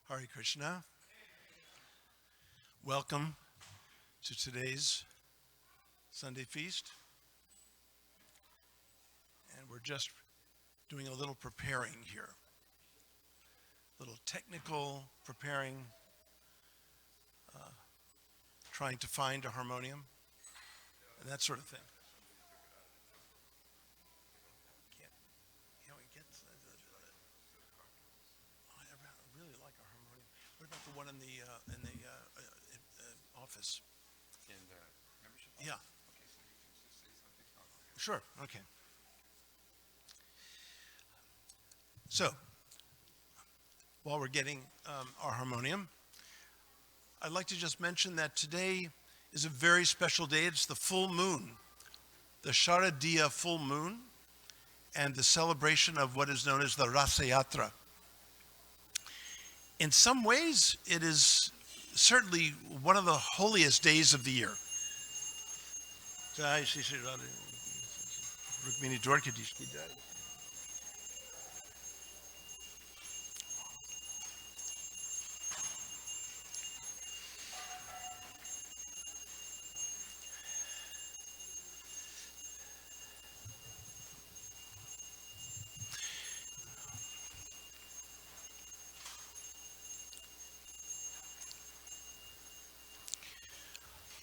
Hare Krishna. Welcome to today's Sunday feast. And we're just doing a little preparing here. A little technical preparing, trying to find a harmonium, and that sort of thing. I really like a harmonium. What about the one in the office? In the membership? Yeah. Okay, so you can just say something. Okay. Sure. Okay. So, while we're getting our harmonium, I'd like to just mention that today is a very special day. It's the full moon, the Sharadiya full moon, and the celebration of what is known as the Rasa Yatra. In some ways, it is certainly one of the holiest days of the year.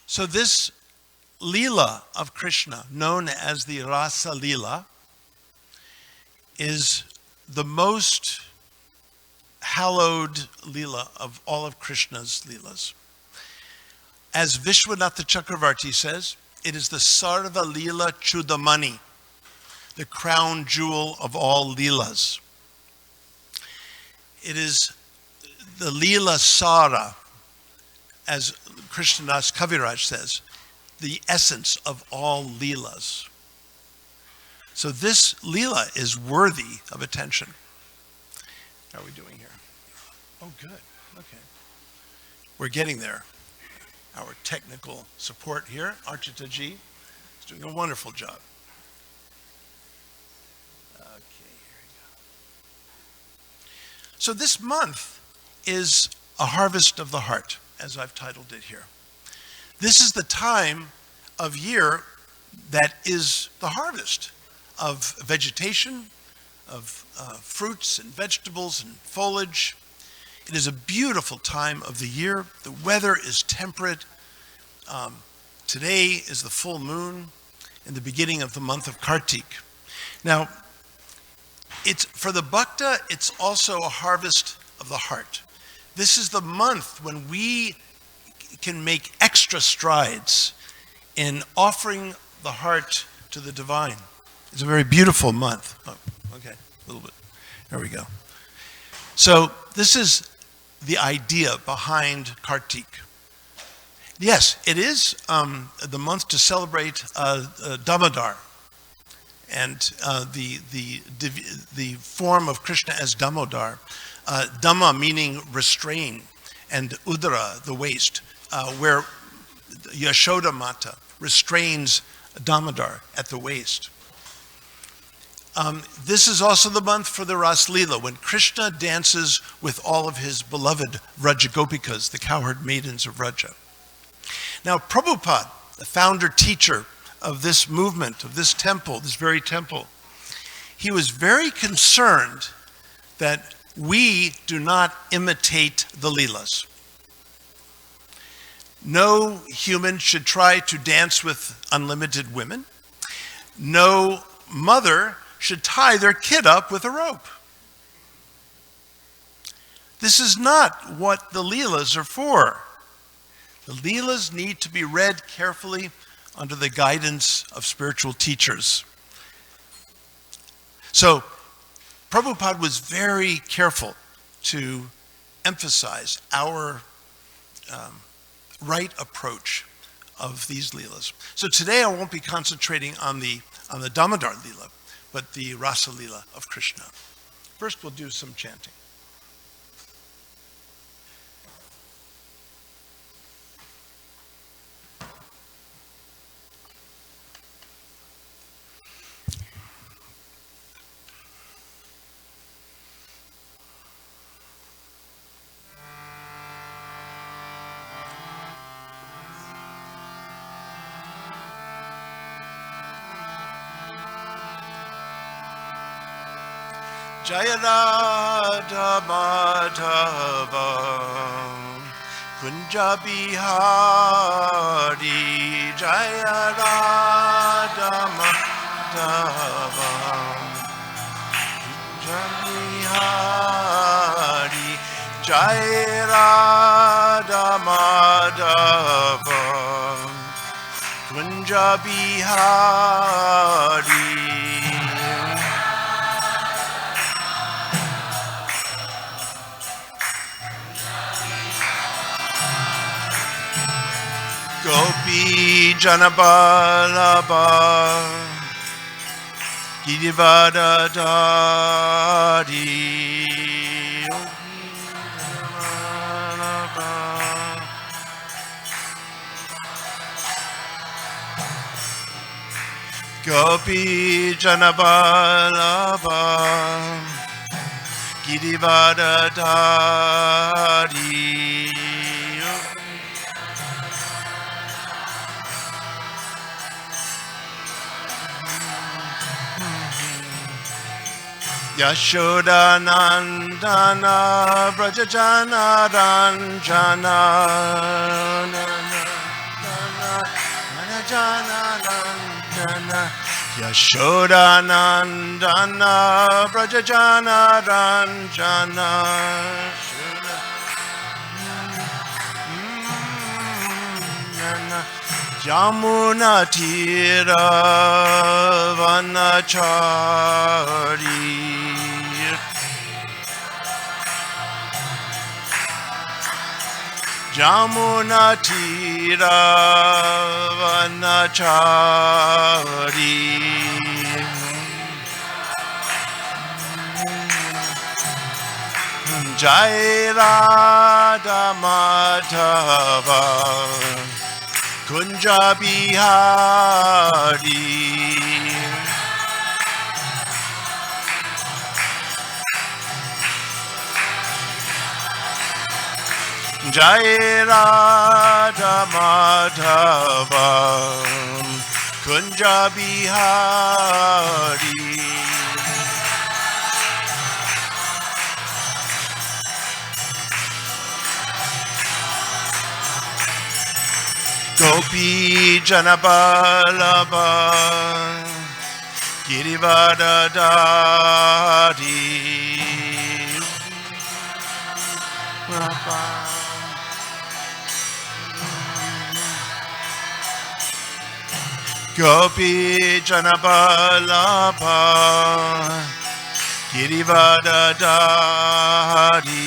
So this Leela of Krishna, known as the Rasa Leela, is the most hallowed Leela of all of Krishna's Leelas. As Vishwanatha Chakravarti says, it is the Sarva Leela Chudamani, the crown jewel of all Leelas. It is the Leela Sara, as Krishnadas Kaviraj says, the essence of all Leelas. So this Leela is worthy of attention. How are we doing here? Oh, good. Okay. We're getting there. Our technical support here, Archita Ji, is doing a wonderful job. Okay, here we go. So this month is a harvest of the heart, as I've titled it here. This is the time of year that is the harvest of vegetation, of fruits and vegetables and foliage. It is a beautiful time of the year. The weather is temperate. Today is the full moon in the beginning of the month of Kartik. Now, it's for the bhakta, it's also a harvest of the heart. This is the month when we can make extra strides in offering the heart to the divine. It's a very beautiful month. Oh, okay, a little bit. There we go. So this is the idea behind Kartik. Yes, it is the month to celebrate Damodar, and the form of Krishna as Damodar. Dhamma meaning restrain, and Udara, the waist, where Yashoda Mata restrains Damodar at the waist. This is also the month for the Rasa Leela, when Krishna dances with all of his beloved Vraja Gopikas, the cowherd maidens of Vraja. Now, Prabhupada, the founder teacher of this movement, of this temple, this very temple, he was very concerned that we do not imitate the Leelas. No human should try to dance with unlimited women. No mother should tie their kid up with a rope. This is not what the Leelas are for. The Leelas need to be read carefully under the guidance of spiritual teachers. So, Prabhupada was very careful to emphasize our right approach of these Leelas. So today I won't be concentrating on the Damodar Leela, but the Rasa Leela of Krishna. First we'll do some chanting. Jaya Radha Madhava Kunja Bihari Jaya Radha Madhava Kunja Bihari Jaya Radha Madhava Kunja Bihari Gopi Janabalaba Girivada Dari Gopi Janabalaba Girivada Dari Yashoda Nandana Brajajana Ranjana Ranjana Yashoda Nandana Brajajana Ranjana Yamuna Tira Vanachari Jamuna Tira Vanachari Jai Radha Madhava Kunja Bihari Jai Radha Madhava Kunja Bihari Gopi Janabalaba Girivada Dari Gopi Janabalaba Girivada Dari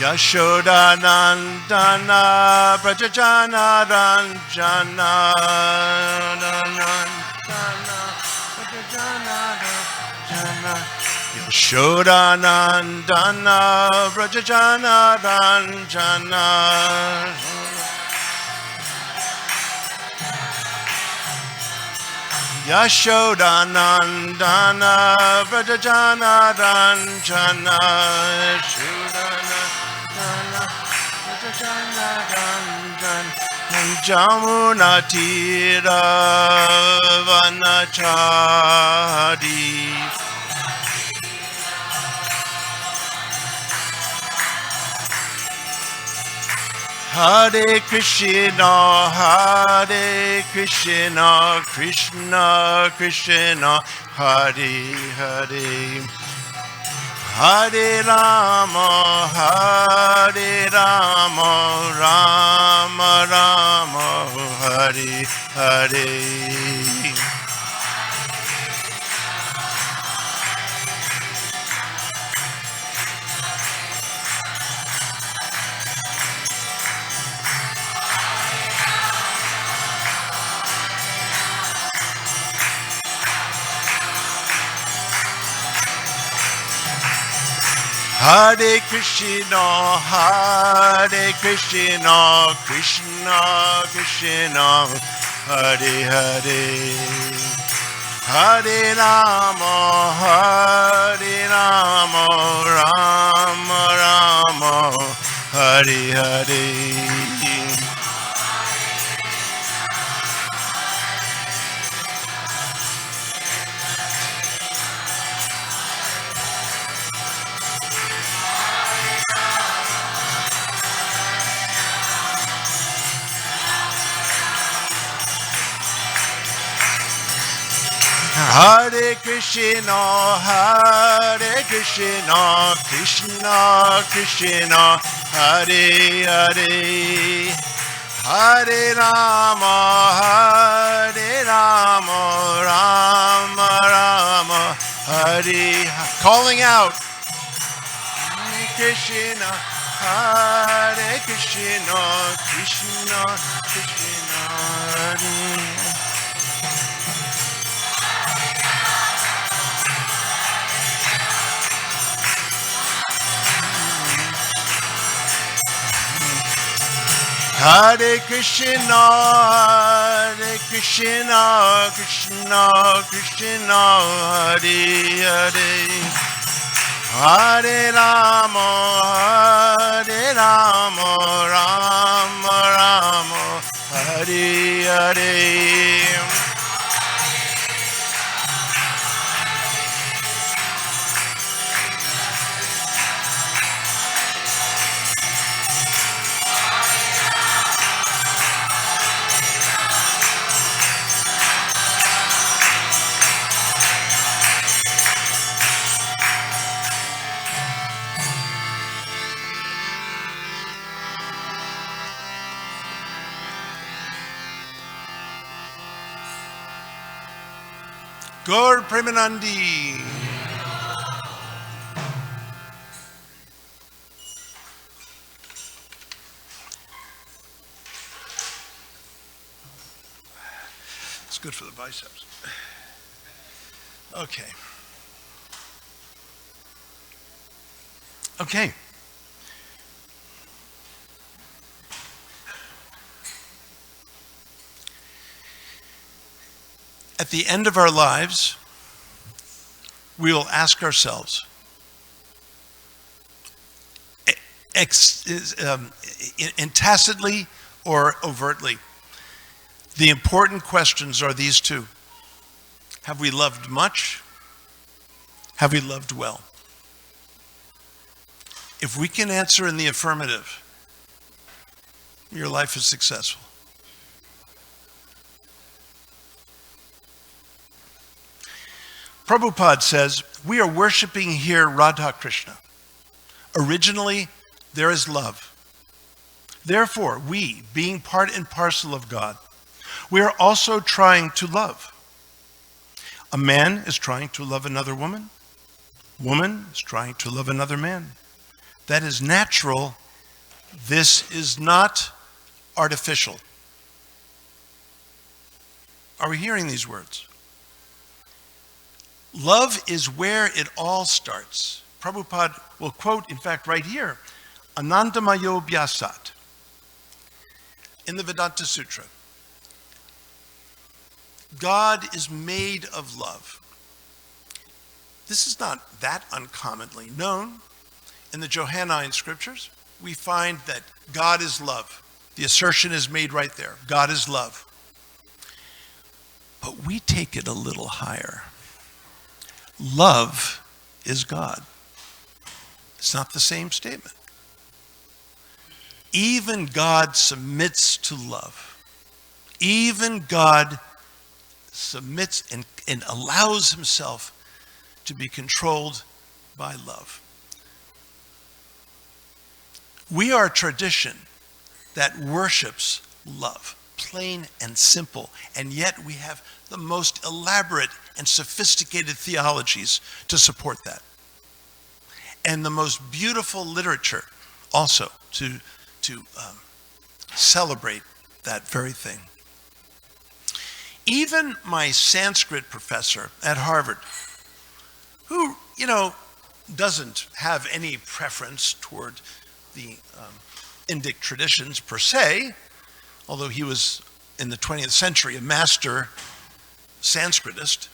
Yashoda Nandana Brajajana Ranjana Yashoda Nandana Brajajana Ranjana Yashoda Nandana Brajajana Ranjana Jamuna Tira Vanachari Hare Krishna, Krishna Krishna, Hare Hare, Hare Rama, Rama Rama, Hare Hare. Hare Krishna, Krishna Krishna, Hare Hare, Hare Rama, Rama Rama, Hare Hare. Hare Krishna, Hare Krishna, Krishna Krishna, Hare Hare, Hare Rama, Hare Rama, Rama Rama, Hare. Calling out, Hare Krishna, Hare Krishna, Krishna Krishna, Hare. Hare Krishna, Hare Krishna, Krishna Krishna, Hare Hare, Hare Rama, Hare Rama, Rama Rama, Hare Hare. Gaur Premanandi. It's good for the biceps. Okay. Okay. At the end of our lives, we will ask ourselves, tacitly or overtly, the important questions are these two. Have we loved much? Have we loved well? If we can answer in the affirmative, your life is successful. Prabhupada says, we are worshiping here Radha Krishna. Originally, there is love. Therefore, we, being part and parcel of God, we are also trying to love. A man is trying to love another woman. Woman is trying to love another man. That is natural. This is not artificial. Are we hearing these words? Love is where it all starts. Prabhupada will quote, in fact, right here, Anandamayo Bhyasat in the Vedanta Sutra. God is made of love. This is not that uncommonly known. In the Johannine scriptures, we find that God is love. The assertion is made right there. God is love. But we take it a little higher. Love is God. It's not the same statement. Even God submits to love. Even God submits and allows himself to be controlled by love. We are a tradition that worships love, plain and simple, and yet we have the most elaborate and sophisticated theologies to support that. And the most beautiful literature also to celebrate that very thing. Even my Sanskrit professor at Harvard, who, doesn't have any preference toward the Indic traditions per se, although he was in the 20th century a master Sanskritist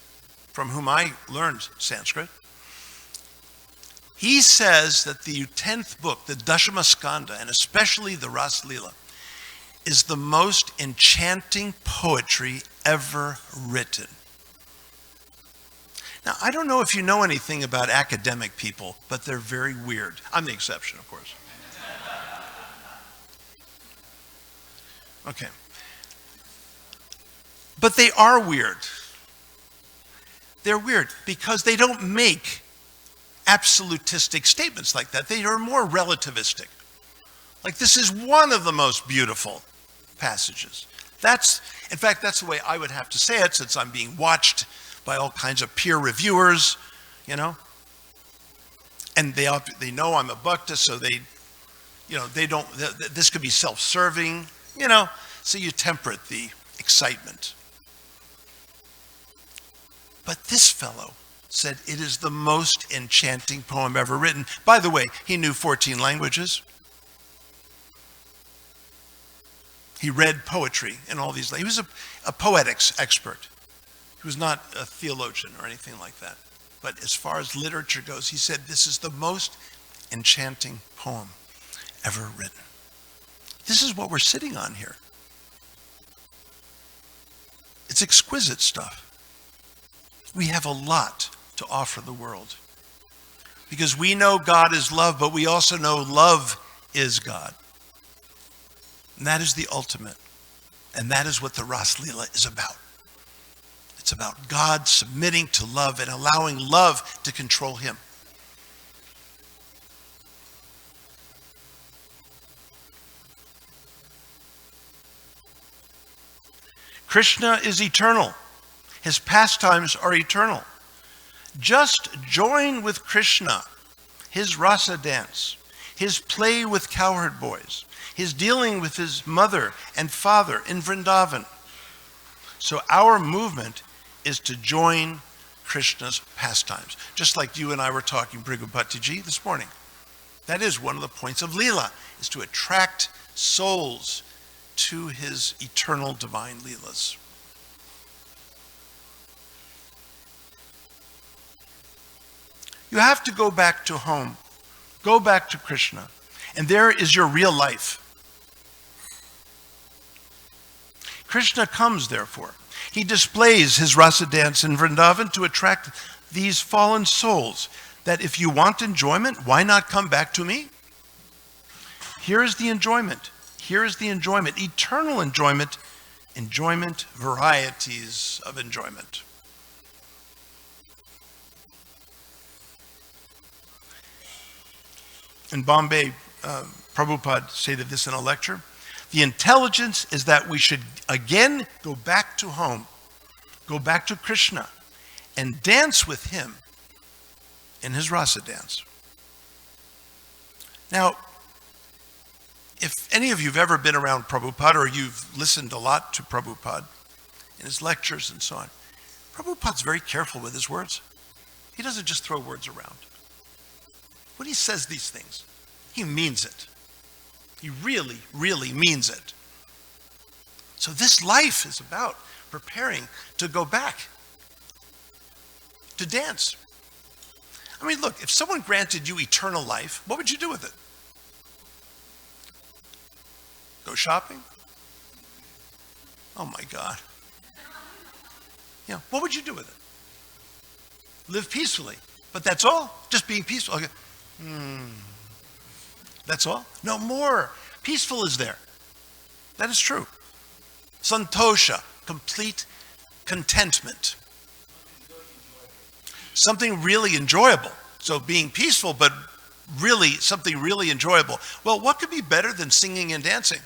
from whom I learned Sanskrit. He says that the 10th book, the Dashama Skanda, and especially the Rasa Leela, is the most enchanting poetry ever written. Now, I don't know if you know anything about academic people, but they're very weird. I'm the exception, of course. Okay. But they are weird. they're weird because they don't make absolutistic statements like that. They are more relativistic. Like, this is one of the most beautiful passages. In fact, that's the way I would have to say it, since I'm being watched by all kinds of peer reviewers, you know. And they know I'm a bhakta, so they don't, this could be self-serving, you know, so you temper the excitement. But this fellow said it is the most enchanting poem ever written. By the way, he knew 14 languages. He read poetry in all these languages. He was a poetics expert. He was not a theologian or anything like that. But as far as literature goes, he said this is the most enchanting poem ever written. This is what we're sitting on here. It's exquisite stuff. We have a lot to offer the world. Because we know God is love, but we also know love is God. And that is the ultimate. And that is what the Rasa Leela is about. It's about God submitting to love and allowing love to control him. Krishna is eternal. His pastimes are eternal. Just join with Krishna, his rasa dance, his play with cowherd boys, his dealing with his mother and father in Vrindavan. So our movement is to join Krishna's pastimes, just like you and I were talking, Brigupatiji, this morning. That is one of the points of Leela, is to attract souls to his eternal divine Leelas. You have to go back to home. Go back to Krishna. And there is your real life. Krishna comes, therefore. He displays his rasa dance in Vrindavan to attract these fallen souls, that if you want enjoyment, why not come back to me? Here is the enjoyment. Here is the enjoyment. Eternal enjoyment. Enjoyment, varieties of enjoyment. In Bombay, Prabhupada stated this in a lecture. The intelligence is that we should again go back to home, go back to Krishna, and dance with him in his rasa dance. Now, if any of you have ever been around Prabhupada, or you've listened a lot to Prabhupada in his lectures and so on, Prabhupada's very careful with his words. He doesn't just throw words around. When he says these things, he means it. He really, really means it. So this life is about preparing to go back, to dance. I mean, look, if someone granted you eternal life, what would you do with it? Go shopping? Oh my God. Yeah, what would you do with it? Live peacefully. But that's all? Just being peaceful? Okay. That's all? No, more. Peaceful is there. That is true. Santosha, complete contentment. Something really enjoyable. So being peaceful, but really something really enjoyable. Well, what could be better than singing and dancing?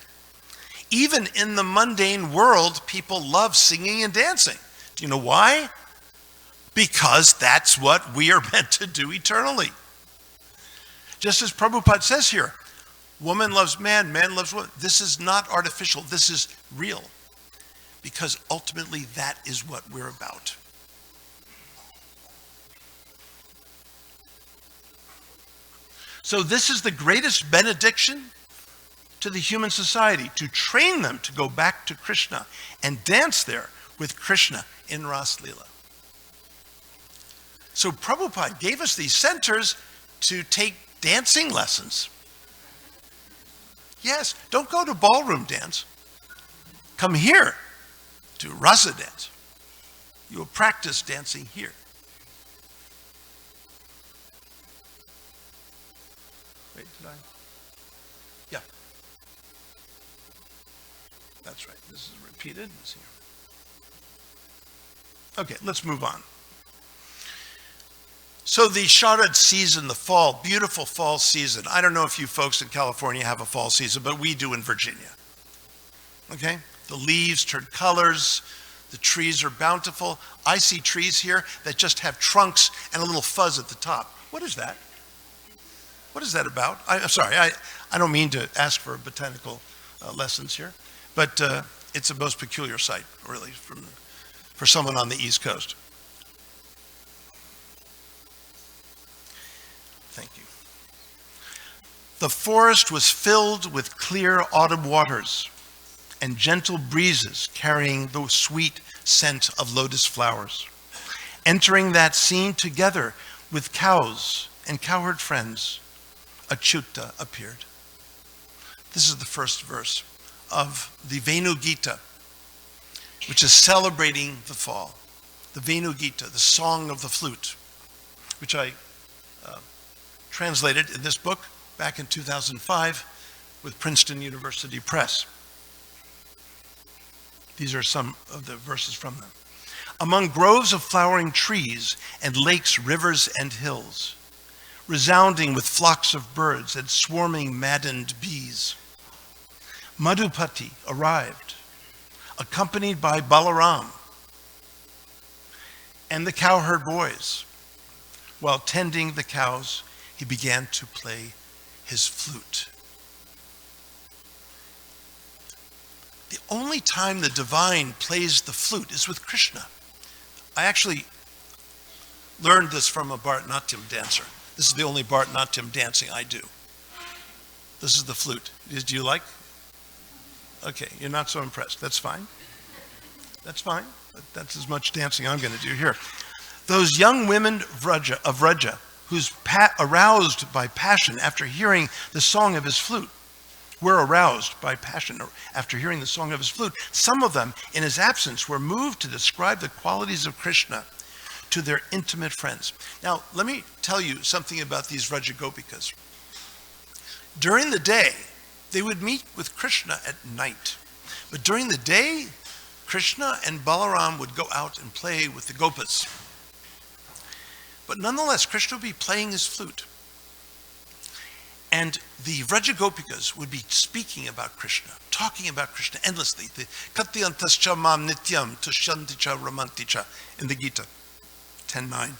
Even in the mundane world, people love singing and dancing. Do you know why? Because that's what we are meant to do eternally. Just as Prabhupada says here, woman loves man, man loves woman. This is not artificial, this is real. Because ultimately that is what we're about. So this is the greatest benediction to the human society, to train them to go back to Krishna and dance there with Krishna in Rasa Leela. So Prabhupada gave us these centers to take dancing lessons. Yes, don't go to ballroom dance. Come here to rasa dance. You will practice dancing here. Wait, did I? Yeah. That's right. This is repeated. Let's see here. Okay, let's move on. So the Sharad season, the fall, beautiful fall season. I don't know if you folks in California have a fall season, but we do in Virginia. Okay? The leaves turn colors. The trees are bountiful. I see trees here that just have trunks and a little fuzz at the top. What is that? What is that about? I'm sorry, I don't mean to ask for botanical lessons here, but it's a most peculiar sight, really, for someone on the East Coast. Thank you. The forest was filled with clear autumn waters and gentle breezes carrying the sweet scent of lotus flowers. Entering that scene together with cows and cowherd friends, Achyuta appeared. This is the first verse of the Venu Gita, which is celebrating the fall. The Venu Gita, the song of the flute, which I translated in this book back in 2005 with Princeton University Press. These are some of the verses from them. Among groves of flowering trees and lakes, rivers, and hills, resounding with flocks of birds and swarming maddened bees, Madhupati arrived, accompanied by Balaram and the cowherd boys. While tending the cows, he began to play his flute. The only time the divine plays the flute is with Krishna. I actually learned this from a Bharatanatyam dancer. This is the only Bharatanatyam dancing I do. This is the flute. Do you like? Okay, you're not so impressed. That's fine. That's fine. That's as much dancing I'm going to do here. Those young women of Vraja, who's aroused by passion after hearing the song of his flute, were aroused by passion after hearing the song of his flute. Some of them, in his absence, were moved to describe the qualities of Krishna to their intimate friends. Now, let me tell you something about these Vraja Gopikas. During the day, they would meet with Krishna at night. But during the day, Krishna and Balaram would go out and play with the Gopas. But nonetheless, Krishna would be playing his flute. And the Vraja Gopikas would be speaking about Krishna, talking about Krishna endlessly. The Katyantascha mam nityam tushyanticha ramanticha in the Gita, 10:9.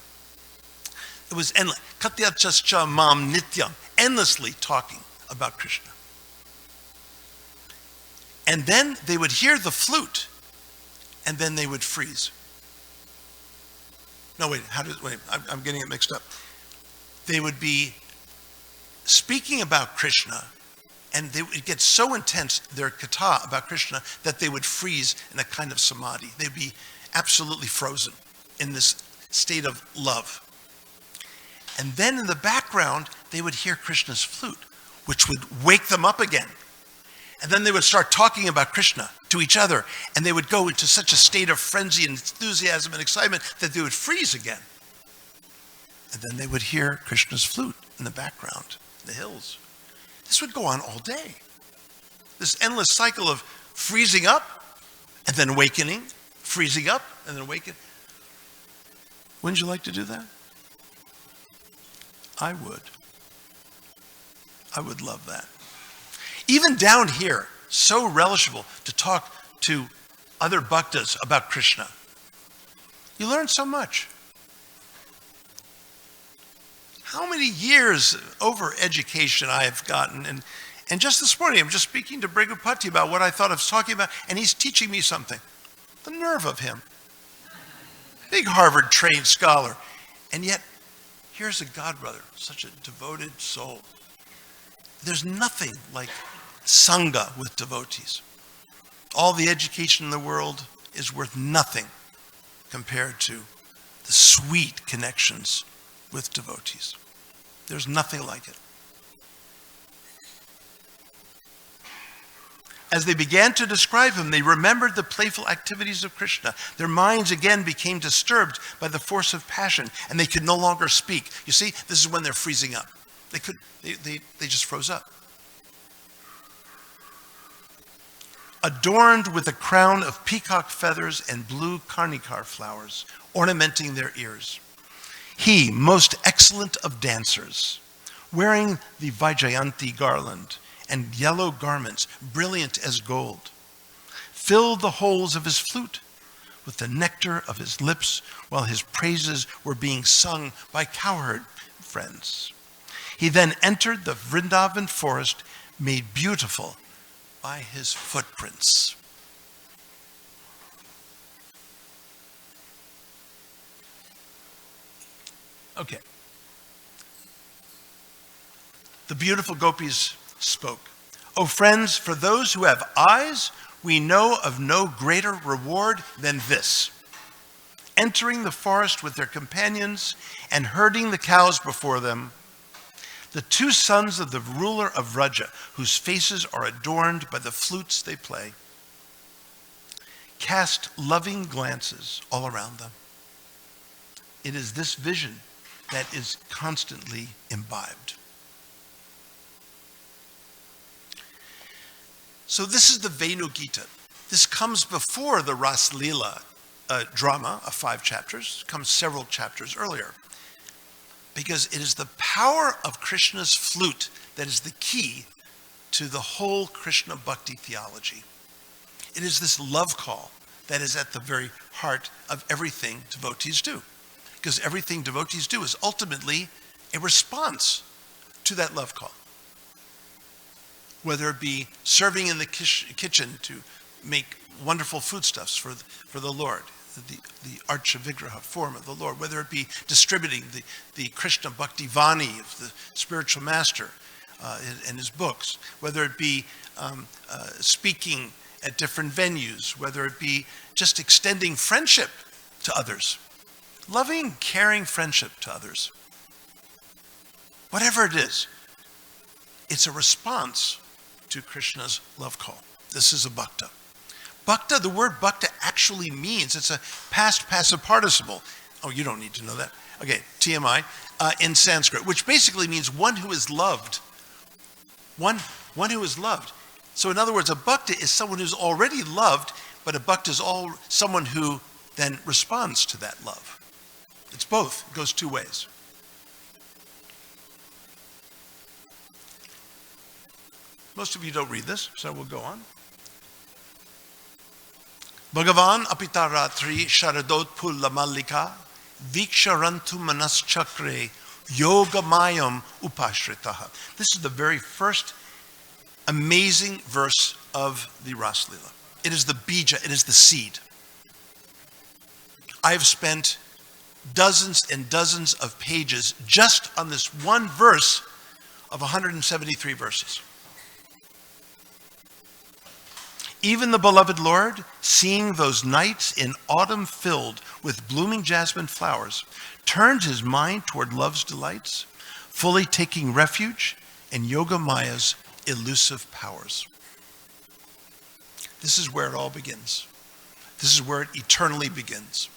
It was endless. Katyantascha mam nityam, endlessly talking about Krishna. And then they would hear the flute, and then they would freeze. No, wait, I'm getting it mixed up. They would be speaking about Krishna, and they would get so intense, their katha about Krishna, that they would freeze in a kind of samadhi. They'd be absolutely frozen in this state of love. And then in the background, they would hear Krishna's flute, which would wake them up again. And then they would start talking about Krishna to each other, and they would go into such a state of frenzy and enthusiasm and excitement that they would freeze again. And then they would hear Krishna's flute in the background, in the hills. This would go on all day. This endless cycle of freezing up and then awakening, freezing up and then awakening. Wouldn't you like to do that? I would. I would love that. Even down here, so relishable to talk to other bhaktas about Krishna. You learn so much. How many years over education I have gotten. And just this morning, I'm just speaking to Brigupati about what I thought I was talking about, and he's teaching me something. The nerve of him. Big Harvard-trained scholar. And yet, here's a godbrother, such a devoted soul. There's nothing like Sangha with devotees. All the education in the world is worth nothing compared to the sweet connections with devotees. There's nothing like it. As they began to describe him, they remembered the playful activities of Krishna. Their minds again became disturbed by the force of passion, and they could no longer speak. You see, this is when they're freezing up. They just froze up. Adorned with a crown of peacock feathers and blue karnikar flowers, ornamenting their ears. He, most excellent of dancers, wearing the Vaijayanti garland and yellow garments brilliant as gold, filled the holes of his flute with the nectar of his lips while his praises were being sung by cowherd friends. He then entered the Vrindavan forest made beautiful by his footprints. Okay. The beautiful gopis spoke. "O friends, for those who have eyes, we know of no greater reward than this. Entering the forest with their companions and herding the cows before them, the two sons of the ruler of Vraja, whose faces are adorned by the flutes they play, cast loving glances all around them. It is this vision that is constantly imbibed." So this is the Venu Gita. This comes before the Rasa Leela drama of 5 chapters, comes several chapters earlier, because it is the power of Krishna's flute that is the key to the whole Krishna bhakti theology. It is this love call that is at the very heart of everything devotees do, because everything devotees do is ultimately a response to that love call. Whether it be serving in the kitchen to make wonderful foodstuffs for the Lord, the Archa Vigraha form of the Lord, whether it be distributing the Krishna Bhakti Vani of the spiritual master and his books, whether it be speaking at different venues, whether it be just extending friendship to others, loving, caring friendship to others. Whatever it is, it's a response to Krishna's love call. This is a bhakta. Bhakta, the word bhakta actually means, it's a past passive participle. Oh, you don't need to know that. Okay, TMI, in Sanskrit, which basically means one who is loved. One who is loved. So in other words, a bhakta is someone who's already loved, but a bhakta is someone who then responds to that love. It's both. It goes two ways. Most of you don't read this, so we'll go on. Bhagavan apitaratri sharadot pulla mallika viksharantu manaschakre yogamayam upashritaha. This is the very first amazing verse of the Rasa Leela. It is the bija, it is the seed. I've spent dozens and dozens of pages just on this one verse of 173 verses. Even the beloved Lord, seeing those nights in autumn filled with blooming jasmine flowers, turned his mind toward love's delights, fully taking refuge in Yoga Maya's elusive powers. This is where it all begins. This is where it eternally begins.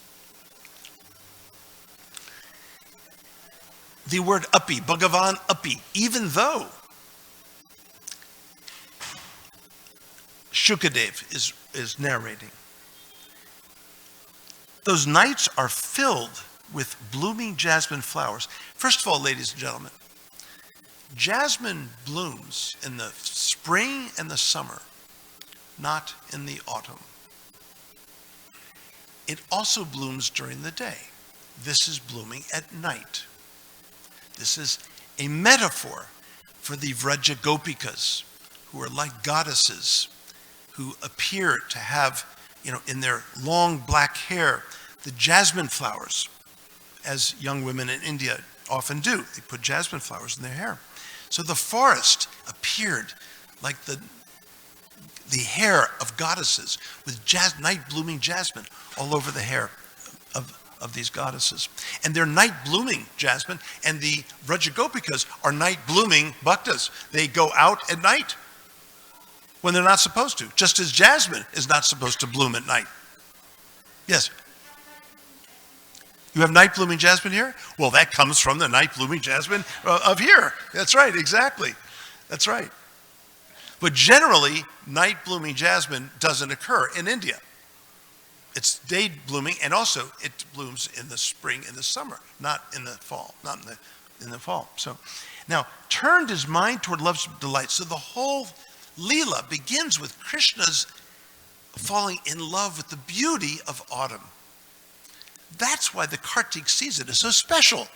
The word api, Bhagavan api, even though Shukadev is narrating. Those nights are filled with blooming jasmine flowers. First of all, ladies and gentlemen, jasmine blooms in the spring and the summer, not in the autumn. It also blooms during the day. This is blooming at night. This is a metaphor for the Vraja Gopikas, who are like goddesses, who appear to have, in their long black hair, the jasmine flowers, as young women in India often do. They put jasmine flowers in their hair. So the forest appeared like the hair of goddesses with night blooming jasmine all over the hair of these goddesses. And they're night blooming jasmine, and the Vraja Gopikas are night blooming bhaktas. They go out at night when they're not supposed to, just as jasmine is not supposed to bloom at night. Yes? You have night blooming jasmine here? Well, that comes from the night blooming jasmine of here. That's right, exactly. That's right. But generally, night blooming jasmine doesn't occur in India. It's day blooming, and also it blooms in the spring and the summer, not in the fall, not in the fall. So now turned his mind toward love's delight. So the whole Leela begins with Krishna's falling in love with the beauty of autumn. That's why the Kartik season is so special.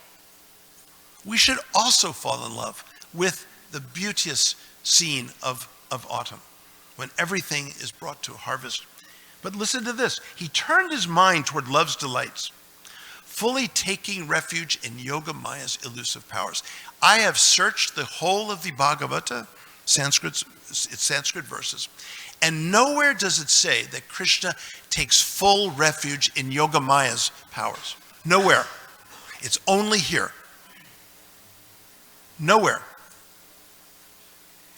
We should also fall in love with the beauteous scene of autumn, when everything is brought to harvest. But listen to this. He turned his mind toward love's delights, fully taking refuge in Yoga Maya's elusive powers. I have searched the whole of the Bhagavata, Sanskrit verses, and nowhere does it say that Krishna takes full refuge in Yoga Maya's powers. Nowhere. It's only here. Nowhere.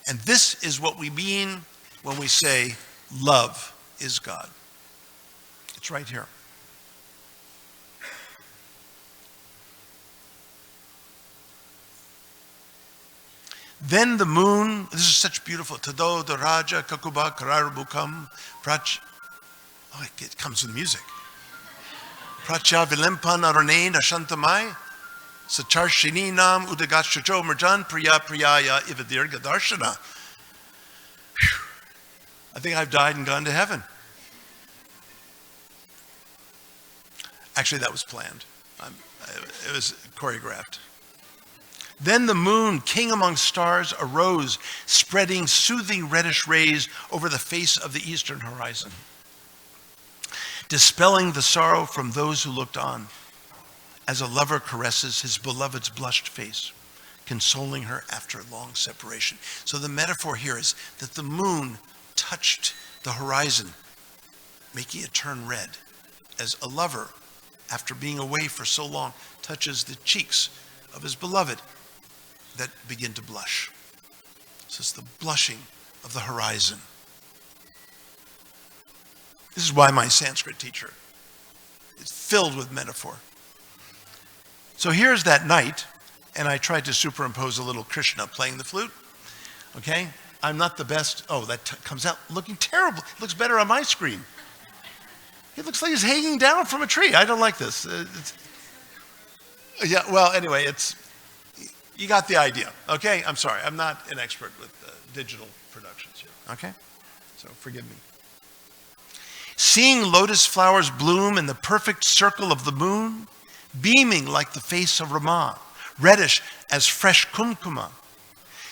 And this is what we mean when we say love is God. It's right here. Then the moon, this is such beautiful. Tado the Raja Kakuba Kararabukam Prach. Oh, it comes with music. Pracha Vilimpan Arane Nashantamai. Sacharshini Nam Udagachacho Marjan Priya Priyaya Ivadirga Darshana. I think I've died and gone to heaven. Actually, that was planned. It was choreographed. Then the moon, king among stars, arose, spreading soothing reddish rays over the face of the eastern horizon, dispelling the sorrow from those who looked on, as a lover caresses his beloved's blushed face, consoling her after a long separation. So the metaphor here is that the moon touched the horizon, making it turn red, as a lover, after being away for so long, touches the cheeks of his beloved that begin to blush. So it's the blushing of the horizon. This is why my Sanskrit teacher is filled with metaphor. So here's that night, and I tried to superimpose a little Krishna playing the flute. Okay? I'm not the best. Oh, that comes out looking terrible. It looks better on my screen. It looks like he's hanging down from a tree. I don't like this. Yeah, well, anyway, you got the idea. Okay? I'm sorry. I'm not an expert with digital productions here. Okay? So forgive me. Seeing lotus flowers bloom in the perfect circle of the moon, beaming like the face of Rama, reddish as fresh kumkuma.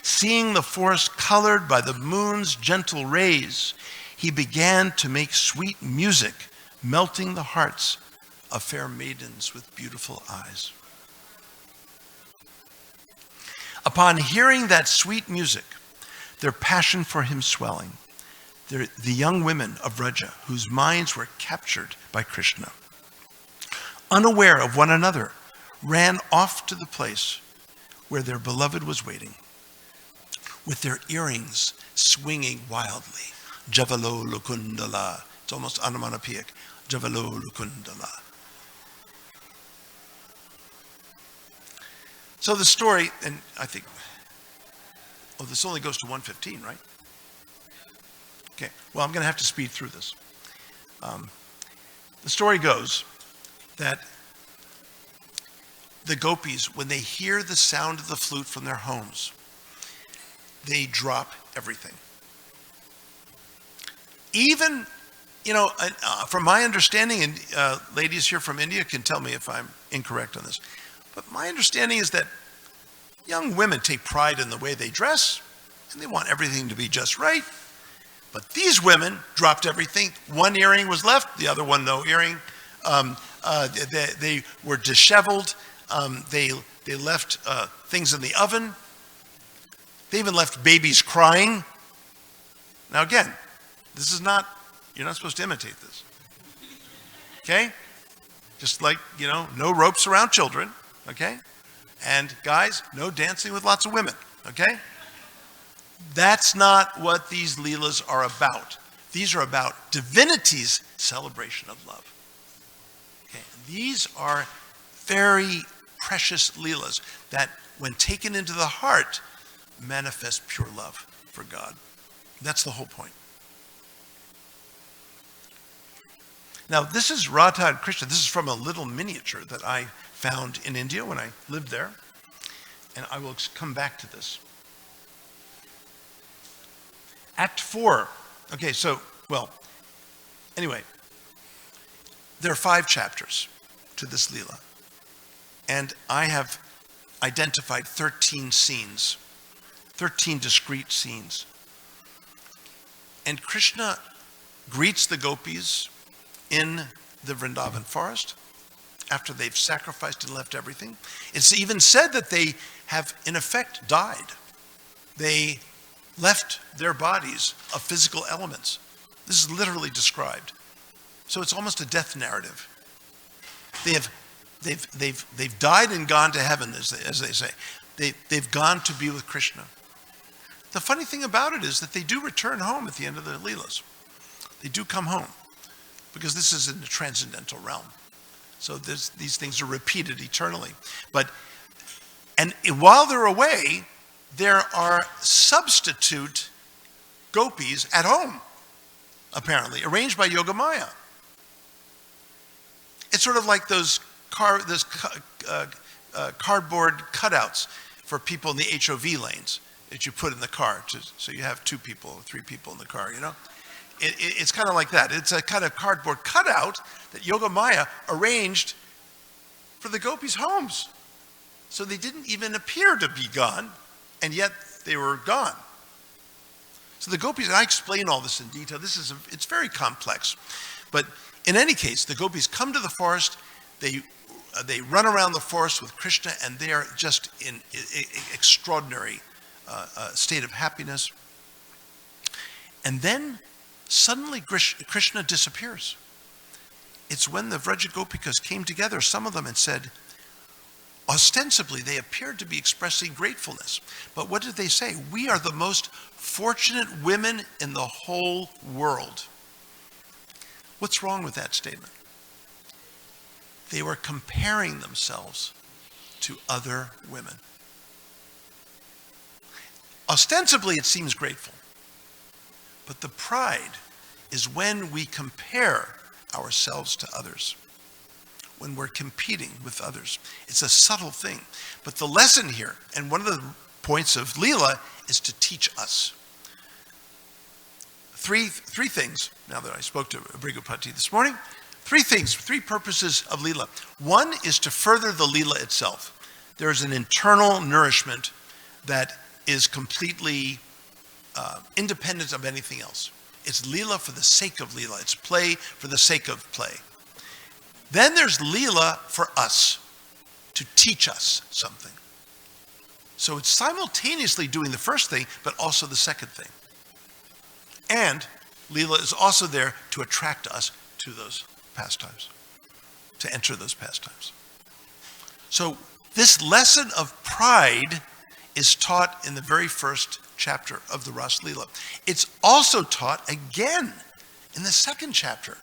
Seeing the forest colored by the moon's gentle rays, he began to make sweet music, melting the hearts of fair maidens with beautiful eyes. Upon hearing that sweet music, their passion for him swelling, the young women of Vraja, whose minds were captured by Krishna, unaware of one another, ran off to the place where their beloved was waiting, with their earrings swinging wildly. Javalo Lukundala. It's almost onomatopoeic. Javalo Lukundala. So the story, and I think, this only goes to 1:15, right? Okay, well, I'm going to have to speed through this. The story goes that the gopis, when they hear the sound of the flute from their homes, they drop everything. Even, from my understanding, and ladies here from India can tell me if I'm incorrect on this, but my understanding is that young women take pride in the way they dress, and they want everything to be just right. But these women dropped everything. One earring was left, the other one no earring. They were disheveled. They left things in the oven. They even left babies crying. Now again, this is not, you're not supposed to imitate this. Okay? Just like, no ropes around children. Okay? And guys, no dancing with lots of women. Okay? That's not what these Leelas are about. These are about divinity's celebration of love. Okay? These are very precious Leelas that, when taken into the heart, manifest pure love for God. That's the whole point. Now, this is Radha and Krishna. This is from a little miniature that I found in India when I lived there. And I will come back to this. Act 4. Okay, so, well, anyway, there are 5 chapters to this Leela. And I have identified 13 scenes, 13 discrete scenes. And Krishna greets the gopis in the Vrindavan forest after they've sacrificed and left everything. It's even said that they have, in effect, died. They left their bodies of physical elements. This is literally described. So it's almost a death narrative. They've died and gone to heaven, as they say. They've gone to be with Krishna. The funny thing about it is that they do return home at the end of the Leelas. They do come home, because this is in the transcendental realm. So these things are repeated eternally. And while they're away, there are substitute gopis at home, apparently, arranged by Yogamaya. It's sort of like those cardboard cutouts for people in the HOV lanes that you put in the car, so you have 2 people or 3 people in the car, you know? It's kind of like that. It's a kind of cardboard cutout that Yogamaya arranged for the gopis' homes. So they didn't even appear to be gone, and yet they were gone. So the gopis, and I explain all this in detail. It's very complex. But in any case, the gopis come to the forest. They run around the forest with Krishna, and they are just in extraordinary state of happiness. And then suddenly Krishna disappears. It's when the Vraja Gopikas came together, some of them, and said, ostensibly they appeared to be expressing gratefulness. But what did they say? We are the most fortunate women in the whole world. What's wrong with that statement? They were comparing themselves to other women. Ostensibly it seems grateful. But the pride is when we compare ourselves to others, when we're competing with others. It's a subtle thing. But the lesson here, and one of the points of Leela, is to teach us. Three things, now that I spoke to Brigupati this morning, 3 things, 3 purposes of Leela. One is to further the Leela itself. There is an internal nourishment that is completely independent of anything else. It's Leela for the sake of Leela. It's play for the sake of play. Then there's Leela for us, to teach us something. So it's simultaneously doing the first thing, but also the second thing. And Leela is also there to attract us to those pastimes, to enter those pastimes. So this lesson of pride is taught in the very first chapter of the Rasa Leela. It's also taught again in the second chapter,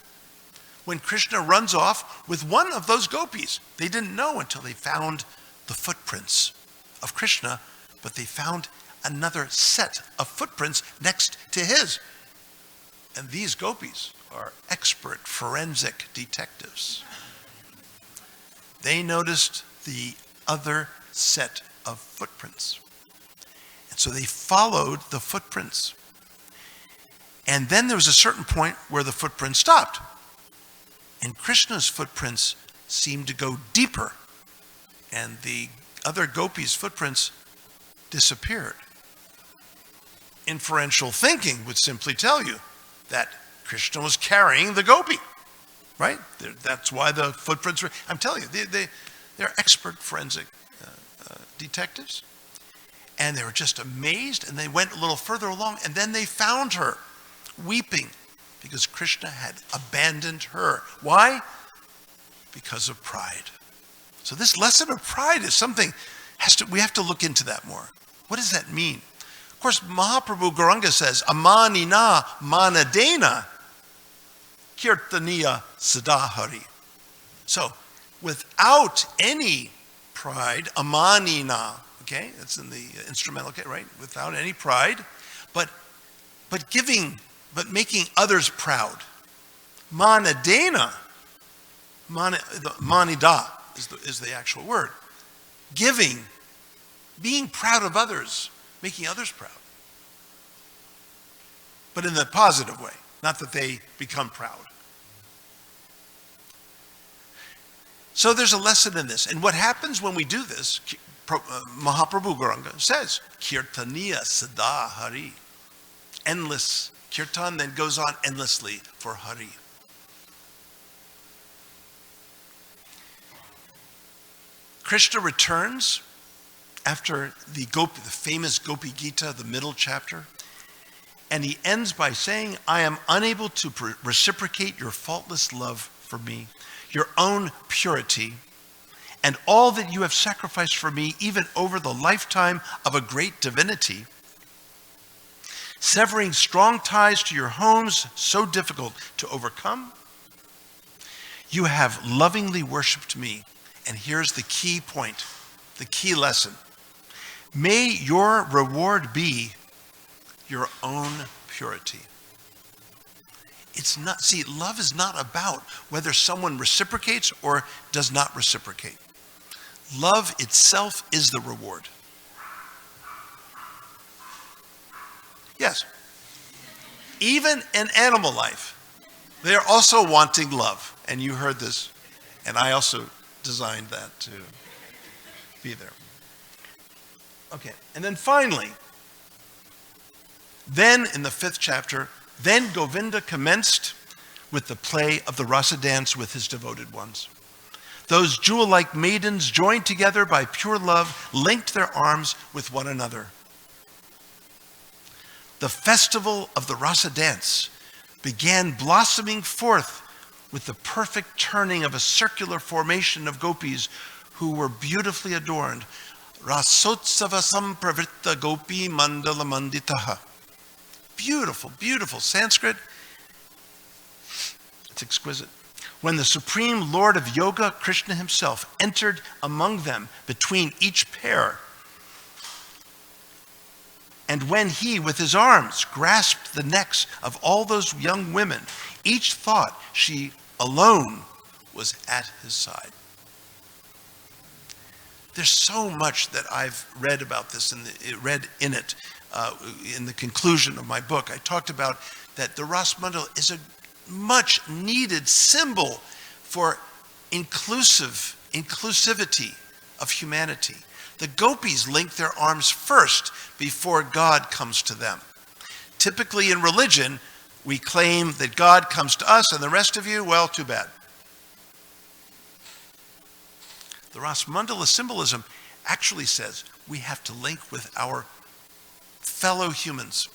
when Krishna runs off with one of those gopis. They didn't know until they found the footprints of Krishna, but they found another set of footprints next to his. And these gopis are expert forensic detectives. They noticed the other set of footprints. And so they followed the footprints. And then there was a certain point where the footprints stopped. And Krishna's footprints seemed to go deeper. And the other gopis' footprints disappeared. Inferential thinking would simply tell you that Krishna was carrying the gopi, right? That's why the footprints were, I'm telling you, they're expert forensic detectives. And they were just amazed, and they went a little further along, and then they found her weeping because Krishna had abandoned her. Why? Because of pride. So this lesson of pride is something, we have to look into that more. What does that mean? Of course, Mahaprabhu Gauranga says, amanina manadena kirtaniya sadahari. So, without any pride, amanina, okay, that's in the instrumental, okay, right? Without any pride, but making others proud. Manadena, manida is the actual word. Giving, being proud of others, making others proud. But in the positive way, not that they become proud. So there's a lesson in this. And what happens when we do this, Mahaprabhu Gauranga says, Kirtaniya Sada Hari. Endless. Kirtan then goes on endlessly for Hari. Krishna returns after the famous Gopi Gita, the middle chapter, and he ends by saying, I am unable to reciprocate your faultless love for me, your own purity, and all that you have sacrificed for me, even over the lifetime of a great divinity. Severing strong ties to your homes, so difficult to overcome, you have lovingly worshipped me. And here's the key point, the key lesson. May your reward be your own purity. It's not, see, love is not about whether someone reciprocates or does not reciprocate. Love itself is the reward. Yes. Even in animal life, they are also wanting love. And you heard this, and I also designed that to be there. Okay, and then finally, then in the 5th chapter, then Govinda commenced with the play of the Rasa dance with his devoted ones. Those jewel-like maidens, joined together by pure love, linked their arms with one another. The festival of the Rasa dance began blossoming forth with the perfect turning of a circular formation of gopis who were beautifully adorned. Rasotsava sampravritta gopi mandala manditaha. Beautiful, beautiful Sanskrit. It's exquisite. When the Supreme Lord of Yoga, Krishna himself, entered among them between each pair, and when he, with his arms, grasped the necks of all those young women, each thought she alone was at his side. There's so much that I've read about this and read in it. In the conclusion of my book, I talked about that the Rasa Mandala is a much needed symbol for inclusivity of humanity. The gopis link their arms first before God comes to them. Typically in religion, we claim that God comes to us and the rest of you, well, too bad. The Rasa Mandala symbolism actually says we have to link with our fellow humans,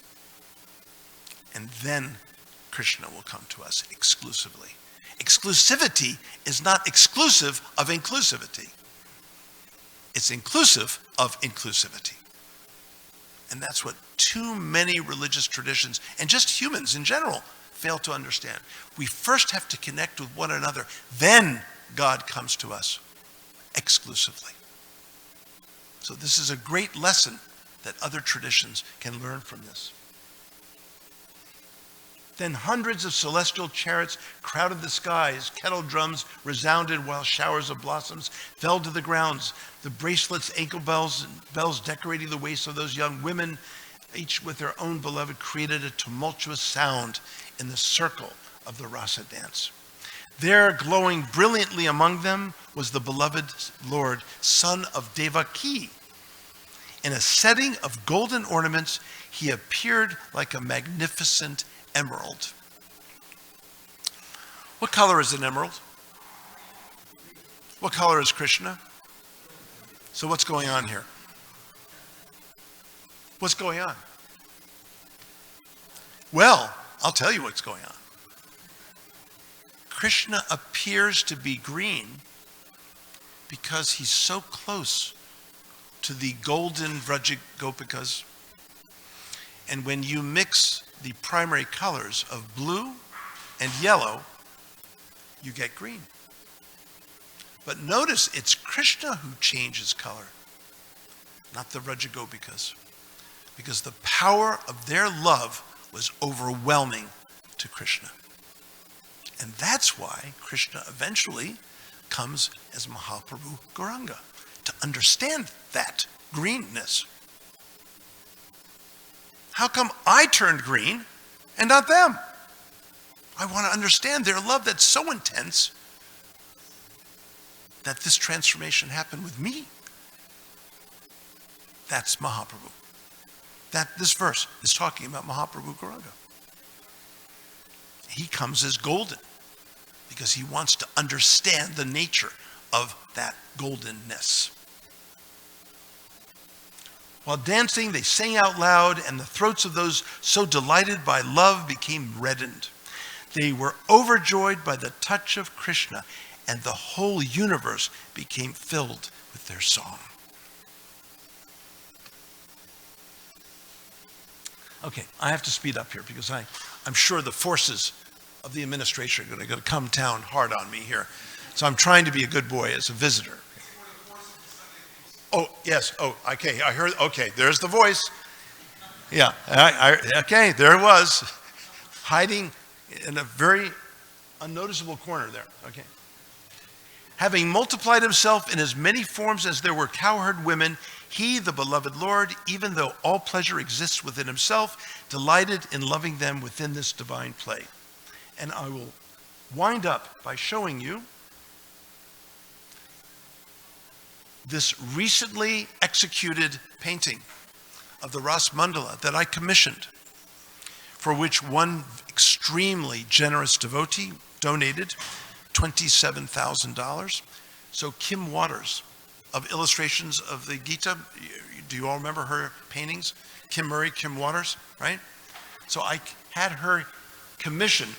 and then Krishna will come to us exclusively. Exclusivity is not exclusive of inclusivity. It's inclusive of inclusivity. And that's what too many religious traditions, and just humans in general, fail to understand. We first have to connect with one another, then God comes to us exclusively. So this is a great lesson that other traditions can learn from this. Then hundreds of celestial chariots crowded the skies. Kettle drums resounded while showers of blossoms fell to the grounds. The bracelets, ankle bells, and bells decorating the waists of those young women, each with their own beloved, created a tumultuous sound in the circle of the Rasa dance. There, glowing brilliantly among them, was the beloved Lord, son of Devaki. In a setting of golden ornaments, he appeared like a magnificent emerald. What color is an emerald? What color is Krishna? So what's going on here? What's going on? Well, I'll tell you what's going on. Krishna appears to be green because he's so close to the golden Vraja Gopikas. And when you mix the primary colors of blue and yellow, you get green. But notice it's Krishna who changes color, not the Vraja Gopikas, because the power of their love was overwhelming to Krishna. And that's why Krishna eventually comes as Mahaprabhu Gauranga, to understand that greenness. How come I turned green and not them? I want to understand their love that's so intense that this transformation happened with me. That's Mahaprabhu. This verse is talking about Mahaprabhu Gauranga. He comes as golden because he wants to understand the nature of that goldenness. While dancing, they sang out loud, and the throats of those so delighted by love became reddened. They were overjoyed by the touch of Krishna, and the whole universe became filled with their song. Okay, I have to speed up here because I'm sure the forces of the administration are going to come down hard on me here. So I'm trying to be a good boy as a visitor. Oh, yes. Oh, okay. I heard. Okay, there's the voice. Yeah. Okay, there it was. Hiding in a very unnoticeable corner there. Okay. Having multiplied himself in as many forms as there were cowherd women, he, the beloved Lord, even though all pleasure exists within himself, delighted in loving them within this divine play. And I will wind up by showing you this recently executed painting of the Rasa mandala that I commissioned, for which one extremely generous devotee donated $27,000. So Kim Waters of Illustrations of the Gita, do you all remember her paintings? Kim Murray, Kim Waters, right? So I commissioned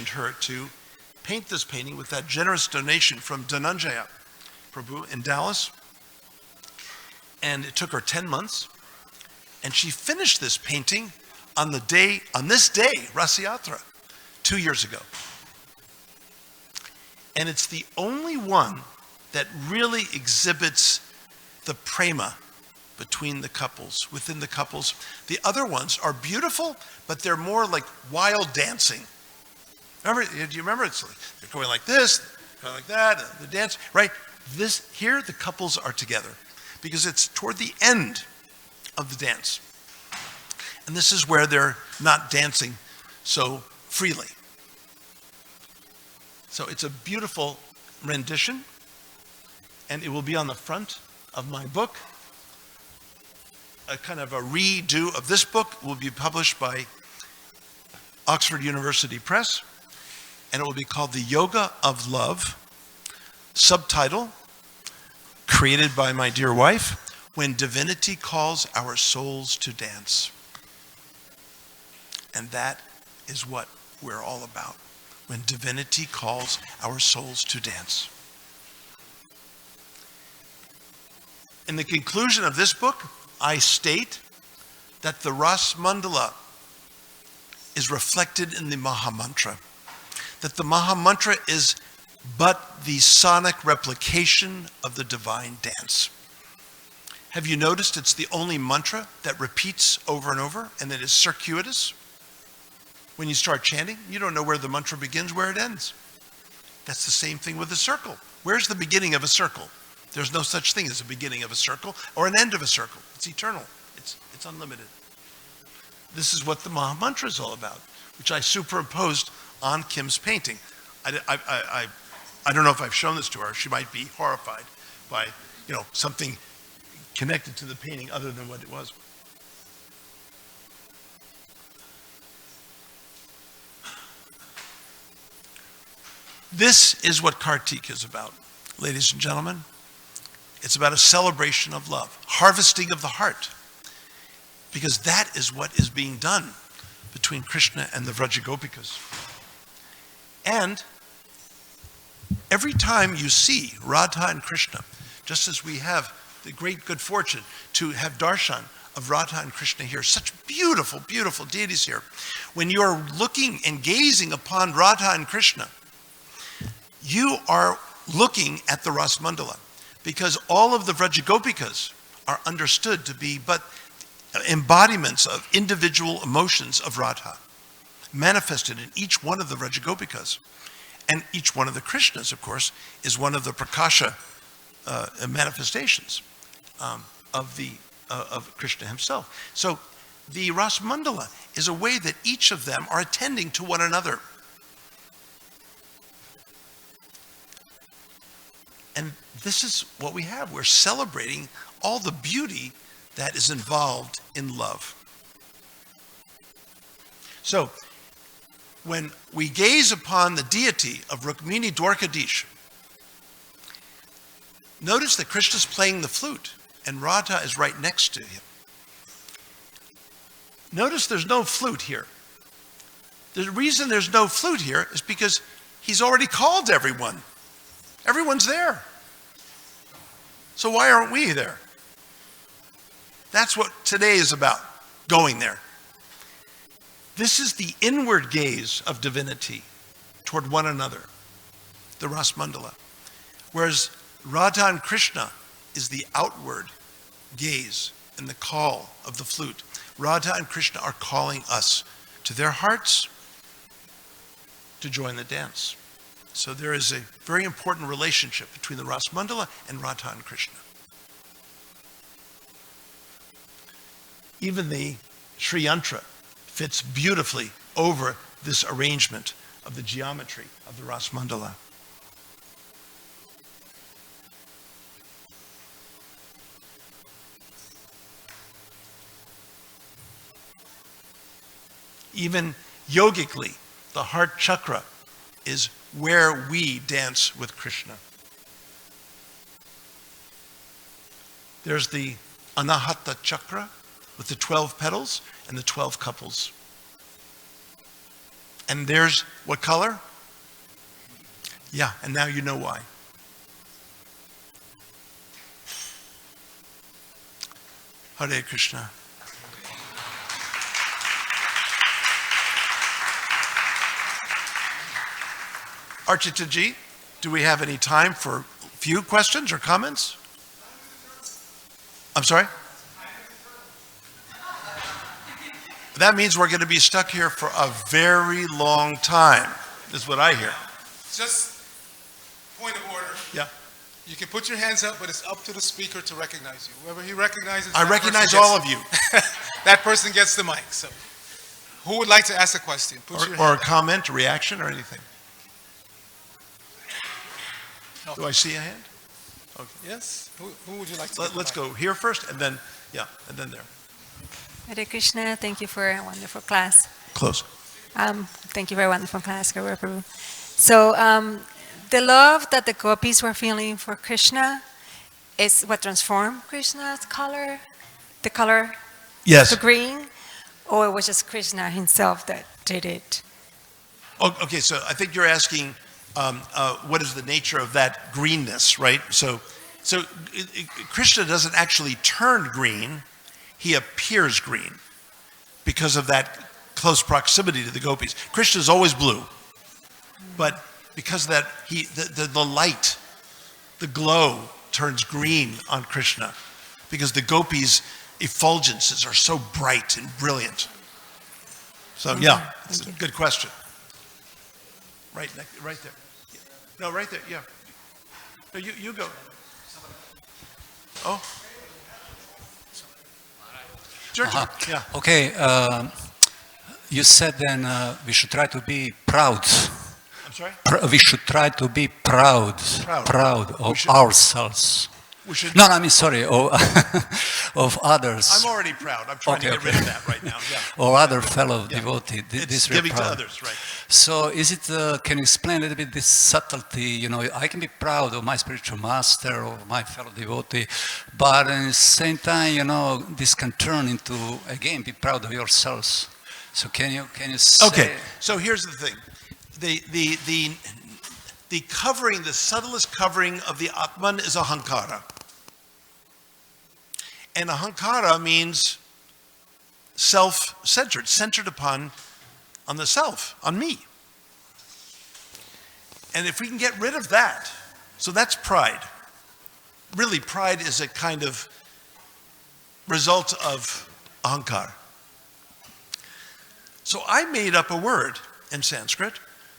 her to paint this painting with that generous donation from Dhananjaya Prabhu in Dallas. And it took her 10 months. And she finished this painting on this day, Rasa Yatra, 2 years ago. And it's the only one that really exhibits the prema between the couples, within the couples. The other ones are beautiful, but they're more like wild dancing. Do you remember? It's like they're going like this, going like that, the dance, right? Here the couples are together because it's toward the end of the dance. And this is where they're not dancing so freely. So it's a beautiful rendition, and it will be on the front of my book. A kind of a redo of this book will be published by Oxford University Press, and it will be called The Yoga of Love, subtitle, created by my dear wife, When Divinity Calls Our Souls to Dance. And that is what we're all about. When divinity calls our souls to dance. In the conclusion of this book, I state that the Rasa mandala is reflected in the Mahamantra. That the Mahamantra is but the sonic replication of the divine dance. Have you noticed it's the only mantra that repeats over and over and that is circuitous? When you start chanting, you don't know where the mantra begins, where it ends. That's the same thing with a circle. Where's the beginning of a circle? There's no such thing as a beginning of a circle or an end of a circle. It's eternal. It's unlimited. This is what the Mahamantra is all about, which I superimposed on Kim's painting. I don't know if I've shown this to her. She might be horrified by something connected to the painting other than what it was. This is what Kartik is about, ladies and gentlemen. It's about a celebration of love, harvesting of the heart, because that is what is being done between Krishna and the Vrajagopikas. And every time you see Radha and Krishna, just as we have the great good fortune to have darshan of Radha and Krishna here, such beautiful, beautiful deities here, when you are looking and gazing upon Radha and Krishna, you are looking at the Rasa mandala, because all of the Vrajagopikas are understood to be but embodiments of individual emotions of Radha. manifested in each one of the Vrajagopikas. And each one of the Krishnas, of course, is one of the Prakasha manifestations of Krishna himself. So the Rasa Mandala is a way that each of them are attending to one another. And this is what we have. We're celebrating all the beauty that is involved in love. So, when we gaze upon the deity of Rukmini Dwarkadish, notice that Krishna's playing the flute and Radha is right next to him. Notice there's no flute here. The reason there's no flute here is because he's already called everyone. Everyone's there. So why aren't we there? That's what today is about, going there. This is the inward gaze of divinity toward one another, the Rasa Mandala. Whereas Radha and Krishna is the outward gaze and the call of the flute. Radha and Krishna are calling us to their hearts to join the dance. So there is a very important relationship between the Rasa Mandala and Radha and Krishna. Even the Sri Yantra fits beautifully over this arrangement of the geometry of the Rasa Mandala. Even yogically, the heart chakra is where we dance with Krishna. There's the Anahata chakra with the 12 petals and the 12 couples. And there's what color? Yeah, and now you know why. Hare Krishna. Archita ji, do we have any time for a few questions or comments? I'm sorry? That means we're going to be stuck here for a very long time, is what I hear. Just point of order. Yeah. You can put your hands up, but it's up to the speaker to recognize you. Whoever he recognizes, I recognize all of you. That person gets the mic. So, who would like to ask a question? Or a comment, a reaction, or anything. No. Do I see a hand? Okay. Yes? Who would you like to Let's go here first, and then, yeah, and then there. Hare Krishna, thank you for a wonderful class. Close. Thank you for a wonderful class, Garuda Prabhu. So, the love that the gopis were feeling for Krishna is what transformed Krishna's color, the color Yes. to green, or it was just Krishna himself that did it? Okay, so I think you're asking what is the nature of that greenness, right? So Krishna doesn't actually turn green, he appears green because of that close proximity to the gopis. Krishna is always blue, but because of that, the light, the glow turns green on Krishna because the gopis' effulgences are so bright and brilliant. So yeah, it's a good question. Right there. No, right there, yeah. No, you go. Oh. Sure, yeah. Okay, you said then we should try to be proud. I'm sorry? We should try to be proud of ourselves. We should. No, I mean, sorry, of others. I'm already proud. I'm trying to get rid of that right now. Yeah. Or other fellow devotee. It's giving to others, right? So is it, can you explain a little bit this subtlety? You know, I can be proud of my spiritual master or my fellow devotee, but at the same time, you know, this can turn into, again, be proud of yourselves. So can you say? Okay, so here's the thing. The covering, the subtlest covering of the Atman is ahankara. And ahankara means self-centered, centered on the self, on me. And if we can get rid of that, so that's pride. Really, pride is a kind of result of ahankara. So I made up a word in Sanskrit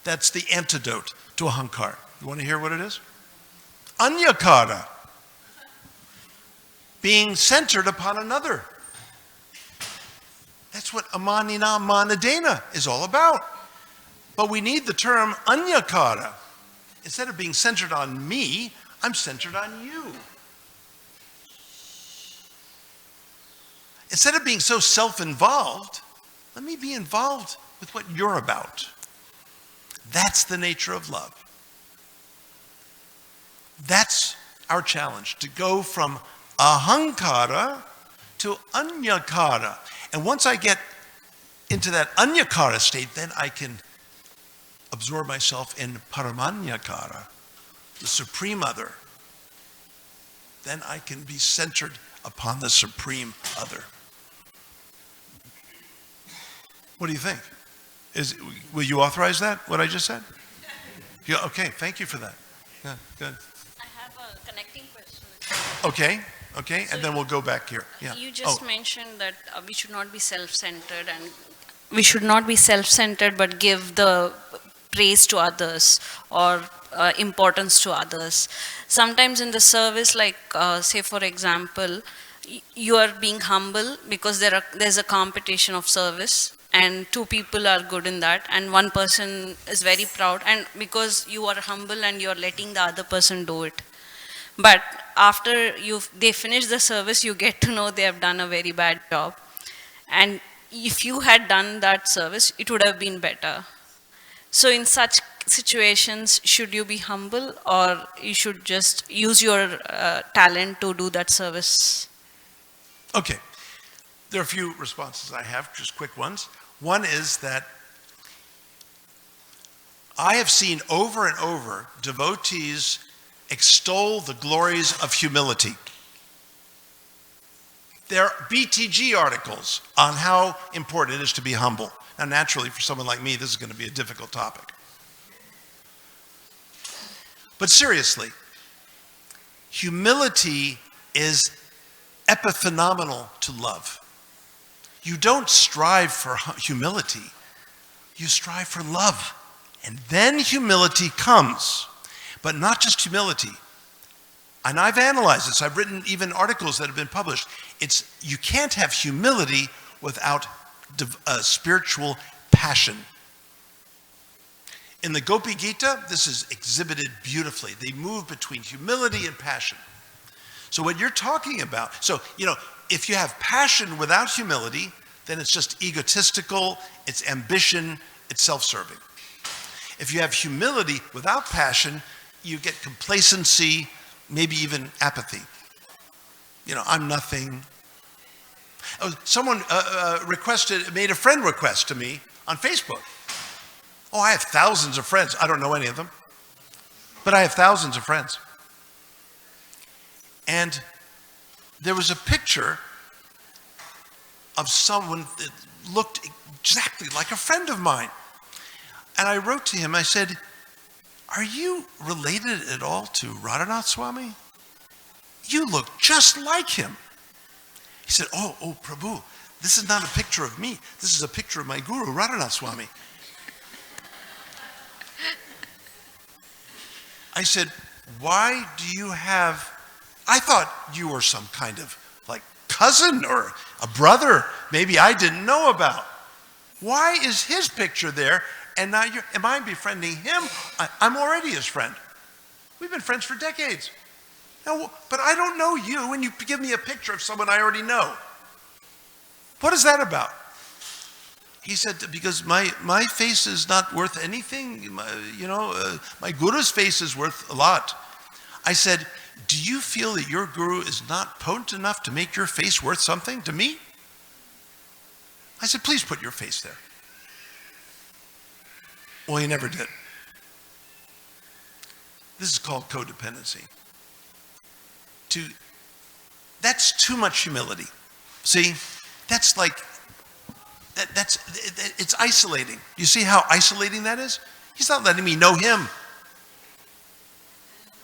that's the antidote to ahankara. You want to hear what it is? Anyakara. Being centered upon another. That's what amanina manadena is all about. But we need the term anyakara. Instead of being centered on me, I'm centered on you. Instead of being so self-involved, let me be involved with what you're about. That's the nature of love. That's our challenge, to go from ahankara to anyakara. And once I get into that anyakara state, then I can absorb myself in paramanyakara, the supreme other. Then I can be centered upon the supreme other. What do you think? Will you authorize that, what I just said? Yeah, okay, thank you for that. Yeah, good. I have a connecting question. Okay, and then we'll go back here. Yeah. You just mentioned that we should not be self-centered, and we should not be self-centered but give the praise to others or importance to others. Sometimes in the service, like say for example, you are being humble because there's a competition of service, and two people are good in that, and one person is very proud, and because you are humble and you're letting the other person do it. But after they finish the service, you get to know they have done a very bad job. And if you had done that service, it would have been better. So in such situations, should you be humble, or you should just use your talent to do that service? Okay. There are a few responses I have, just quick ones. One is that I have seen over and over devotees extol the glories of humility. There are BTG articles on how important it is to be humble. Now, naturally, for someone like me, this is going to be a difficult topic. But seriously, humility is epiphenomenal to love. You don't strive for humility, you strive for love. And then humility comes. But not just humility. And I've analyzed this. I've written even articles that have been published. You can't have humility without spiritual passion. In the Gopi Gita, this is exhibited beautifully. They move between humility and passion. So what you're talking about, if you have passion without humility, then it's just egotistical, it's ambition, it's self-serving. If you have humility without passion, you get complacency, maybe even apathy. I'm nothing. Someone made a friend request to me on Facebook. Oh, I have thousands of friends. I don't know any of them, but I have thousands of friends. And there was a picture of someone that looked exactly like a friend of mine. And I wrote to him, I said, "Are you related at all to Radhanath Swami? You look just like him." He said, oh, Prabhu, this is not a picture of me. This is a picture of my guru, Radhanath Swami. I said, why do you have, I thought you were some kind of like cousin or a brother maybe I didn't know about. Why is his picture there? And now am I befriending him? I'm already his friend. We've been friends for decades. Now, but I don't know you, and you give me a picture of someone I already know. What is that about? He said, because my face is not worth anything. My guru's face is worth a lot. I said, do you feel that your guru is not potent enough to make your face worth something to me? I said, please put your face there. Well, he never did. This is called codependency. That's too much humility. See, that's like, it's isolating. You see how isolating that is? He's not letting me know him.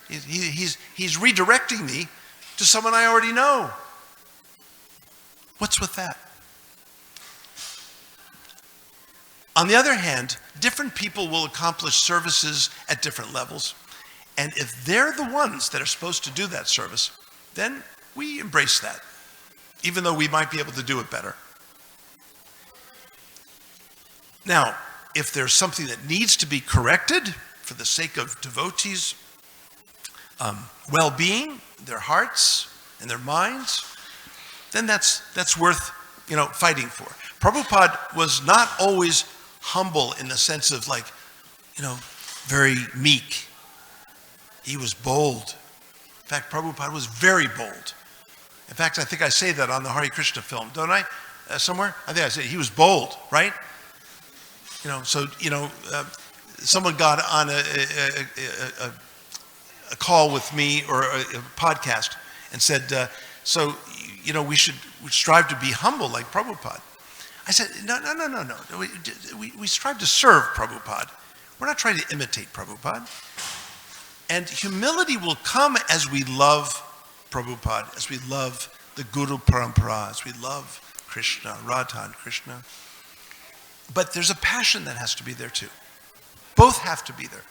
He's redirecting me to someone I already know. What's with that? On the other hand, different people will accomplish services at different levels. And if they're the ones that are supposed to do that service, then we embrace that, even though we might be able to do it better. Now, if there's something that needs to be corrected for the sake of devotees' well-being, their hearts and their minds, then that's worth fighting for. Prabhupada was not always humble in the sense of very meek. He was bold. In fact, Prabhupada was very bold. In fact, I think I say that on the Hare Krishna film, don't I? Somewhere? I think I say he was bold, right? Someone got on a call with me or a podcast and said, we should strive to be humble like Prabhupada. I said, no. We strive to serve Prabhupada. We're not trying to imitate Prabhupada. And humility will come as we love Prabhupada, as we love the Guru Parampara, as we love Krishna, Radha and Krishna. But there's a passion that has to be there too. Both have to be there.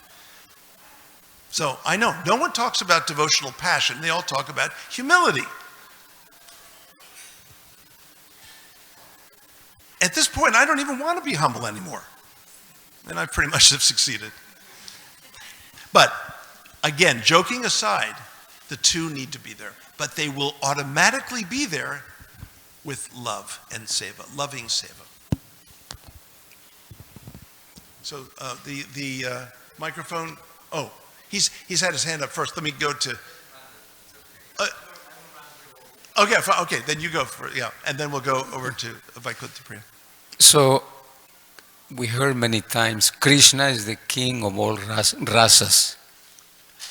So I know, no one talks about devotional passion. They all talk about humility. At this point, I don't even want to be humble anymore. And I pretty much have succeeded. But again, joking aside, the two need to be there. But they will automatically be there with love and seva, loving seva. So the microphone, he's had his hand up first. Let me go to, okay, then you go for, and then we'll go over to Vaikuntha Priya. So, we heard many times, Krishna is the king of all rasas.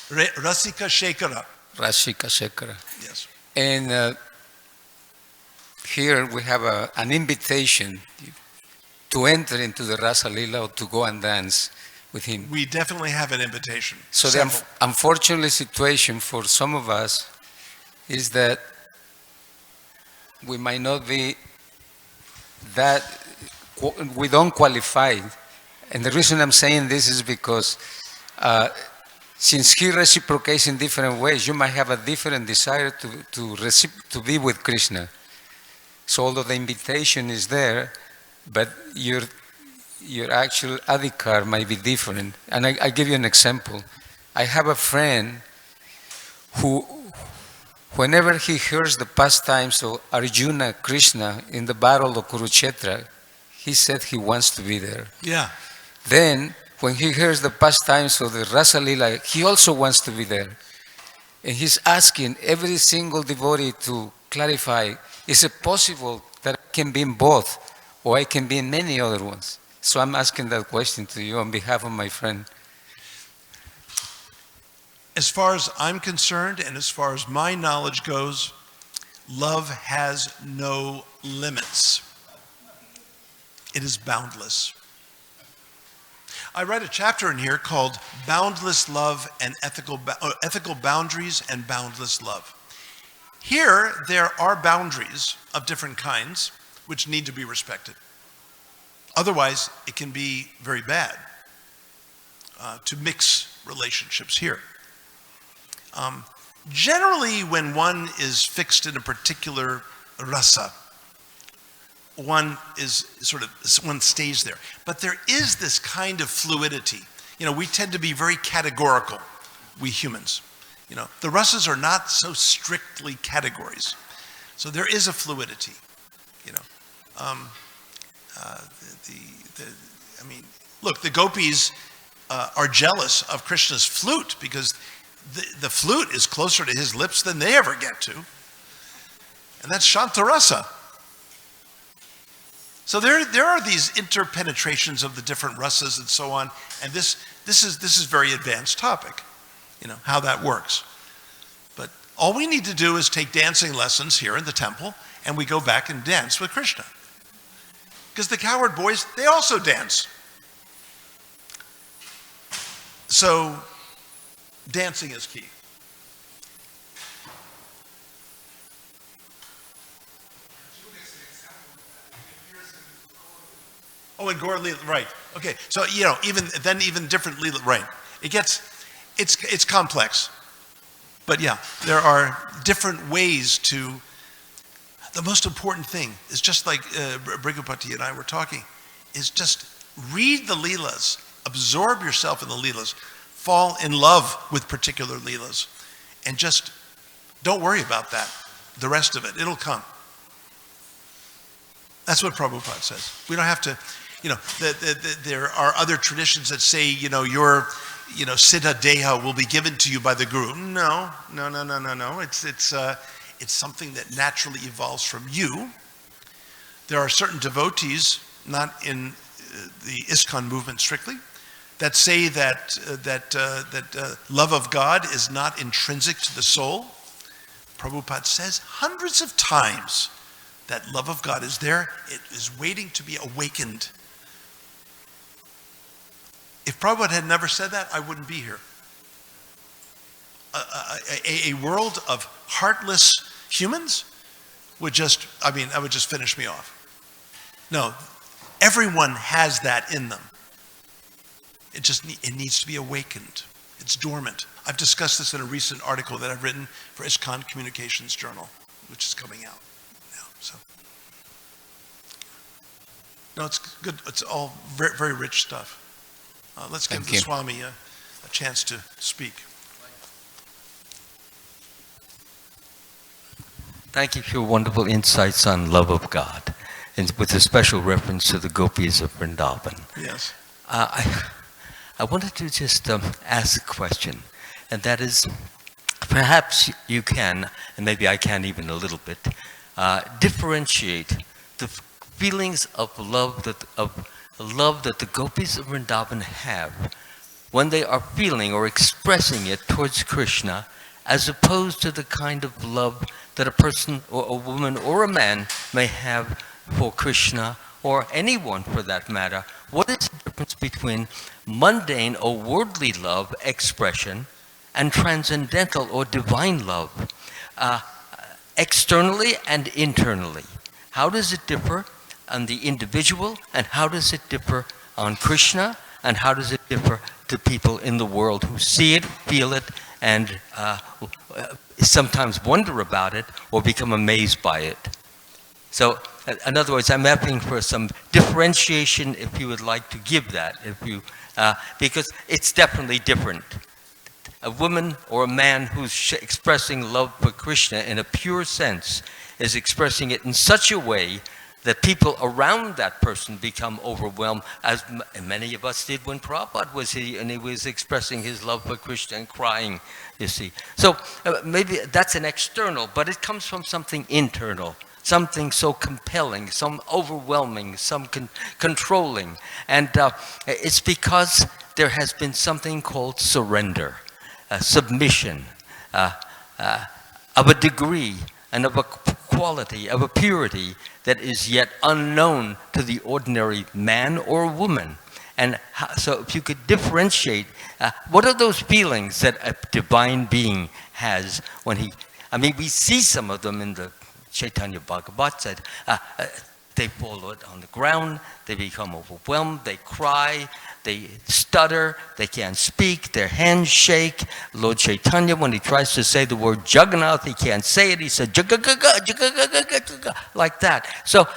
Rasika Shekara. Rasika Shekara. Yes. And here we have an invitation to enter into the Rasa Leela or to go and dance with him. We definitely have an invitation. So the unfortunate situation for some of us is that we might not be that, we don't qualify. And the reason I'm saying this is because since he reciprocates in different ways, you might have a different desire to be with Krishna. So although the invitation is there, but your actual adhikar might be different. And I give you an example. I have a friend who, whenever he hears the pastimes of Arjuna, Krishna in the battle of Kurukshetra, he said he wants to be there. Yeah. Then, when he hears the pastimes of the Rasa Leela, he also wants to be there. And he's asking every single devotee to clarify, is it possible that I can be in both? Or I can be in many other ones. So I'm asking that question to you on behalf of my friend. As far as I'm concerned, and as far as my knowledge goes, love has no limits. It is boundless. I write a chapter in here called Boundless Love and Ethical Boundaries and Boundless Love. Here, there are boundaries of different kinds which need to be respected. Otherwise, it can be very bad to mix relationships here. Generally, when one is fixed in a particular rasa, one stays there. But there is this kind of fluidity. We tend to be very categorical, we humans. The rasas are not so strictly categories. So there is a fluidity. Look, the gopis are jealous of Krishna's flute because the flute is closer to his lips than they ever get to. And that's Shantarasa. So there are these interpenetrations of the different rasas and so on, and this is very advanced topic, how that works. But all we need to do is take dancing lessons here in the temple, and we go back and dance with Krishna. Because the cowherd boys, they also dance. So dancing is key. Oh, when Gaur Leela, right. Okay, so, even different Leela, right. It's complex. But yeah, there are different ways to, the most important thing is just like Brigupati and I were talking, is just read the Leelas, absorb yourself in the Leelas, fall in love with particular Leelas, and just don't worry about that. The rest of it, it'll come. That's what Prabhupada says. We don't have to, there are other traditions that say, your Siddha Deha will be given to you by the Guru. No. It's something that naturally evolves from you. There are certain devotees, not in the ISKCON movement strictly, that say that love of God is not intrinsic to the soul. Prabhupada says hundreds of times that love of God is there. It is waiting to be awakened. If Prabhupada had never said that, I wouldn't be here. A world of heartless humans would just finish me off. No, everyone has that in them. It needs to be awakened. It's dormant. I've discussed this in a recent article that I've written for ISKCON Communications Journal, which is coming out now. So, no, it's good. It's all very, very rich stuff. Let's give the Swami a chance to speak. Thank you for your wonderful insights on love of God, and with a special reference to the gopis of Vrindavan. Yes. I wanted to just ask a question, and that is, perhaps you can, and maybe I can even a little bit, differentiate the feelings of love that the gopis of Vrindavan have when they are feeling or expressing it towards Krishna, as opposed to the kind of love that a person or a woman or a man may have for Krishna, or anyone for that matter. What is the difference between mundane or worldly love expression and transcendental or divine love, externally and internally? How does it differ on the individual, and how does it differ on Krishna, and how does it differ to people in the world who see it, feel it, and sometimes wonder about it or become amazed by it? So, in other words, I'm asking for some differentiation, if you would like to give that, because it's definitely different. A woman or a man who's expressing love for Krishna in a pure sense is expressing it in such a way that people around that person become overwhelmed, as many of us did when Prabhupada was here, and he was expressing his love for Krishna and crying, you see. So maybe that's an external, but it comes from something internal, something so compelling, some overwhelming, some controlling. And it's because there has been something called surrender, submission, of a degree and of a quality, of a purity that is yet unknown to the ordinary man or woman. And so if you could differentiate, what are those feelings that a divine being has when we see some of them in the Chaitanya Bhagavat said, they fall on the ground, they become overwhelmed, they cry, they stutter, they can't speak, their hands shake. Lord Chaitanya, when he tries to say the word Jagannath, he can't say it. He said, like that. So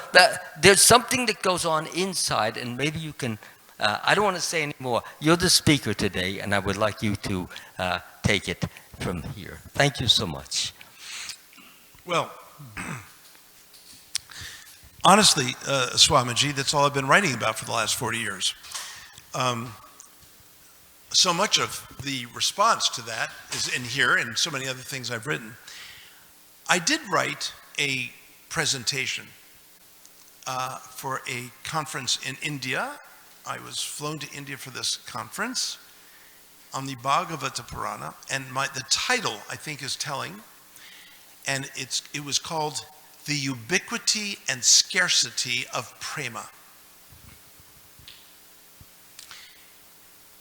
there's something that goes on inside, and maybe you can, I don't want to say any more. You're the speaker today, and I would like you to take it from here. Thank you so much. Well, honestly, Swamiji, that's all I've been writing about for the last 40 years. So much of the response to that is in here, and so many other things I've written. I did write a presentation for a conference in India. I was flown to India for this conference on the Bhagavata Purana, and the title, I think, is telling, and it was called The Ubiquity and Scarcity of Prema.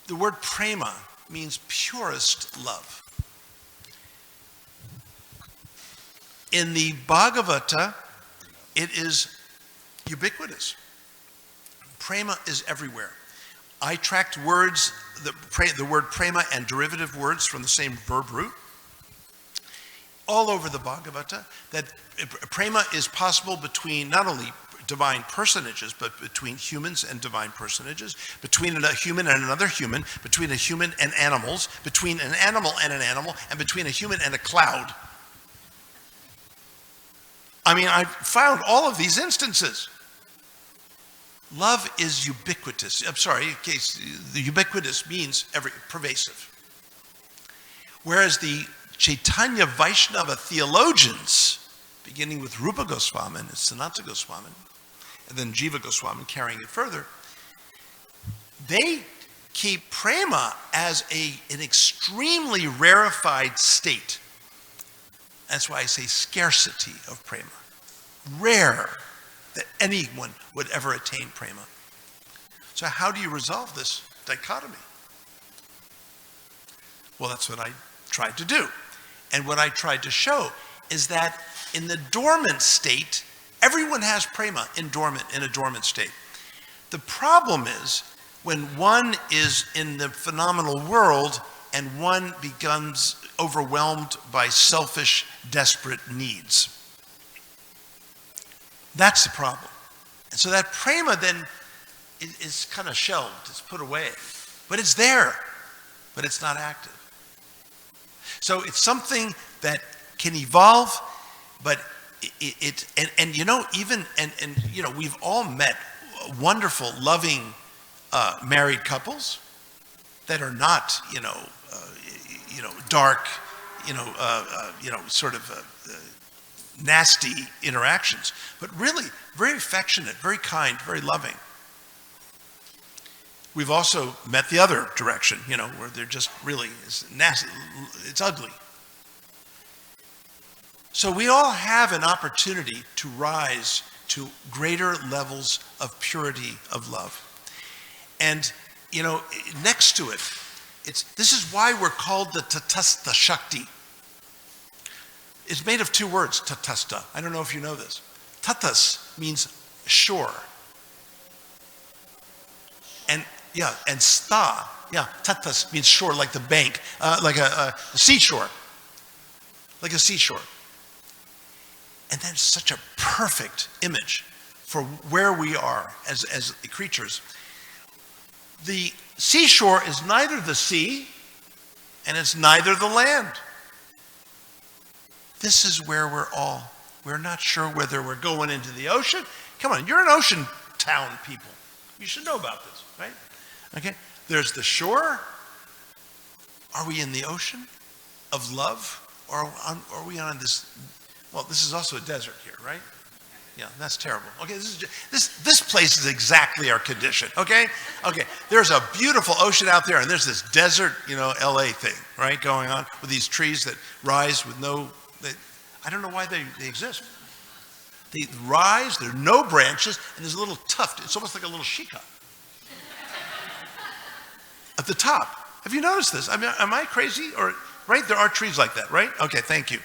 The word prema means purest love. In the Bhagavata, it is ubiquitous. Prema is everywhere. I tracked words, the word prema and derivative words from the same verb root all over the Bhagavata, that prema is possible between not only divine personages, but between humans and divine personages, between a human and another human, between a human and animals, between an animal, and between a human and a cloud. I mean, I found all of these instances. Love is ubiquitous. I'm sorry, in case the ubiquitous means pervasive. Whereas the Chaitanya Vaishnava theologians, beginning with Rupa Goswami and Sanatana Goswami, and then Jiva Goswami carrying it further, they keep prema as an extremely rarefied state. That's why I say scarcity of prema. Rare that anyone would ever attain prema. So how do you resolve this dichotomy? Well, that's what I tried to do. And what I tried to show is that in the dormant state, everyone has prema in a dormant state. The problem is when one is in the phenomenal world and one becomes overwhelmed by selfish, desperate needs. That's the problem. And so that prema then is kind of shelved, it's put away. But it's there, but it's not active. So it's something that can evolve, but we've all met wonderful, loving married couples that are not, dark, nasty interactions, but really very affectionate, very kind, very loving. We've also met the other direction, where they're just really nasty, it's ugly. So we all have an opportunity to rise to greater levels of purity of love. And, next to it, this is why we're called the Tatastha Shakti. It's made of two words, Tatastha. I don't know if you know this. Tatas means shore. And sta, tatas means shore, like the bank, like a seashore. Like a seashore. And that's such a perfect image for where we are as creatures. The seashore is neither the sea and it's neither the land. This is where we're not sure whether we're going into the ocean. Come on, you're an ocean town people. You should know about this, right? Okay, there's the shore. Are we in the ocean of love? Or are we on this, well, this is also a desert here, right? Yeah, that's terrible. Okay, this place is exactly our condition, okay? Okay, there's a beautiful ocean out there, and there's this desert, LA thing, right, going on with these trees that rise with I don't know why they exist. They rise, there are no branches, and there's a little tuft. It's almost like a little shika at the top. Have you noticed this? I mean, am I crazy? Or, right, there are trees like that, right? Okay, thank you.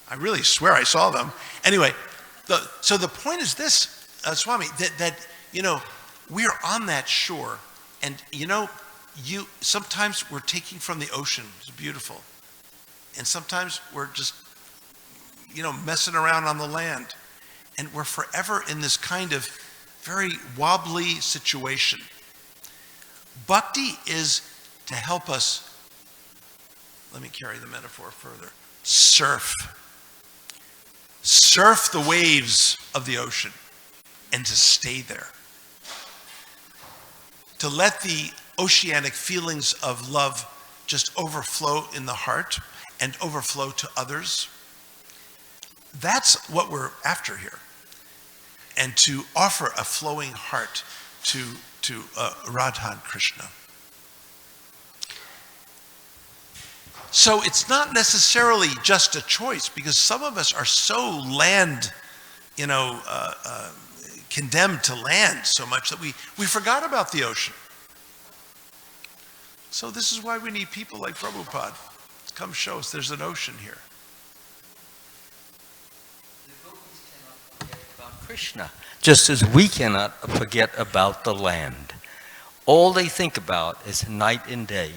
I really swear I saw them. Anyway, so the point is this, Swami, that we're on that shore, and sometimes we're taking from the ocean. It's beautiful. And sometimes we're just, messing around on the land. And we're forever in this kind of very wobbly situation. Bhakti is to help us, let me carry the metaphor further, surf the waves of the ocean and to stay there. To let the oceanic feelings of love just overflow in the heart and overflow to others. That's what we're after here. And to offer a flowing heart to Radha and Krishna. So it's not necessarily just a choice, because some of us are so condemned to land so much that we forgot about the ocean. So this is why we need people like Prabhupada to come show us there's an ocean here. The devotees cannot forget about Krishna. just as we cannot forget about the land. All they think about is night and day.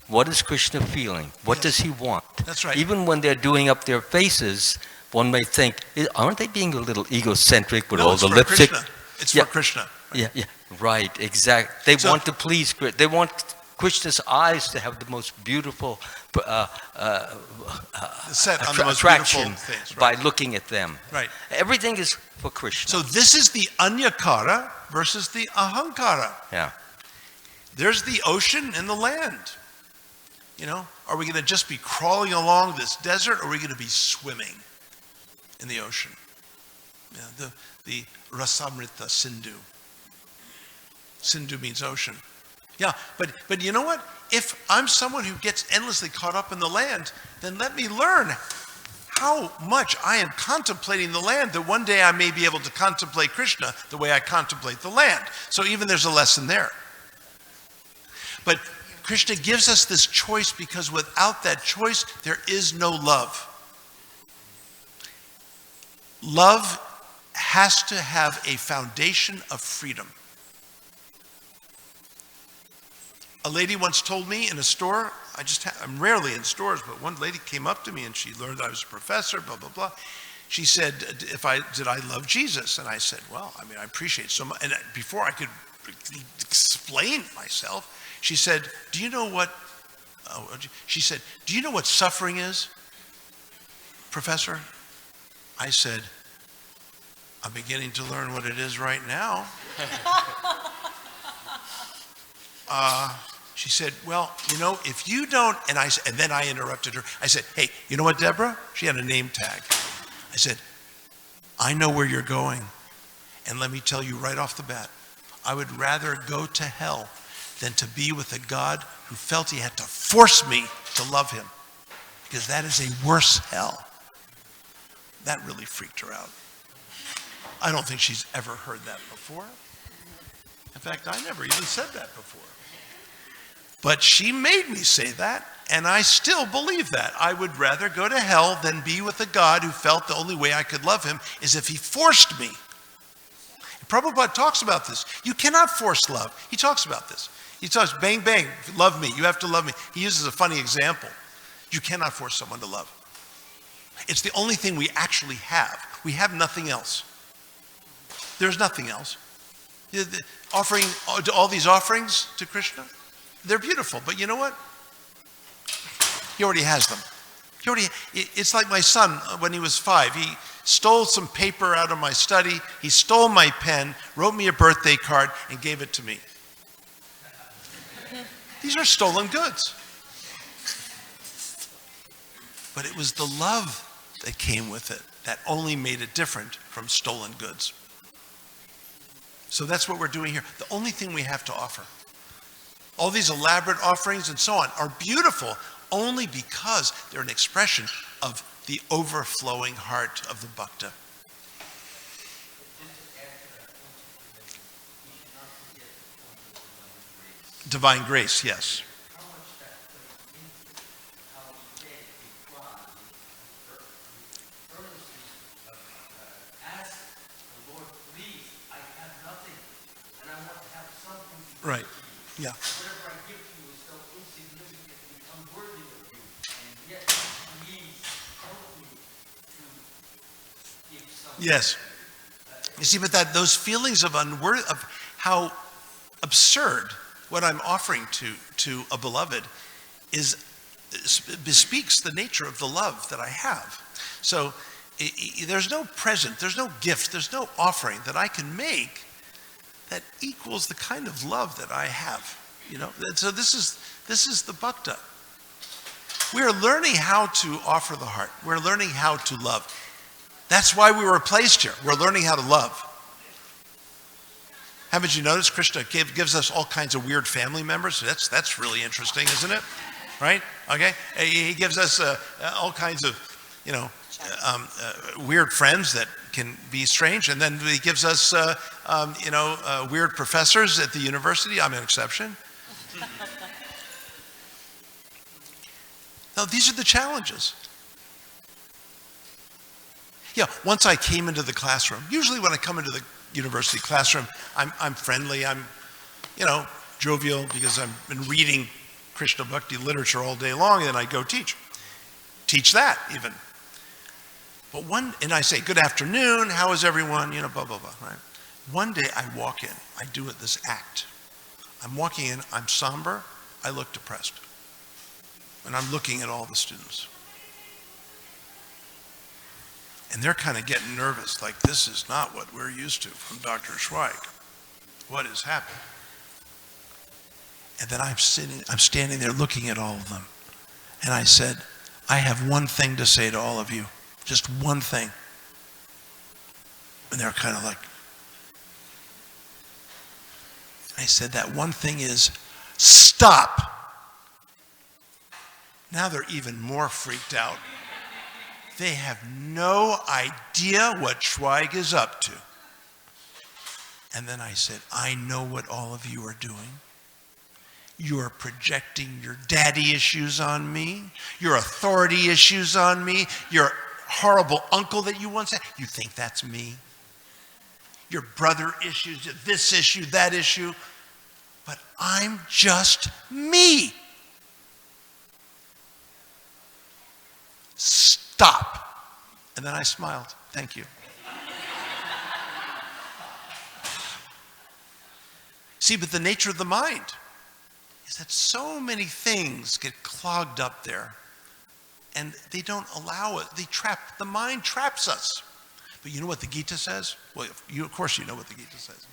What is Krishna feeling? What does he want? That's right. Even when they're doing up their faces, one may think, aren't they being a little egocentric with No, all it's the for lipstick? Krishna. It's Yeah. for Krishna. Yeah, right, exactly. They So- want to please Krishna. They want Krishna's eyes to have the most beautiful Set on the most beautiful attraction things. by Right. looking at them. Right. Everything is for Krishna. So this is the anyakara versus the ahankara. Yeah. There's the ocean and the land. You know, are we going to just be crawling along this desert, or are we going to be swimming in the ocean? Yeah, the Rasamrita Sindhu. Sindhu means ocean. Yeah, but you know what? If I'm someone who gets endlessly caught up in the land, then let me learn how much I am contemplating the land, that one day I may be able to contemplate Krishna the way I contemplate the land. So even there's a lesson there. But Krishna gives us this choice, because without that choice, there is no love. Love has to have a foundation of freedom. A lady once told me in a store, I'm rarely in stores, but one lady came up to me and she learned I was a professor, blah, blah, blah. She said, did I love Jesus? And I said, well, I mean, I appreciate so much. And before I could explain myself, she said, do you know what suffering is, Professor? I said, I'm beginning to learn what it is right now. She said, well, you know, if you don't, and then I interrupted her. I said, hey, you know what, Deborah? She had a name tag. I said, I know where you're going. And let me tell you right off the bat, I would rather go to hell than to be with a God who felt he had to force me to love him. Because that is a worse hell. That really freaked her out. I don't think she's ever heard that before. In fact, I never even said that before. But she made me say that, and I still believe that. I would rather go to hell than be with a God who felt the only way I could love him is if he forced me. And Prabhupada talks about this. You cannot force love. He talks about this. He talks, bang, bang, love me. You have to love me. He uses a funny example. You cannot force someone to love. It's the only thing we actually have. We have nothing else. There's nothing else. Offering all these offerings to Krishna, they're beautiful, but you know what? He already has them. It's like my son when he was 5. He stole some paper out of my study. He stole my pen, wrote me a birthday card, and gave it to me. These are stolen goods. But it was the love that came with it that only made it different from stolen goods. So that's what we're doing here. The only thing we have to offer. All these elaborate offerings and so on are beautiful only because they're an expression of the overflowing heart of the bhakta. Divine grace, yes. Right, yeah. Whatever I give to you is so insignificantly unworthy of you, and yet please help me to give something. Yes. You see, but those feelings of unworthy, of how absurd what I'm offering to a beloved bespeaks the nature of the love that I have. So there's no present, there's no gift, there's no offering that I can make that equals the kind of love that I have. You know, so this is the bhakta. We're learning how to offer the heart. We're learning how to love. That's why we were placed here. We're learning how to love. Haven't you noticed Krishna gives us all kinds of weird family members? That's really interesting, isn't it? Right? Okay. He gives us all kinds of, weird friends that can be strange, and then he gives us, weird professors at the university. I'm an exception. Now, these are the challenges. Yeah, once I came into the classroom, usually when I come into the university classroom, I'm friendly, I'm, jovial, because I've been reading Krishna Bhakti literature all day long, and then I go teach. Teach that, even. But and I say, good afternoon, how is everyone, blah, blah, blah, right? One day I walk in, I do this act. I'm walking in, I'm somber, I look depressed. And I'm looking at all the students. And they're kind of getting nervous, like this is not what we're used to from Dr. Schweig. What is happening? And then I'm standing there looking at all of them. And I said, I have one thing to say to all of you. Just one thing. And they're kind of like, I said, that one thing is, stop. Now they're even more freaked out. They have no idea what Schweig is up to. And then I said, I know what all of you are doing. You are projecting your daddy issues on me, your authority issues on me, your horrible uncle that you once had. You think that's me? Your brother issues, this issue, that issue. But I'm just me. Stop. And then I smiled. Thank you. See, but the nature of the mind is that so many things get clogged up there, and they don't allow it. The mind traps us. But you know what the Gita says? Well, of course you know what the Gita says.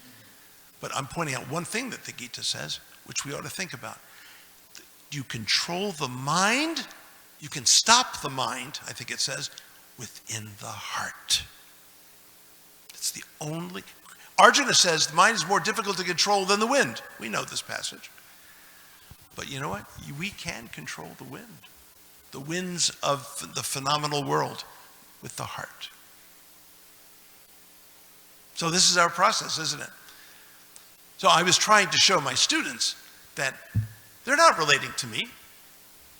But I'm pointing out one thing that the Gita says, which we ought to think about. You control the mind, you can stop the mind, I think it says, within the heart. It's the only... Arjuna says the mind is more difficult to control than the wind. We know this passage. But you know what? We can control the wind. The winds of the phenomenal world with the heart. So this is our process, isn't it? So I was trying to show my students that they're not relating to me.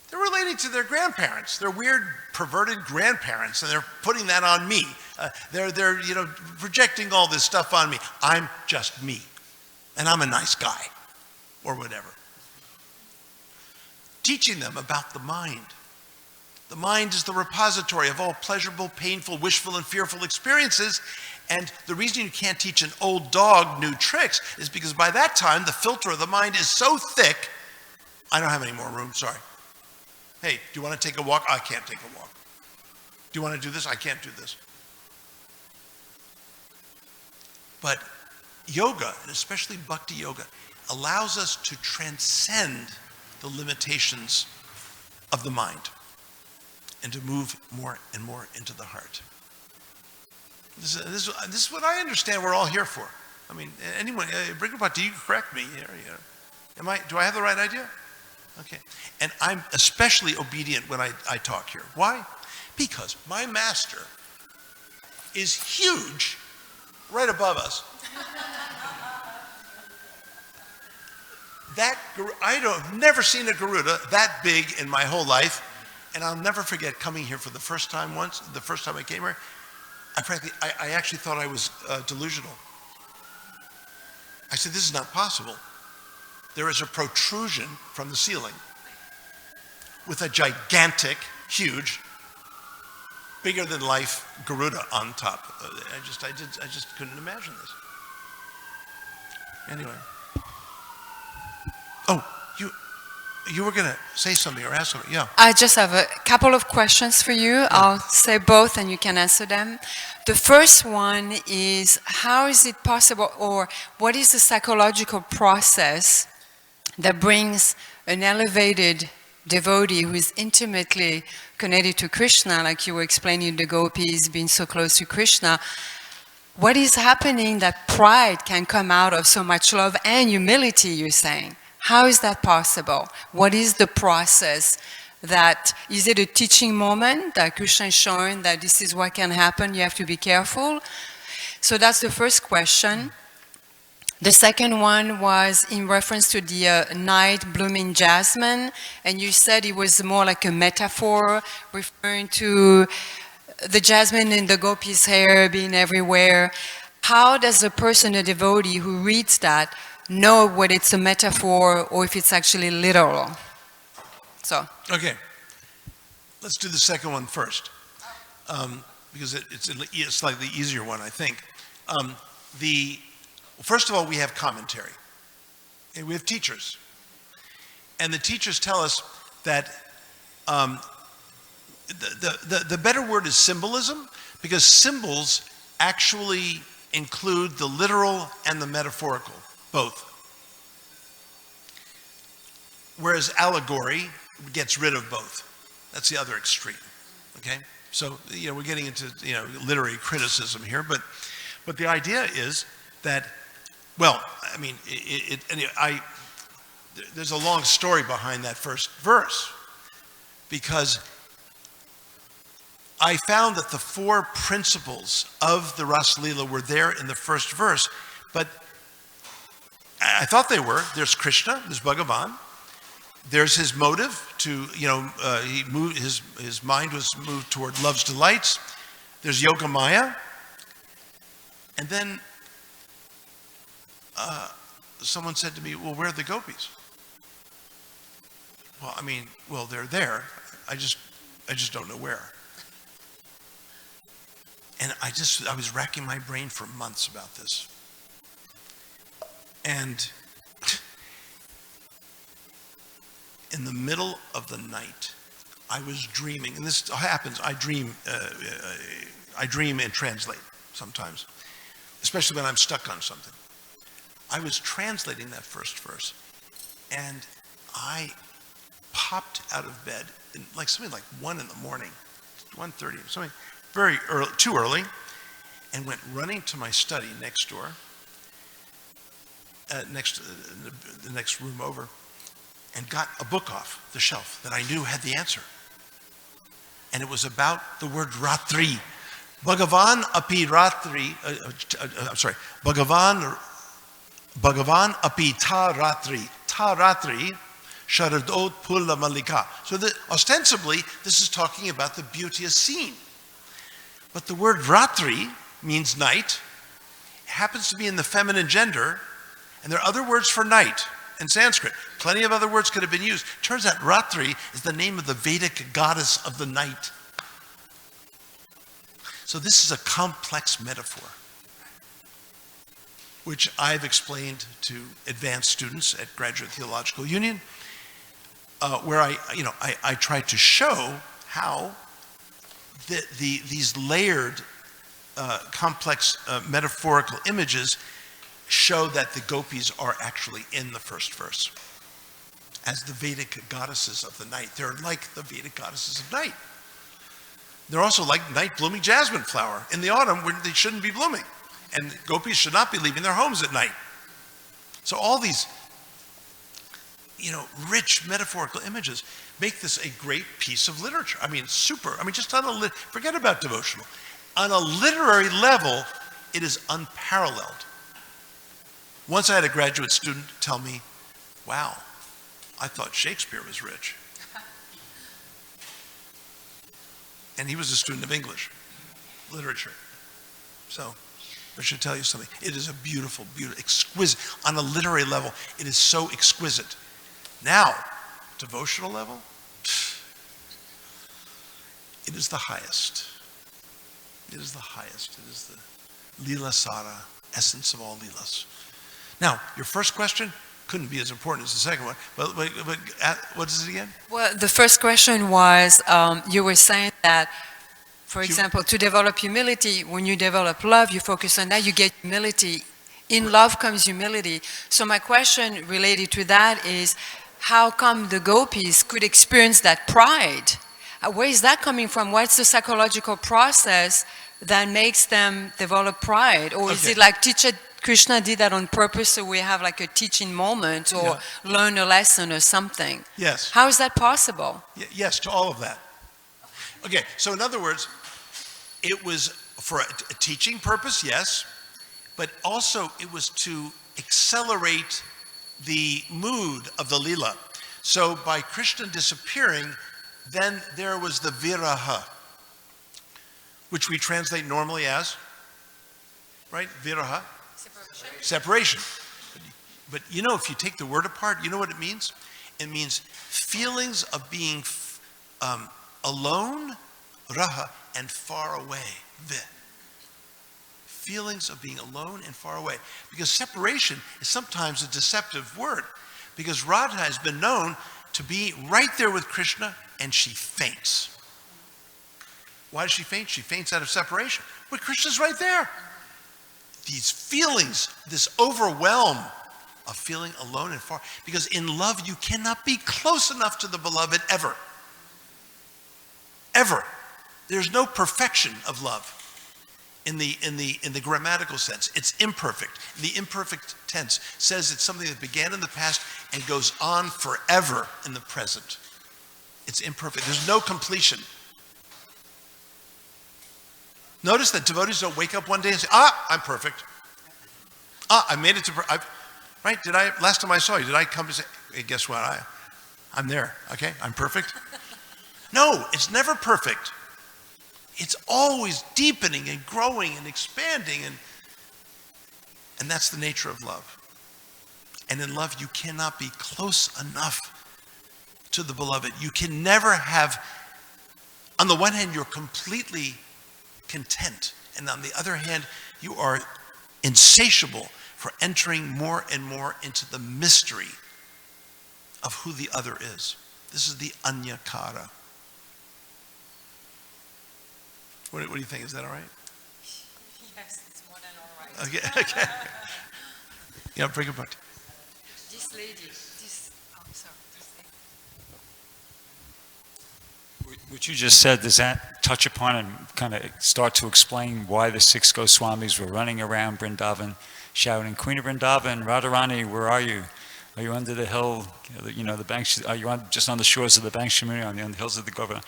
They're relating to their grandparents. They're weird, perverted grandparents, and they're putting that on me. They're projecting all this stuff on me. I'm just me, and I'm a nice guy, or whatever. Teaching them about the mind. The mind is the repository of all pleasurable, painful, wishful, and fearful experiences. And the reason you can't teach an old dog new tricks is because by that time, the filter of the mind is so thick, I don't have any more room, sorry. Hey, do you want to take a walk? I can't take a walk. Do you want to do this? I can't do this. But yoga, and especially bhakti yoga, allows us to transcend the limitations of the mind and to move more and more into the heart. This is what I understand we're all here for. I mean, anyone, do you correct me? Do I have the right idea? Okay. And I'm especially obedient when I talk here. Why? Because my master is huge, right above us. I've never seen a Garuda that big in my whole life, and I'll never forget coming here for the first time I came here, I actually thought I was delusional. I said, this is not possible. There is a protrusion from the ceiling with a gigantic, huge, bigger than life Garuda on top. I just couldn't imagine this. Anyway. Oh, you were gonna say something or ask something, yeah. I just have a couple of questions for you. I'll say both and you can answer them. The first one is, how is it possible, or what is the psychological process that brings an elevated devotee who is intimately connected to Krishna, like you were explaining the gopis being so close to Krishna, what is happening that pride can come out of so much love and humility, you're saying? How is that possible? What is the process? Is it a teaching moment that Krishna is showing that this is what can happen, you have to be careful? So that's the first question. The second one was in reference to the night blooming jasmine, and you said it was more like a metaphor referring to the jasmine in the gopis' hair being everywhere, how does a person, a devotee who reads that, know whether it's a metaphor or if it's actually literal? So. Okay, let's do the second one first, because it's a slightly easier one, I think. First of all, we have commentary, and we have teachers. And the teachers tell us that the better word is symbolism, because symbols actually include the literal and the metaphorical, both. Whereas allegory gets rid of both. That's the other extreme, okay? So, we're getting into, literary criticism here, but the idea is that, well, I mean, there's a long story behind that first verse, because I found that the 4 principles of the Rasa Leela were there in the first verse, but I thought they were. There's Krishna, there's Bhagavan, there's his motive to, he moved, his mind was moved toward love's delights. There's Yoga Maya, and then someone said to me, well, where are the gopis? Well, they're there. I just don't know where. And I was racking my brain for months about this. And in the middle of the night, I was dreaming, and this happens, I dream and translate sometimes, especially when I'm stuck on something. I was translating that first verse, and I popped out of bed, something like 1 in the morning, 1:30, something very early, too early, and went running to my study next door, the next room over, and got a book off the shelf that I knew had the answer. And it was about the word ratri. Bhagavan api ratri, Bhagavan api ta ratri. Ta ratri, sharadot pulla malika. So ostensibly, this is talking about the beauteous scene. But the word ratri means night. It happens to be in the feminine gender, and there are other words for night in Sanskrit. Plenty of other words could have been used. Turns out Ratri is the name of the Vedic goddess of the night. So this is a complex metaphor, which I've explained to advanced students at Graduate Theological Union, where I try to show how these layered, complex metaphorical images show that the gopis are actually in the first verse as the Vedic goddesses of the night. They're like the Vedic goddesses of night. They're also like night blooming jasmine flower in the autumn when they shouldn't be blooming. And gopis should not be leaving their homes at night. So all these, rich metaphorical images make this a great piece of literature. Just on forget about devotional. On a literary level, it is unparalleled. Once I had a graduate student tell me, wow, I thought Shakespeare was rich. And he was a student of English literature. So I should tell you something. It is a beautiful, exquisite. On a literary level, it is so exquisite. Now, devotional level, it is the highest. It is the highest. It is the Leela Sara, essence of all Leelas. Now, your first question couldn't be as important as the second one, but what is it again? Well, the first question was, you were saying that, for example, to develop humility, when you develop love, you focus on that, you get humility. In love comes humility. So my question related to that is, how come the gopis could experience that pride? Where is that coming from? What's the psychological process that makes them develop pride? Or is it like Krishna did that on purpose, so we have like a teaching moment or learn a lesson or something? Yes. How is that possible? Yes, to all of that. Okay, so in other words, it was for a teaching purpose, yes, but also it was to accelerate the mood of the Leela. So by Krishna disappearing, then there was the viraha. which we translate normally as, right, viraha? Separation. But you know, if you take the word apart, you know what it means? It means feelings of being alone, raha, and far away, vi. Feelings of being alone and far away. Because separation is sometimes a deceptive word. Because Radha has been known to be right there with Krishna and she faints. Why does she faint? She faints out of separation. But Krishna's right there. These feelings, this overwhelm of feeling alone and far. Because in love, you cannot be close enough to the beloved ever. Ever. There's no perfection of love in the grammatical sense. It's imperfect. The imperfect tense says it's something that began in the past and goes on forever in the present. It's imperfect. There's no completion. Notice that devotees don't wake up one day and say, I'm perfect. I made it to, right? Last time I saw you, did I come to say, hey, guess what? I'm there, okay? I'm perfect. No, it's never perfect. It's always deepening and growing and expanding, and that's the nature of love. And in love, you cannot be close enough to the beloved. You can never have, on the one hand, you're completely content, and on the other hand, you are insatiable for entering more and more into the mystery of who the other is. This is the anyakara. What do you think? Is that all right? Yes, it's more than all right. Okay. Yeah, bring it back. This lady, sorry. What you just said, does that touch upon and kind of start to explain why the 6 Goswamis were running around Vrindavan, shouting, Queen of Vrindavan, Radharani, where are you? Are you under the hill, the banks? Are you just on the shores of the Banks Shamiri, on the hills of the Govardhan?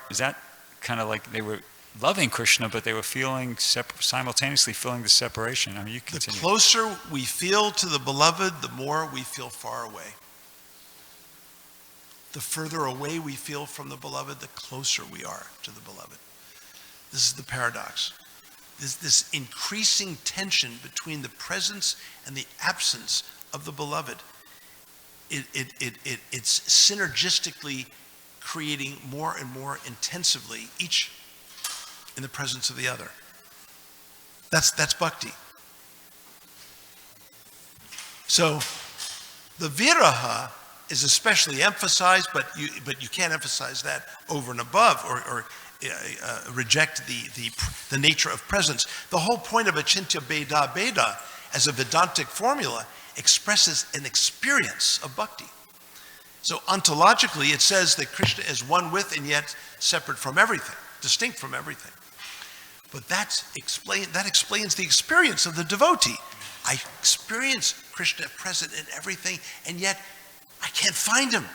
Is that kind of like they were loving Krishna, but they were simultaneously feeling the separation? I mean, you continue. The closer we feel to the beloved, the more we feel far away. The further away we feel from the beloved, the closer we are to the beloved. This is the paradox. This increasing tension between the presence and the absence of the beloved. It's synergistically creating more and more intensively, each in the presence of the other. That's bhakti. So the viraha is especially emphasized, but you can't emphasize that over and above or reject the nature of presence. The whole point of Achintya Bheda Bheda as a Vedantic formula expresses an experience of bhakti. So ontologically, it says that Krishna is one with and yet separate from everything, distinct from everything. But that explains the experience of the devotee. I experience Krishna present in everything, and yet I can't find him.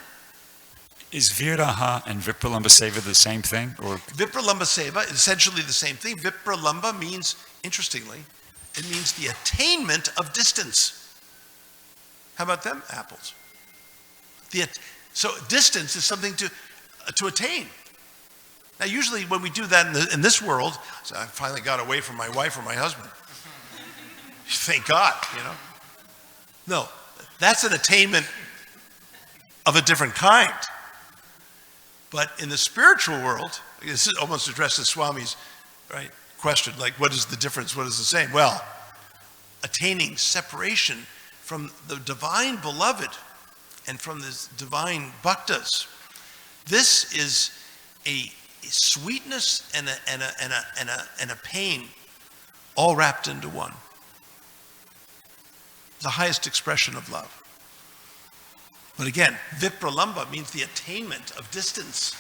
Is Viraha and Vipralamba Seva the same thing? Or Vipralamba Seva is essentially the same thing. Vipralamba means, interestingly, it means the attainment of distance. How about them apples? So distance is something to attain. Now, usually when we do that in this world, so I finally got away from my wife or my husband. Thank God, No, that's an attainment of a different kind. But in the spiritual world, this is almost addresses Swami's question, like what is the difference, what is the same? Well, attaining separation from the divine beloved and from the divine bhaktas. This is a sweetness and a pain all wrapped into one. The highest expression of love. But again, Vipralamba means the attainment of distance,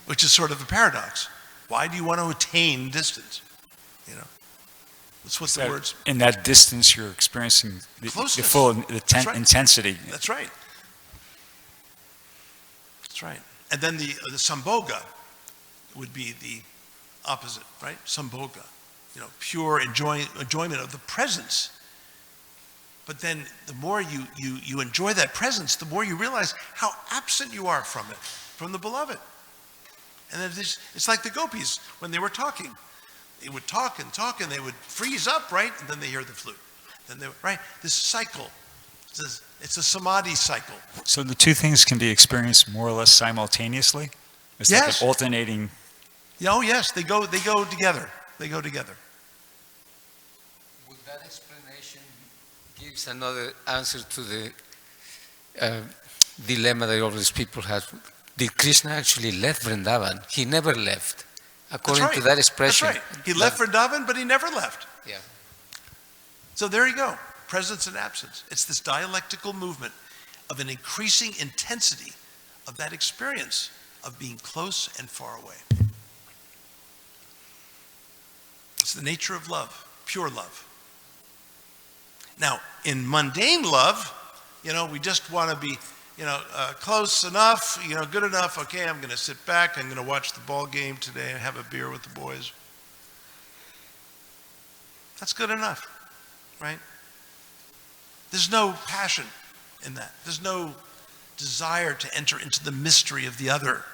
which is sort of a paradox. Why do you want to attain distance? That's what the words. In that distance, you're experiencing the full intensity. That's right. That's right. And then the sambhoga would be the opposite, right? Sambhoga, pure enjoyment of the presence. But then the more you enjoy that presence, the more you realize how absent you are from it, from the beloved. And then it's like the gopis when they were talking. They would talk and talk, and they would freeze up, right? And then they hear the flute. Then they, right? This cycle. It's a samadhi cycle. So the two things can be experienced more or less simultaneously? It's like Yes. an alternating. Oh yes, they go together. They go together. Well, that explanation gives another answer to the dilemma that all these people have. Did Krishna actually left Vrindavan? He never left. According to that expression. That's right. He left Vrindavan, but he never left. Yeah. So there you go. Presence and absence. It's this dialectical movement of an increasing intensity of that experience of being close and far away. It's the nature of love, pure love. Now, in mundane love, we just want to be, close enough, good enough. Okay, I'm going to sit back. I'm going to watch the ball game today and have a beer with the boys. That's good enough, right? There's no passion in that. There's no desire to enter into the mystery of the other.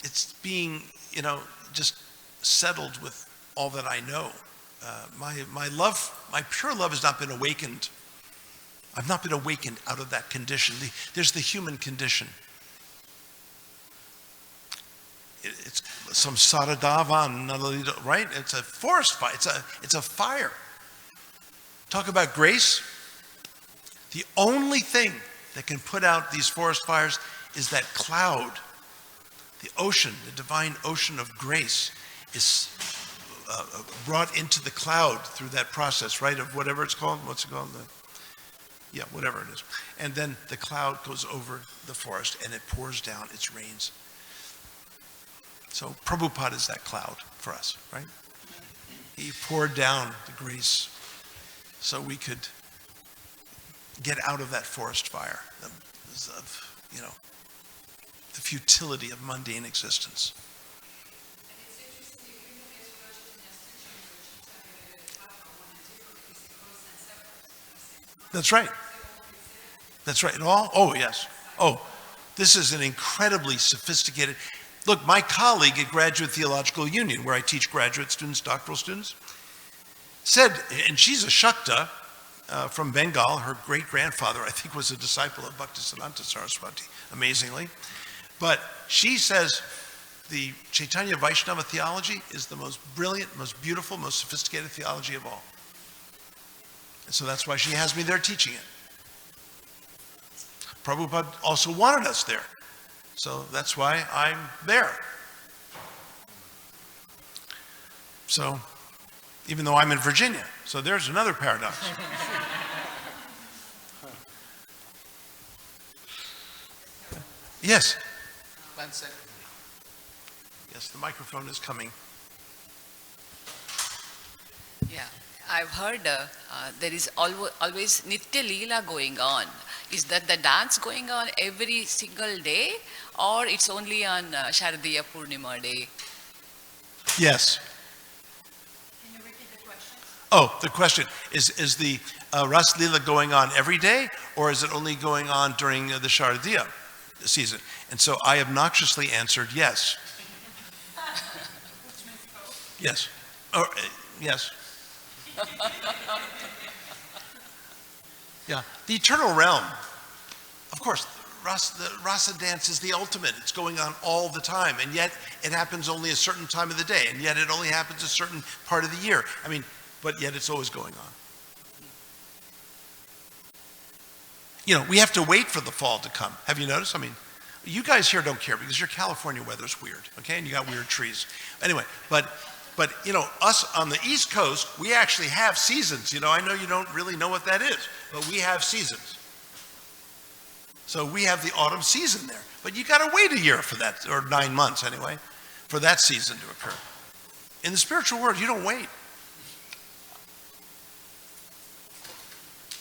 It's being, just settled with all that I know. My love, my pure love has not been awakened. I've not been awakened out of that condition. There's the human condition. It's some saradavan, right? It's a forest fire. It's a fire. Talk about grace. The only thing that can put out these forest fires is that cloud. The ocean, the divine ocean of grace is brought into the cloud through that process, right? Of whatever it's called. What's it called? Whatever it is. And then the cloud goes over the forest and it pours down, it rains. So Prabhupada is that cloud for us, right? He poured down the grace so we could get out of that forest fire of, the futility of mundane existence. That's right. That's right. Oh, yes. Oh, this is an incredibly sophisticated. Look, my colleague at Graduate Theological Union, where I teach graduate students, doctoral students, said, and she's a Shakta from Bengal. Her great-grandfather, I think, was a disciple of Bhaktisiddhanta Saraswati, amazingly. But she says the Chaitanya Vaishnava theology is the most brilliant, most beautiful, most sophisticated theology of all. And so that's why she has me there teaching it. Prabhupada also wanted us there. So that's why I'm there. So, even though I'm in Virginia. So there's another paradox. Yes. 1 second. Yes, the microphone is coming. Yeah, I've heard there is always Nitya Leela going on. Is that the dance going on every single day, or it's only on Sharadiya Purnima day? Yes. Can you repeat the question? Oh, the question is the Rasa Leela going on every day, or is it only going on during the Sharadiya season? And so I obnoxiously answered yes. Yes. Or, yes. Yeah. The eternal realm. Of course, the rasa dance is the ultimate. It's going on all the time, and yet it happens only a certain time of the day, and yet it only happens a certain part of the year. I mean, but yet it's always going on. We have to wait for the fall to come. Have you noticed? I mean, you guys here don't care because your California weather's weird, okay? And you got weird trees. Anyway, but us on the East Coast, we actually have seasons. I know you don't really know what that is, but we have seasons. So we have the autumn season there. But you got to wait a year for that, or 9 months anyway, for that season to occur. In the spiritual world, you don't wait.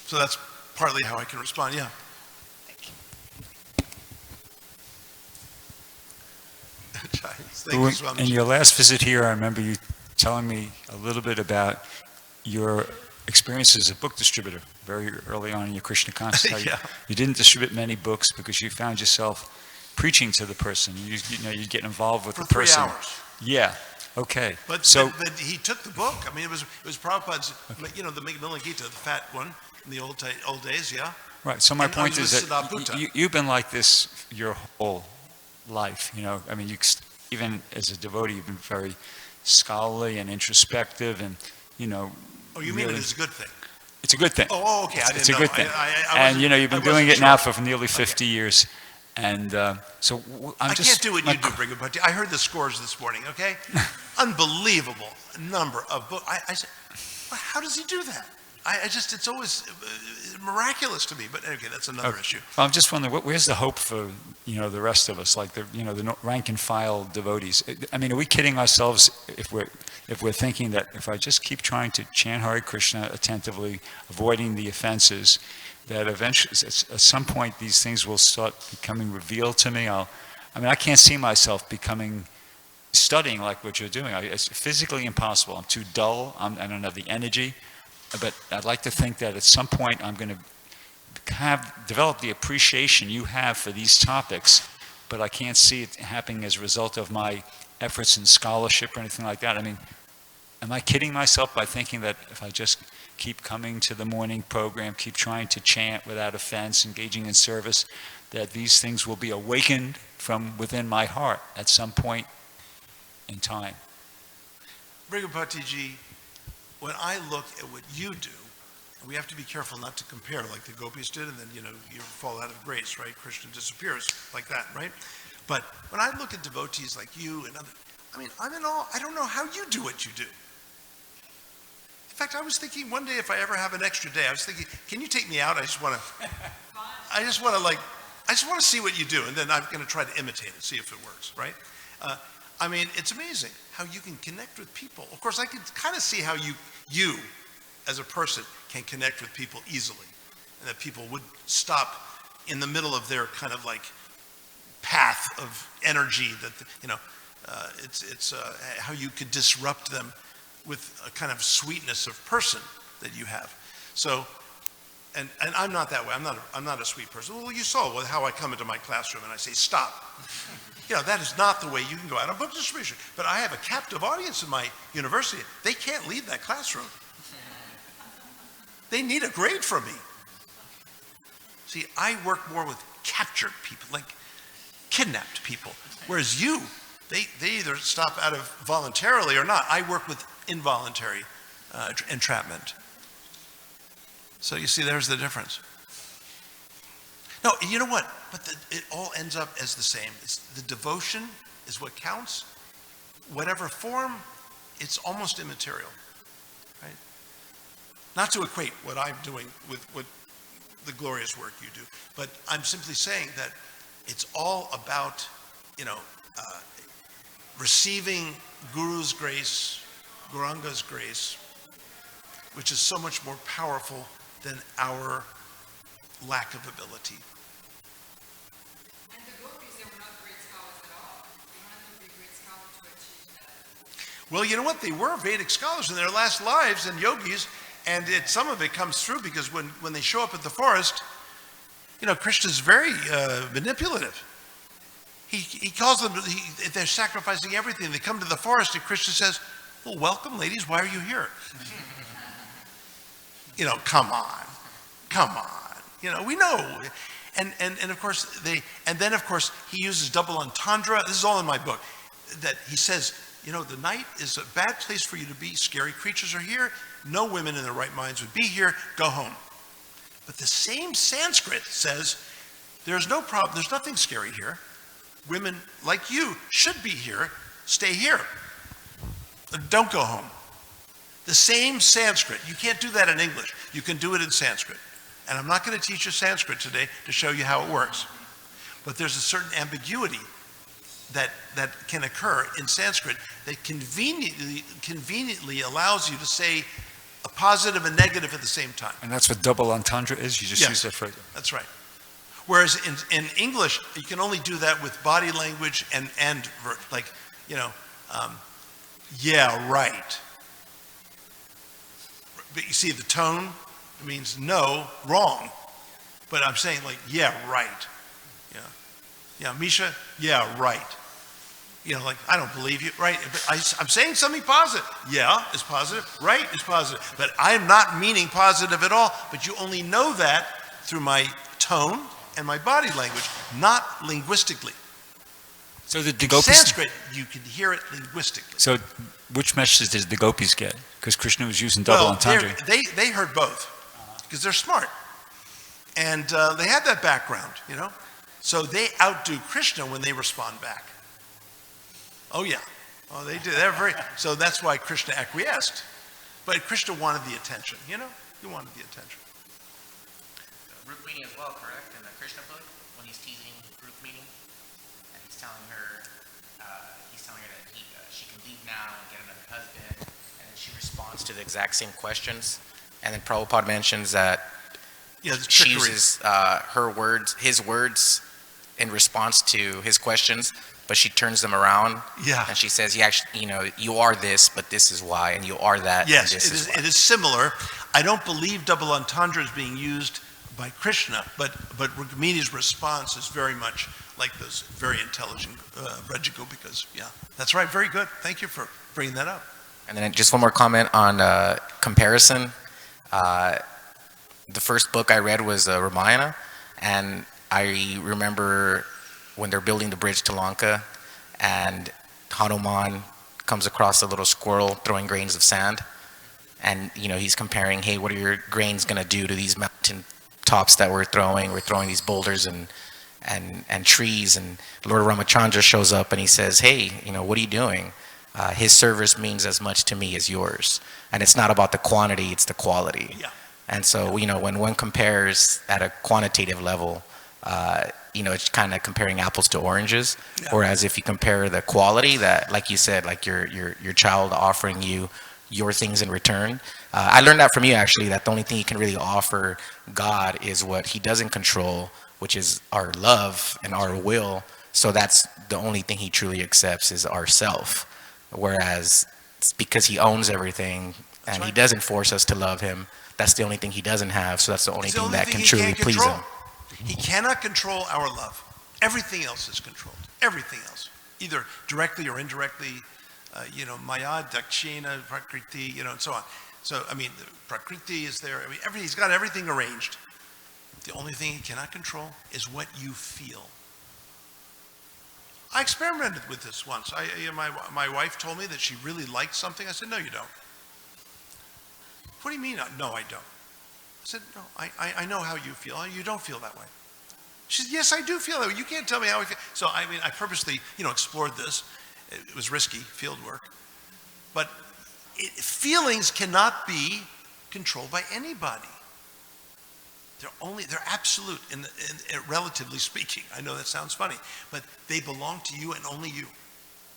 So that's partly how I can respond, yeah. Thank you, Swami. In your last visit here, I remember you telling me a little bit about your experience as a book distributor very early on in your Krishna consciousness. Yeah. You didn't distribute many books because you found yourself preaching to the person. You know, you'd get involved with For the 3 person. hours. Yeah. Okay. But, so but he took the book. I mean, it was Prabhupada's, you know, the Meghalaya Gita, the fat one in the old days, yeah? right. So my And point was is that Siddhartha. you've been like this your whole life. You know, I mean, even as a devotee, you've been very scholarly and introspective, and you know. Oh, you mean really, it is a good thing? It's a good thing. Oh, okay. I didn't It's a know. good thing. I And you know, you've been doing it sure. now for nearly 50 years, and so I'm I just. can't do what you do, Brigapati. I heard the scores this morning, okay? Unbelievable number of books. I said, well, how does he do that? I just, it's always miraculous to me. But okay, that's another issue. I'm just wondering, where's the hope for, you know, the rest of us, like the, you know, the rank and file devotees? I mean, are we kidding ourselves if we're thinking that if I just keep trying to chant Hare Krishna attentively, avoiding the offenses, that eventually, at some point, these things will start becoming revealed to me? I mean, I can't see myself studying like what you're doing. It's physically impossible. I'm too dull. I don't have the energy. But I'd like to think that at some point I'm going to develop the appreciation you have for these topics, but I can't see it happening as a result of my efforts in scholarship or anything like that. I mean, am I kidding myself by thinking that if I just keep coming to the morning program, keep trying to chant without offense, engaging in service, that these things will be awakened from within my heart at some point in time? Brigapati ji, when I look at what you do, and we have to be careful not to compare like the gopis did, and then, you know, you fall out of grace, right? Krishna disappears like that, right? But when I look at devotees like you and others, I mean, I'm in awe. I don't know how you do what you do. In fact, I was thinking one day if I ever have an extra day, I was thinking, can you take me out? I just want to see what you do, and then I'm going to try to imitate it, see if it works, right? I mean, it's amazing how you can connect with people. Of course, I can kind of see how you as a person can connect with people easily, and that people would stop in the middle of their kind of like path of energy that, you know, it's how you could disrupt them with a kind of sweetness of person that you have. So, and I'm not that way. I'm not a sweet person. Well, you saw how I come into my classroom and I say, stop. You know, that is not the way you can go out on book distribution. But I have a captive audience in my university. They can't leave that classroom. They need a grade from me. See, I work more with captured people, like kidnapped people. Whereas you, they either stop out of voluntarily or not. I work with involuntary entrapment. So you see, there's the difference. No, you know what? But it all ends up as the same. The devotion is what counts. Whatever form, it's almost immaterial, right? Not to equate what I'm doing with what the glorious work you do, but I'm simply saying that it's all about, you know, receiving Guru's grace, Gauranga's grace, which is so much more powerful than our lack of ability. Well, you know what? They were Vedic scholars in their last lives and yogis, and some of it comes through because when they show up at the forest, you know, Krishna's very manipulative. He calls them, they're sacrificing everything. They come to the forest and Krishna says, well, welcome, ladies, why are you here? You know, come on. You know, we know. And of course, then of course, he uses double entendre. This is all in my book, that he says, you know, the night is a bad place for you to be. Scary creatures are here. No women in their right minds would be here. Go home. But the same Sanskrit says, there's no problem. There's nothing scary here. Women like you should be here. Stay here. Don't go home. The same Sanskrit. You can't do that in English. You can do it in Sanskrit. And I'm not going to teach you Sanskrit today to show you how it works. But there's a certain ambiguity that can occur in Sanskrit that conveniently allows you to say a positive and negative at the same time. And that's what double entendre is? You just Yes, use that phrase? that's right. Whereas in English, you can only do that with body language and like, you know, yeah, right. But you see, the tone means no, wrong. But I'm saying like, yeah, right. Yeah. Yeah, Misha, yeah, right. You know, like, I don't believe you, right? But I'm saying something positive. Yeah, is positive. Right is positive. But I'm not meaning positive at all. But you only know that through my tone and my body language, not linguistically. So the In gopis. Sanskrit, you can hear it linguistically. So which message did the gopis get? Because Krishna was using double entendre. They heard both because they're smart. And they had that background, you know. So they outdo Krishna when they respond back. Oh yeah. Oh, they do. They're very. So that's why Krishna acquiesced. But Krishna wanted the attention, you know. He wanted the attention. Rukmini as well, correct? In the Krishna book, when he's teasing Rukmini, and he's telling her that she can leave now and get another husband, and then she responds to the exact same questions. And then Prabhupada mentions that she uses his words in response to his questions, but she turns them around. Yeah. And she says, "You actually, you are this, but this is why, and you are that." Yes, and this is why." it is similar. I don't believe double entendre is being used by Krishna, but Rukmini's response is very much like those very intelligent Rajago, because, yeah, that's right, very good. Thank you for bringing that up. And then just one more comment on comparison. The first book I read was Ramayana, and I remember when they're building the bridge to Lanka, and Hanuman comes across a little squirrel throwing grains of sand, and he's comparing, hey, what are your grains going to do to these mountain tops that we're throwing? We're throwing these boulders and trees, and Lord Ramachandra shows up and he says, hey, what are you doing? His service means as much to me as yours, and it's not about the quantity, it's the quality. Yeah. And so, when one compares at a quantitative level, it's kind of comparing apples to oranges. Yeah. Whereas if you compare the quality, that, like you said, like your child offering you your things in return. I learned that from you, actually, that the only thing you can really offer God is what he doesn't control, which is our love and our will. So that's the only thing he truly accepts is ourself. Whereas it's because he owns everything and he doesn't force us to love him. That's the only thing he doesn't have. So that's the only thing that can truly please him. He cannot control our love. Everything else is controlled. Everything else, either directly or indirectly. Maya, Dakshina, Prakriti, and so on. So, the Prakriti is there. He's got everything arranged. The only thing he cannot control is what you feel. I experimented with this once. My wife told me that she really liked something. I said, no, you don't. What do you mean? No, I don't. I said, no, I know how you feel. You don't feel that way. She said, yes, I do feel that way. You can't tell me how I feel. So, I purposely, explored this. It was risky field work. But feelings cannot be controlled by anybody. They're absolute, in relatively speaking. I know that sounds funny, but they belong to you and only you.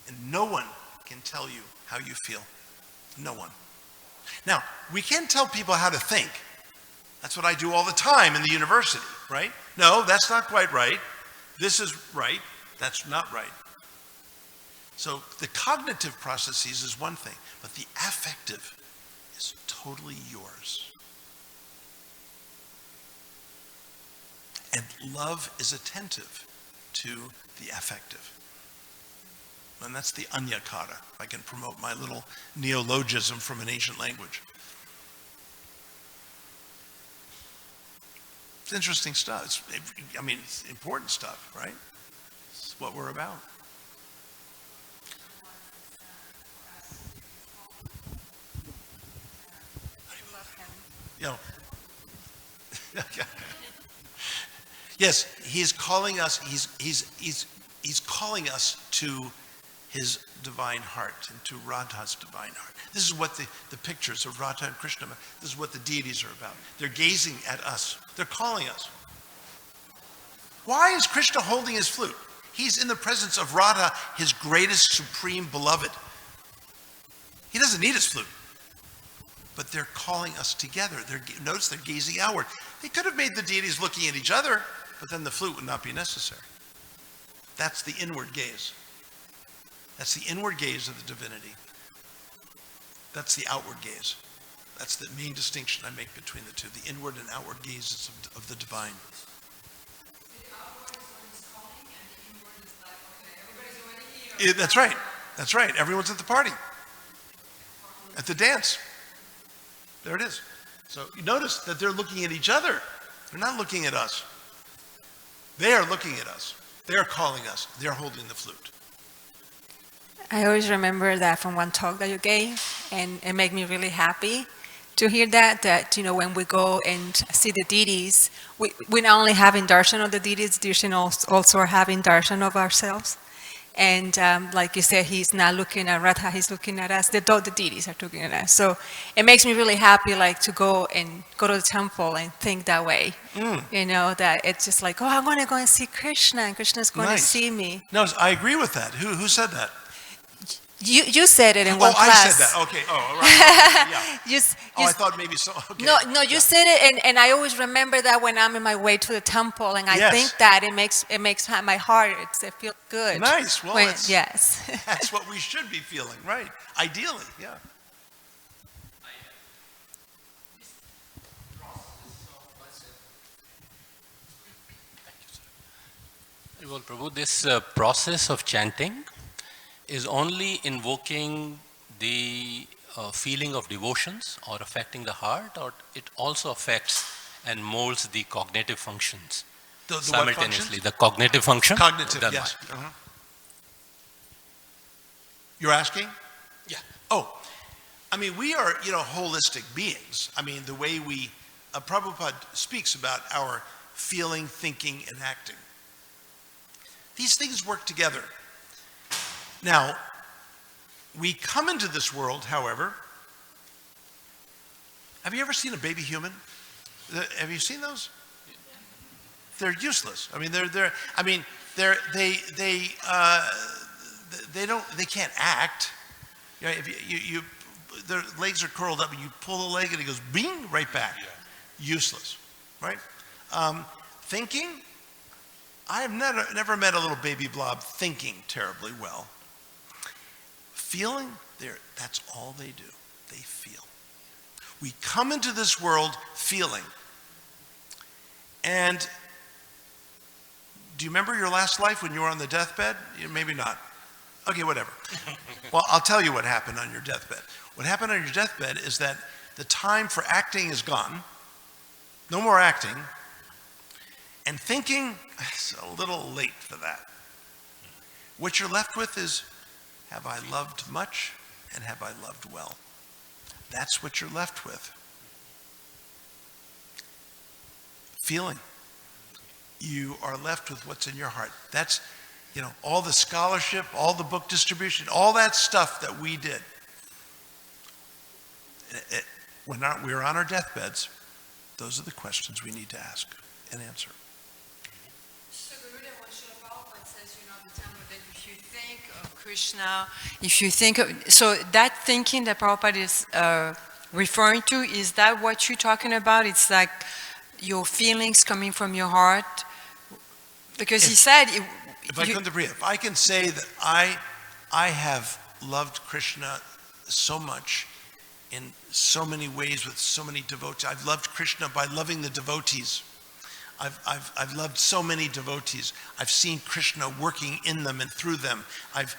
And no one can tell you how you feel. No one. Now, we can tell people how to think. That's what I do all the time in the university, right? No, that's not quite right. This is right. That's not right. So the cognitive processes is one thing, but the affective is totally yours. And love is attentive to the affective. And that's the anyakara, if I can promote my little neologism from an ancient language. It's interesting stuff. It's important stuff, right? It's what we're about. Yes, he's calling us. He's calling us to his divine heart and to Radha's divine heart. This is what the pictures of Radha and Krishna. This is what the deities are about. They're gazing at us. They're calling us. Why is Krishna holding his flute? He's in the presence of Radha, his greatest supreme beloved. He doesn't need his flute. But they're calling us together. Notice they're gazing outward. They could have made the deities looking at each other, but then the flute would not be necessary. That's the inward gaze. That's the inward gaze of the divinity. That's the outward gaze. That's the main distinction I make between the two, the inward and outward gazes of the divine. That's right. That's right. Everyone's at the party, at the dance. There it is. So you notice that they're looking at each other. They're not looking at us. They are looking at us. They're calling us. They're holding the flute. I always remember that from one talk that you gave, and it made me really happy to hear that, when we go and see the deities, we not only have darshan of the deities, also are having darshan of ourselves. And like you said, he's not looking at Radha, he's looking at us. The deities are looking at us. So it makes me really happy, to go to the temple and think that way. That it's just like, oh, I'm going to go and see Krishna, and Krishna's going to see me. No, I agree with that. Who said that? You said it in one class. I said that. Okay. Oh, right. Yeah. I thought maybe so. Okay. No, you said it, and I always remember that when I'm on my way to the temple, and I think that it makes my heart, it feels good. Nice. Well, yes. That's what we should be feeling, right? Ideally, yeah. Well, Prabhu, this process of chanting is only invoking the feeling of devotions or affecting the heart, or it also affects and molds the cognitive functions simultaneously? The cognitive function? Cognitive, yes. You're asking? Yeah. Oh, we are, holistic beings. The way we, Prabhupada speaks about our feeling, thinking, and acting. These things work together. Now, we come into this world, however. Have you ever seen a baby human? Have you seen those? They're useless. They can't act. If their legs are curled up and you pull the leg and it goes bing right back. Yeah. Useless, right? Thinking. I have never met a little baby blob thinking terribly well. Feeling, that's all they do. They feel. We come into this world feeling. And do you remember your last life when you were on the deathbed? Maybe not. Okay, whatever. Well, I'll tell you what happened on your deathbed. What happened on your deathbed is that the time for acting is gone. No more acting. And thinking is a little late for that. What you're left with is, have I loved much and have I loved well? That's what you're left with. Feeling. You are left with what's in your heart. That's, all the scholarship, all the book distribution, all that stuff that we did. When we're on our deathbeds, those are the questions we need to ask and answer. Krishna, if you think so that thinking that Prabhupada is referring to, is that what you're talking about? It's like your feelings coming from your heart? Because he said... If I can say that I have loved Krishna so much in so many ways with so many devotees. I've loved Krishna by loving the devotees. I've loved so many devotees. I've seen Krishna working in them and through them. I've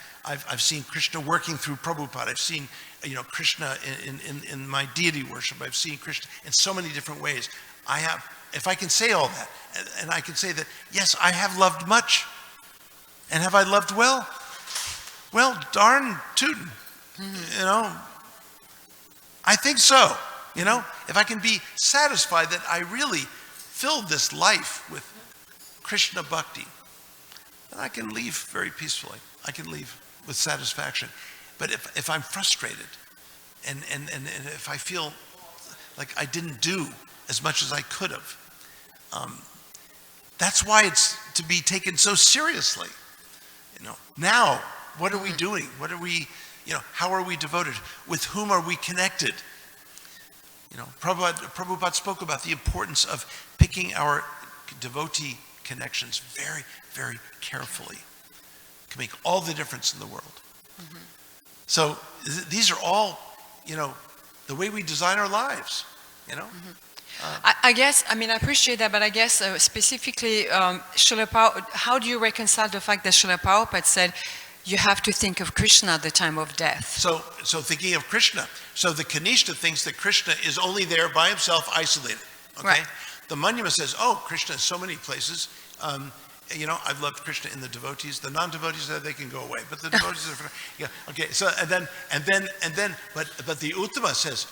seen Krishna working through Prabhupada. I've seen Krishna in my deity worship. I've seen Krishna in so many different ways. If I can say all that, and I can say that, yes, I have loved much. And have I loved well? Well, darn tootin'. I think so. If I can be satisfied that I really filled this life with Krishna bhakti, then I can leave very peacefully. I can leave with satisfaction. But if I'm frustrated and if I feel like I didn't do as much as I could have, that's why it's to be taken so seriously. Now, what are we doing? What are we, how are we devoted? With whom are we connected? Prabhupada spoke about the importance of picking our devotee connections very, very carefully. It can make all the difference in the world. Mm-hmm. So these are all, the way we design our lives, you know? I guess, I mean, I appreciate that, but I guess specifically, Srila Prabhupada, how do you reconcile the fact that Srila Prabhupada said you have to think of Krishna at the time of death? So thinking of Krishna. So the Kanishta thinks that Krishna is only there by himself, isolated. Okay? Right. The Manyama says, oh, Krishna is so many places. You know, I've loved Krishna in the devotees. The non-devotees, they can go away. But the devotees are, yeah, okay. So, but the Uttama says,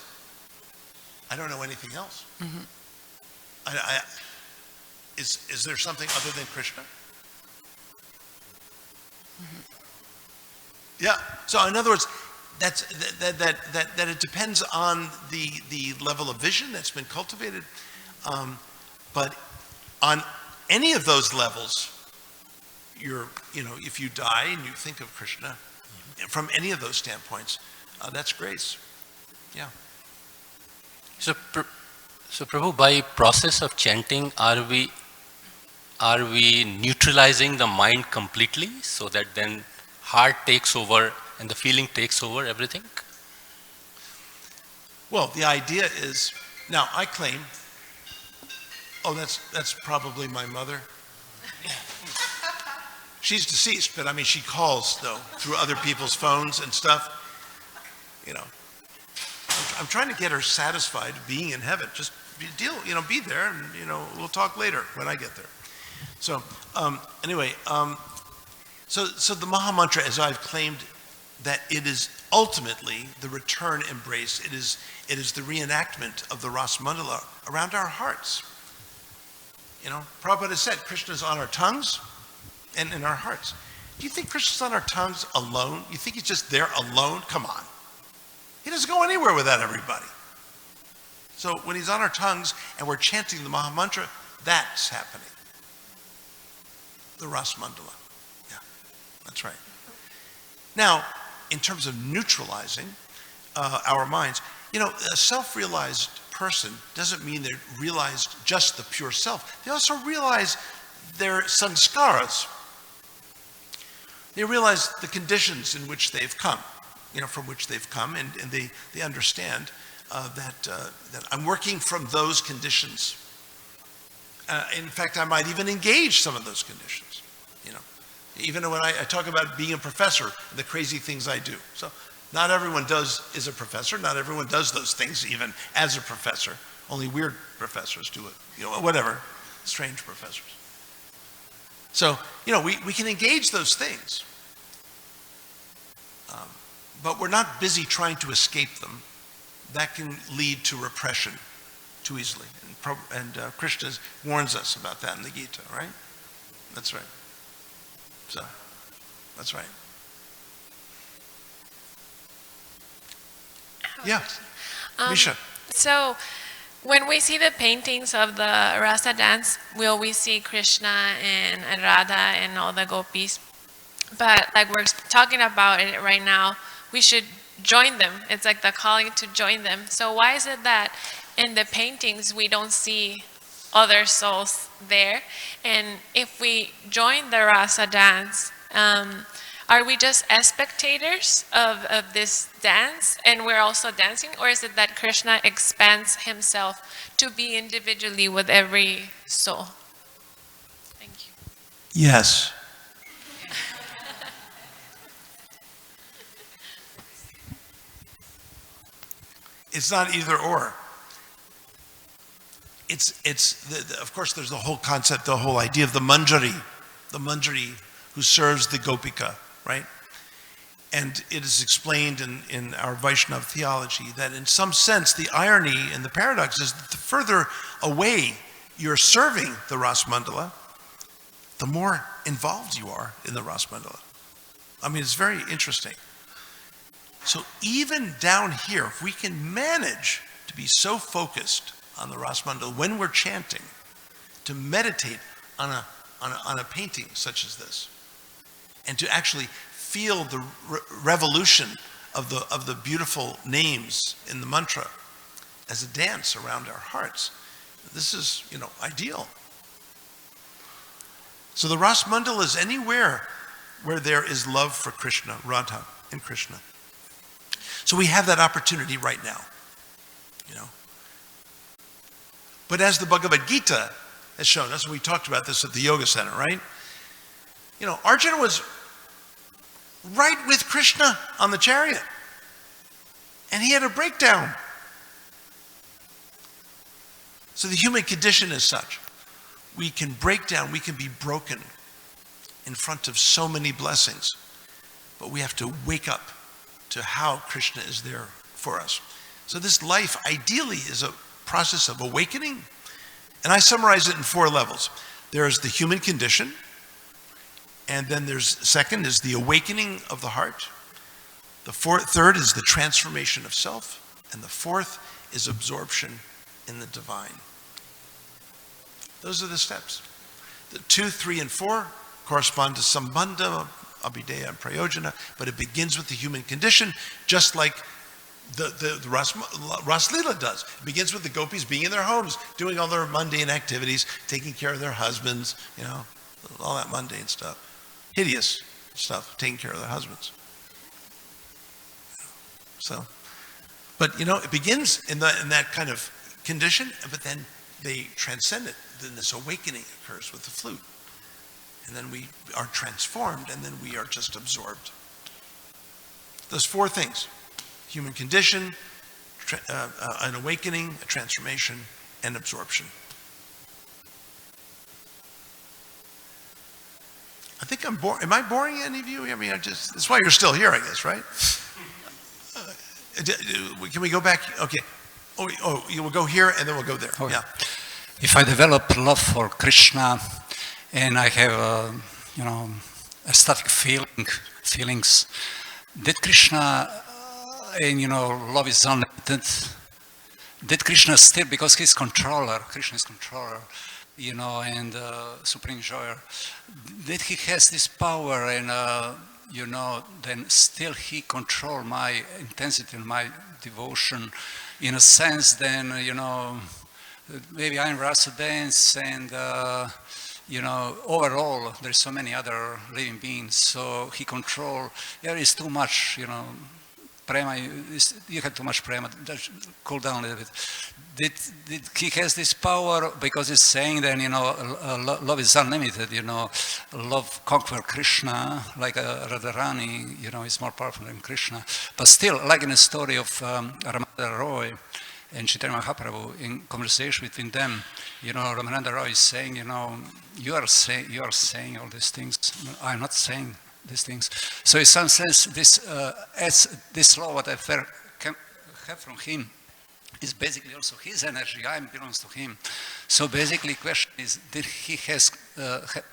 I don't know anything else. Is there something other than Krishna? Yeah. So in other words, that it depends on the level of vision that's been cultivated, but on any of those levels, if you die and you think of Krishna, from any of those standpoints, that's grace. Yeah. So Prabhu, by process of chanting, are we neutralizing the mind completely so that then heart takes over and the feeling takes over everything? Well, the idea is, now I claim, oh, that's probably my mother. She's deceased, but I mean, she calls though through other people's phones and stuff. You know, I'm trying to get her satisfied being in heaven. Just be there, and we'll talk later when I get there. So anyway, so the Maha Mantra, as I've claimed, that it is ultimately the return embrace. It is the reenactment of the Rasa Mandala around our hearts. You know, Prabhupada said Krishna's on our tongues and in our hearts. Do you think Krishna's on our tongues alone? You think he's just there alone? Come on. He doesn't go anywhere without everybody. So when he's on our tongues and we're chanting the Maha Mantra, that's happening. The Rasa Mandala. Yeah, that's right. Now, in terms of neutralizing our minds, a self-realized person doesn't mean they realized just the pure self. They also realize their sanskaras. They realize the conditions in which they've come, from which they've come, and they understand that I'm working from those conditions. In fact, I might even engage some of those conditions, even when I talk about being a professor, the crazy things I do. So not everyone is a professor. Not everyone does those things even as a professor. Only weird professors do it, whatever, strange professors. So, we can engage those things. But we're not busy trying to escape them. That can lead to repression too easily. And Krishna warns us about that in the Gita, right? That's right. So, that's right. Yeah, Misha. So, when we see the paintings of the Rasa dance, we always see Krishna and Radha and all the gopis. But like we're talking about it right now, we should join them. It's like the calling to join them. So why is it that in the paintings we don't see other souls there? And if we join the Rasa dance, are we just as spectators of this dance and we're also dancing? Or is it that Krishna expands himself to be individually with every soul? Thank you. Yes. It's not either or. Of course, there's the whole concept, the whole idea of the manjari who serves the gopika, right? And it is explained in our Vaishnava theology that in some sense, the irony and the paradox is that the further away you're serving the Rasa Mandala, the more involved you are in the Rasa Mandala. I mean, it's very interesting. So even down here, if we can manage to be so focused on the Rasa Mandala when we're chanting, to meditate on a painting such as this, and to actually feel the revolution of the beautiful names in the mantra as a dance around our hearts, this is ideal. So the Rasa Mandala is anywhere where there is love for Krishna, Radha, and Krishna. So we have that opportunity right now. you know. But as the Bhagavad Gita has shown us, and we talked about this at the Yoga Center, right? You know, Arjuna was right with Krishna on the chariot. And he had a breakdown. So the human condition is such. We can break down, we can be broken in front of so many blessings. But we have to wake up to how Krishna is there for us. So this life ideally is a process of awakening. And I summarize it in 4 levels. There's the human condition. And then second is the awakening of the heart. The third is the transformation of self. And the fourth is absorption in the divine. Those are the steps. The 2, 3, and 4 correspond to Sambandha, Abhideya, and Prayojana, but it begins with the human condition, just like the Rasa Leela does. It begins with the gopis being in their homes, doing all their mundane activities, taking care of their husbands, you know, all that mundane stuff. Hideous stuff, taking care of their husbands. So, but you know, it begins in that kind of condition, but then they transcend it. Then this awakening occurs with the flute. And then we are transformed, and then we are just absorbed. Those 4 things: human condition, an awakening, a transformation, and absorption. I think I'm boring. Am I boring any of you? I mean, that's why you're still here, I guess, right? Can we go back? Okay. Oh, you will go here, and then we'll go there. Okay. Yeah. If I develop love for Krishna, and I have, ecstatic feelings, did Krishna, love is unlimited, did Krishna still, because he's controller, Krishna is controller, and supreme enjoyer, did he has this power and, then still he control my intensity and my devotion, in a sense, then, maybe I'm Rasa dance and, overall, there's so many other living beings, so he control, there is too much, prema, you have too much prema, cool down a little bit. Did he has this power because he's saying that, love is unlimited, love conquer Krishna, like Radharani, is more powerful than Krishna. But still, like in the story of Ramananda Roy and Chaitanya Mahaprabhu, in conversation between them, Ramananda Roy is saying, you are saying all these things, I'm not saying these things. So in some sense, this law, what I have from him, is basically also his energy, I belongs to him. So basically question is, did he has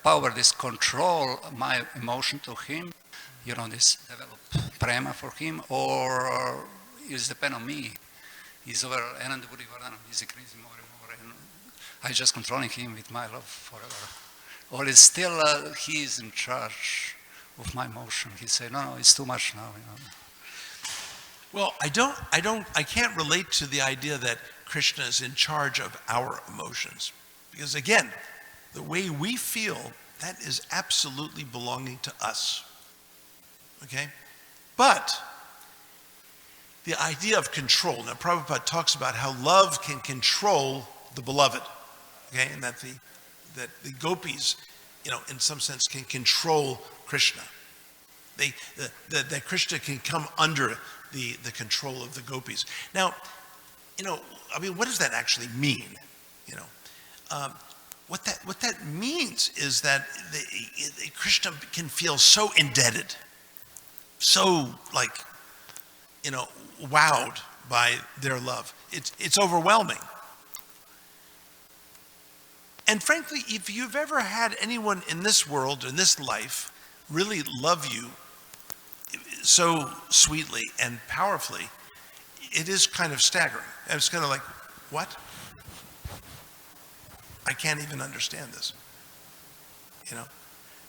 power, this control my emotion to him, this develop prema for him, or is depend on me? He's over Ananda Buddhi Vardhanam, he's increasing more and more, and I just controlling him with my love forever. Or is still he is in charge of my emotion? He said, no, it's too much now. Well, I can't relate to the idea that Krishna is in charge of our emotions. Because again, the way we feel, that is absolutely belonging to us. Okay? But the idea of control, now Prabhupada talks about how love can control the beloved. Okay? And that the gopis, in some sense can control Krishna. That Krishna can come under the control of the gopis. Now, what does that actually mean? What that means is that Krishna can feel so indebted, so wowed by their love. It's overwhelming. And frankly, if you've ever had anyone in this world, in this life, really love you so sweetly and powerfully, it is kind of staggering. It's kind of like, what? I can't even understand this.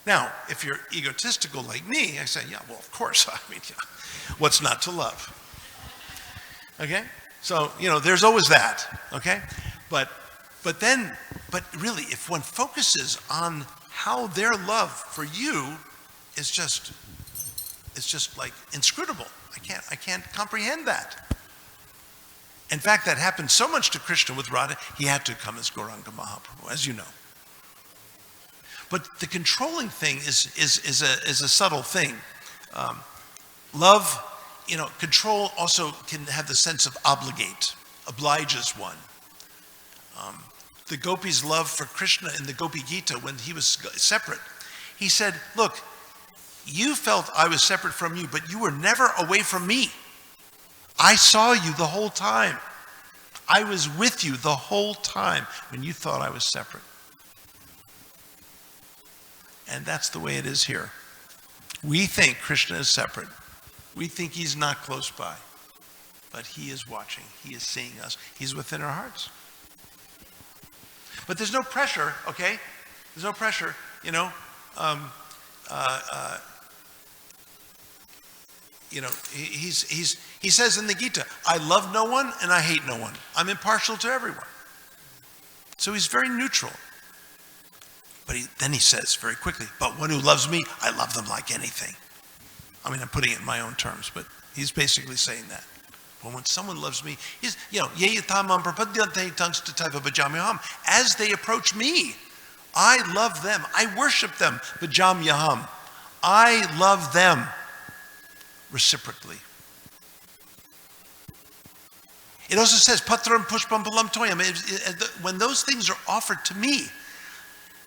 Now, if you're egotistical like me, I say, yeah, well, of course. I mean, what's not to love? Okay? So, there's always that. Okay? But really, if one focuses on how their love for you is just, it's just like inscrutable. I can't comprehend that. In fact, that happened so much to Krishna with Radha, he had to come as Gauranga Mahaprabhu, as you know. But the controlling thing is a subtle thing. Love, control also can have the sense of obliges one. The gopis' love for Krishna in the Gopi Gita, when he was separate, he said, look, you felt I was separate from you, but you were never away from me. I saw you the whole time. I was with you the whole time when you thought I was separate. And that's the way it is here. We think Krishna is separate. We think he's not close by. But he is watching. He is seeing us. He's within our hearts. But there's no pressure, okay? There's no pressure, he says in the Gita, I love no one and I hate no one. I'm impartial to everyone. So he's very neutral. But then he says very quickly, but one who loves me, I love them like anything. I mean, I'm putting it in my own terms, but he's basically saying that. But when someone loves me, he's, as they approach me, I love them. I worship them. Vijamyaham. I love them reciprocally. It also says, Patram Pushpam Palam Toyam. When those things are offered to me,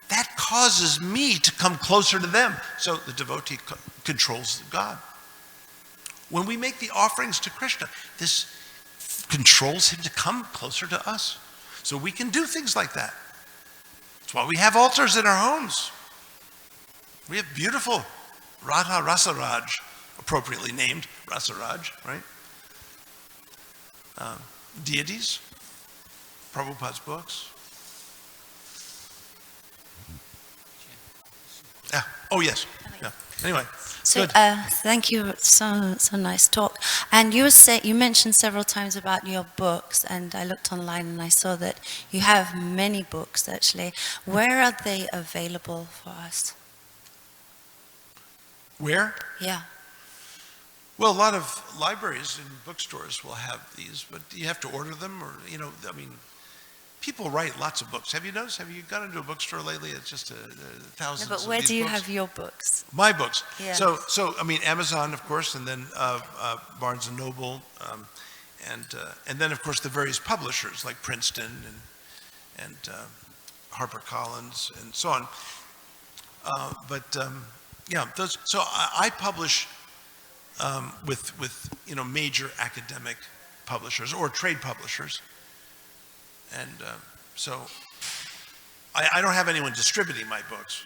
that causes me to come closer to them. So the devotee controls God. When we make the offerings to Krishna, this controls him to come closer to us. So we can do things like that. That's why we have altars in our homes. We have beautiful Radha Rasaraj, appropriately named Rasaraj, right? Deities, Prabhupada's books. Yeah. Oh, yes. Yeah. Anyway. So, good. thank you. So nice talk. And you mentioned several times about your books, and I looked online and I saw that you have many books actually. Where are they available for us? Where? Yeah. Well, a lot of libraries and bookstores will have these, but you have to order them, or people write lots of books. Have you noticed? Have you gone into a bookstore lately? It's just thousands. No, but of where these do you books. have your books? My books. Yeah. So Amazon, of course, and then Barnes and Noble, and then of course the various publishers like Princeton and HarperCollins and so on. Those. So I publish with major academic publishers or trade publishers. And so I don't have anyone distributing my books.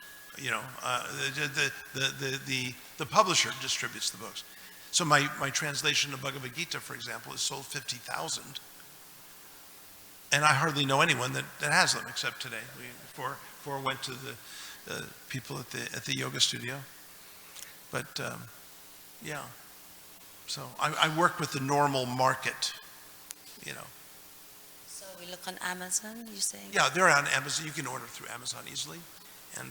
The publisher distributes the books. So my translation of Bhagavad Gita, for example, has sold 50,000. And I hardly know anyone that has them except today. Before went to the people at the yoga studio. But yeah. So I work with the normal market, So we look on Amazon, you're saying? Yeah, they're on Amazon. You can order through Amazon easily. And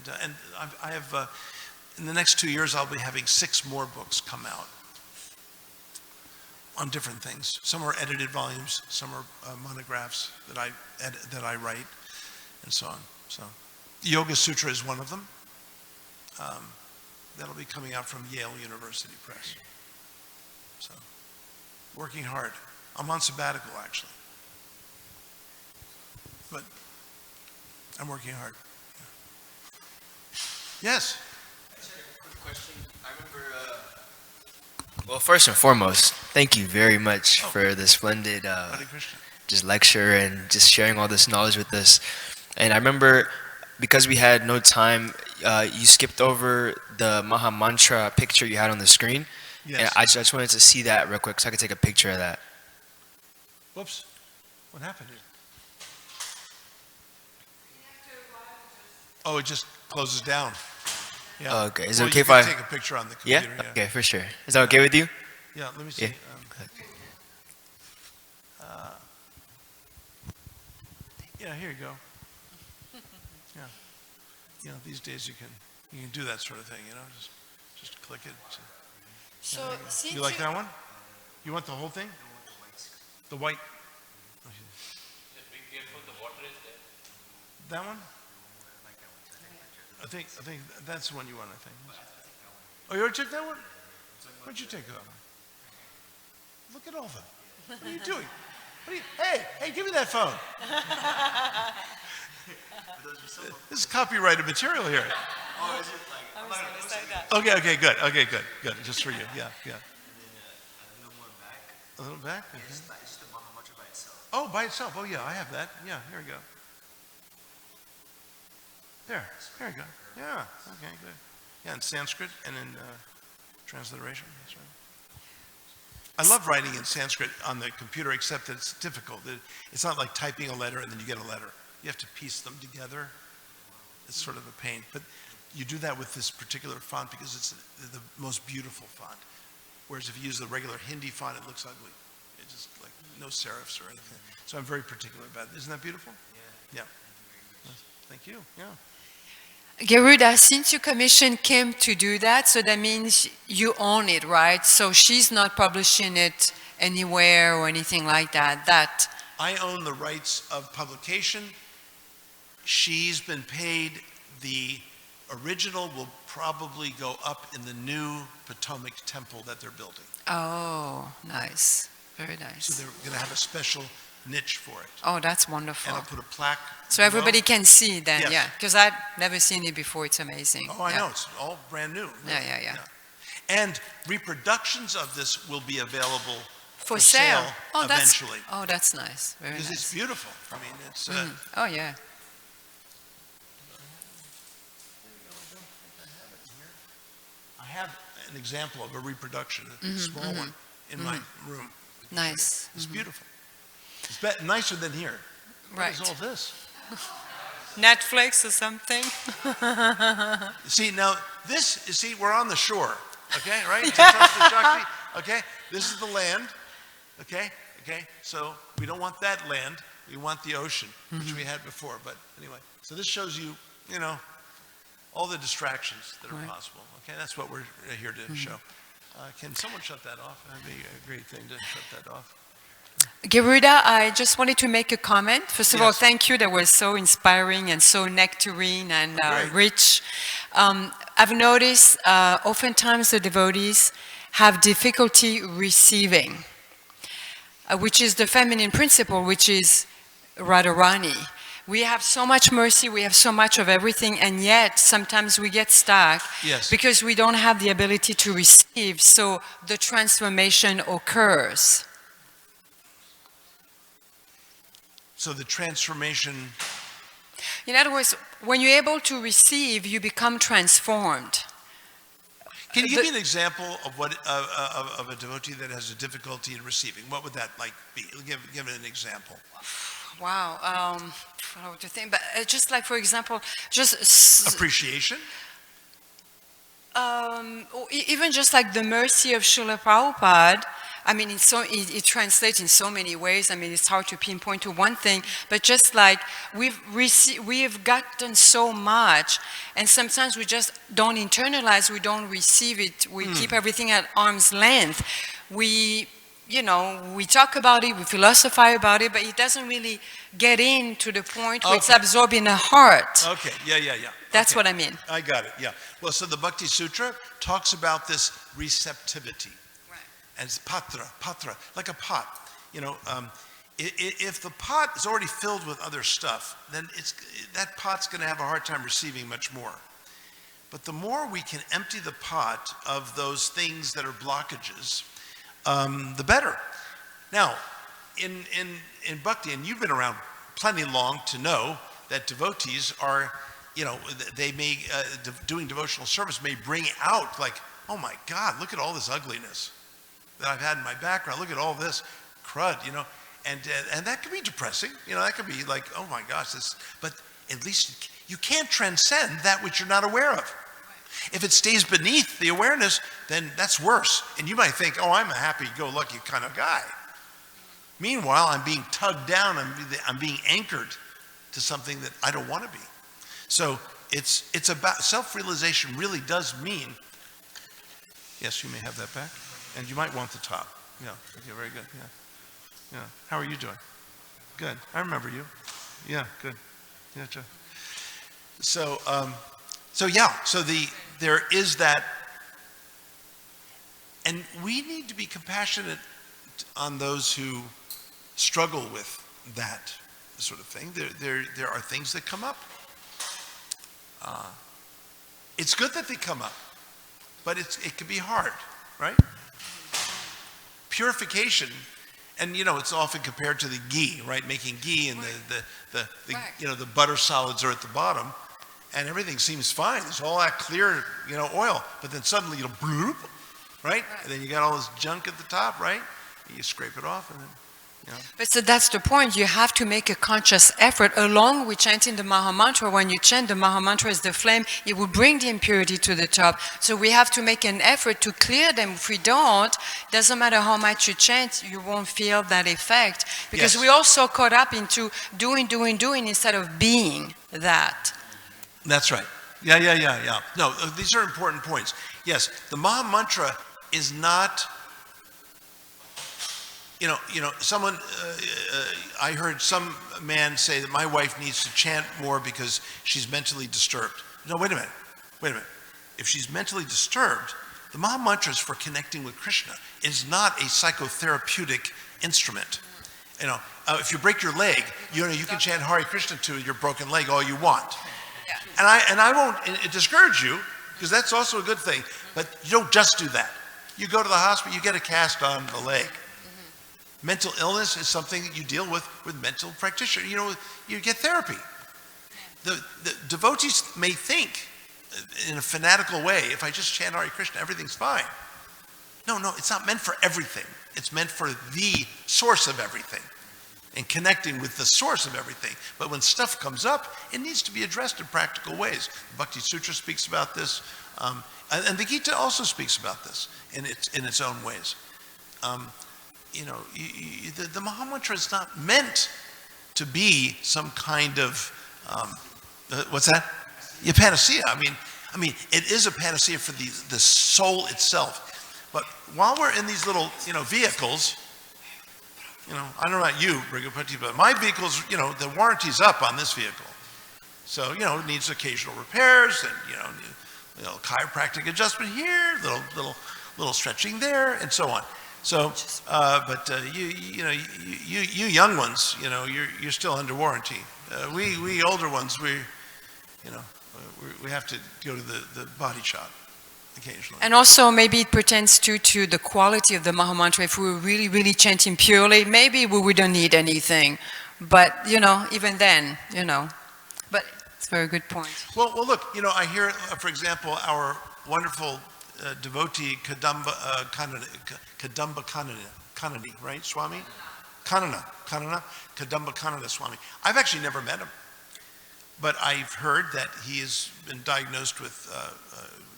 I have, in the next 2 years, I'll be having 6 more books come out on different things. Some are edited volumes, some are monographs that I write, and so on. So, the Yoga Sutra is one of them. That'll be coming out from Yale University Press. So, working hard. I'm on sabbatical, actually. But I'm working hard. Yeah. Yes? I just had a quick question. I remember, well, first and foremost, thank you very much for the splendid just lecture and just sharing all this knowledge with us. And I remember, because we had no time, you skipped over the Maha Mantra picture you had on the screen. Yes. And I just wanted to see that real quick so I could take a picture of that. Whoops. What happened here? Oh, it just closes down. Yeah. Oh, okay. Is it Well, okay you if can I take a picture on the computer? Yeah? Okay, for sure. Is that okay with you? Yeah. Let me see. Yeah. Yeah. Here you go. Yeah. These days you can do that sort of thing. Just click it. So, you like that one? You want the whole thing? The white. That one? I think that's the one you want, I think. Oh, you already took that one? Why'd you take that one? Look at all of them. What are you doing? Hey, give me that phone. This is copyrighted material here. Oh, is it like, I'm not gonna say that. Okay, good. Just for you, yeah. And then a little more back. A little back? Yeah, Okay. it's just the Maha Mantra by itself. Oh, by itself. Oh, yeah, I have that. Yeah, here we go. There you go. Yeah, okay, good. Yeah, in Sanskrit and in transliteration. That's right. I love writing in Sanskrit on the computer, except that it's difficult. It's not like typing a letter and then you get a letter. You have to piece them together. It's sort of a pain. But you do that with this particular font because it's the most beautiful font. Whereas if you use the regular Hindi font, it looks ugly. It's just like no serifs or anything. So I'm very particular about it. Isn't that beautiful? Yeah. Thank you. Yeah. Garuda, since your commission came to do that, so that means you own it, right? So she's not publishing it anywhere or anything like that. I own the rights of publication. She's been paid. The original will probably go up in the new Potomac temple that they're building. Oh, nice. Very nice. So they're going to have a special niche for it. Oh, that's wonderful. And I'll put a plaque. So everybody can see then, Yes. yeah. Because I've never seen it before. It's amazing. Oh, I know. It's all brand new. Yeah. And reproductions of this will be available For sale. Eventually. That's nice. Very Because nice. it's beautiful. I mean, it's... Oh, yeah. I have an example of a reproduction, a small one, in my room. Nice. It's beautiful. It's nicer than here. Right. What is all this? Netflix or something? See, now, we're on the shore, okay, right? It's a trust of Shakti, okay? This is the land, okay? So we don't want that land. We want the ocean, which we had before. But anyway, so this shows you, all the distractions that are possible. Okay, that's what we're here to show. Can someone shut that off? That'd be a great thing to shut that off. Garuda, I just wanted to make a comment. First of all, Yes. thank you. That was so inspiring and so nectarine and rich. I've noticed oftentimes the devotees have difficulty receiving, which is the feminine principle, which is Radharani. We have so much mercy, we have so much of everything, and yet sometimes we get stuck because we don't have the ability to receive, so the transformation occurs. So the transformation... In other words, when you're able to receive, you become transformed. Can you give me an example of what of a devotee that has a difficulty in receiving? What would that like be? Give it an example. Wow. I don't know what to think, but just like, for example, appreciation? Or even just like the mercy of Srila Prabhupada. I mean, it translates in so many ways. I mean, it's hard to pinpoint to one thing, but just like we've gotten so much, and sometimes we just don't internalize, we don't receive it, we keep everything at arm's length. We talk about it, we philosophize about it, but it doesn't really get in to the point where it's absorbed in the heart. Okay, yeah. That's what I mean. I got it, yeah. Well, so the Bhakti Sutra talks about this receptivity. And it's patra, like a pot. If the pot is already filled with other stuff, then that pot's going to have a hard time receiving much more. But the more we can empty the pot of those things that are blockages, the better. Now, in Bhakti, and you've been around plenty long to know that devotees are, they may, doing devotional service may bring out like, oh my God, look at all this ugliness that I've had in my background. Look at all this crud, and that can be depressing. That could be like, oh my gosh, but at least you can't transcend that which you're not aware of. If it stays beneath the awareness, then that's worse. And you might think, oh, I'm a happy-go-lucky kind of guy. Meanwhile, I'm being tugged down. I'm being anchored to something that I don't want to be. So it's about self-realization. Really does mean. Yes, you may have that back. And you might want the top. Yeah, okay, very good, yeah. How are you doing? Good, I remember you. Yeah, good. Gotcha. So, there is that, and we need to be compassionate on those who struggle with that sort of thing. There are things that come up. It's good that they come up, but it can be hard, right? Purification, and it's often compared to the ghee, right? Making ghee, and the butter solids are at the bottom, and everything seems fine. It's all that clear, oil, but then suddenly bloop, right? And then you got all this junk at the top, right? You scrape it off, and then. But so that's the point. You have to make a conscious effort along with chanting the Maha Mantra. When you chant the Maha Mantra as the flame, it will bring the impurity to the top. So we have to make an effort to clear them. If we don't, doesn't matter how much you chant, you won't feel that effect. Because we're also caught up into doing instead of being that. That's right. Yeah. No, these are important points. Yes, the Maha Mantra is not. Someone, I heard some man say that my wife needs to chant more because she's mentally disturbed. No, wait a minute. If she's mentally disturbed, the Maha Mantra is for connecting with Krishna. It is not a psychotherapeutic instrument. If you break your leg, you can chant Hare Krishna to your broken leg all you want. And I won't discourage you, because that's also a good thing, but you don't just do that. You go to the hospital, you get a cast on the leg. Mental illness is something that you deal with mental practitioners. You get therapy. The devotees may think in a fanatical way, if I just chant Hare Krishna, everything's fine. No, it's not meant for everything. It's meant for the source of everything and connecting with the source of everything. But when stuff comes up, it needs to be addressed in practical ways. The Bhakti Sutra speaks about this, and the Gita also speaks about this in its own ways. The Maha Mantra is not meant to be some kind of what's that? Yeah, panacea. I mean, it is a panacea for the soul itself. But while we're in these little vehicles, I don't know about you, Brigapati, but my vehicle's the warranty's up on this vehicle, so it needs occasional repairs and chiropractic adjustment here, little stretching there, and so on. So, but you young ones, you're still under warranty. We older ones, we have to go to the body shop occasionally. And also, maybe it pertains to the quality of the Maha Mantra. If we were really, really chanting purely, maybe we wouldn't need anything. But even then, But it's a very good point. Well, look, I hear, for example, our wonderful devotee Kadamba Kanani, right, Swami? Kanana, Kadamba Kanana Swami. I've actually never met him, but I've heard that he has been diagnosed with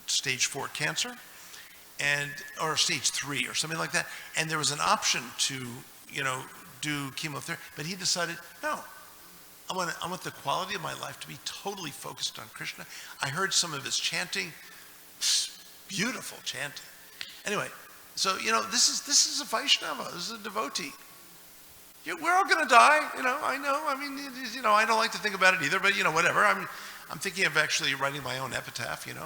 stage 4 cancer, or stage 3 or something like that, and there was an option to, do chemotherapy, but he decided, no, I want the quality of my life to be totally focused on Krishna. I heard some of his chanting. Beautiful chanting. Anyway, so this is a Vaishnava. This is a devotee. We're all going to die. I know. I mean, I don't like to think about it either. But whatever. I'm thinking of actually writing my own epitaph. And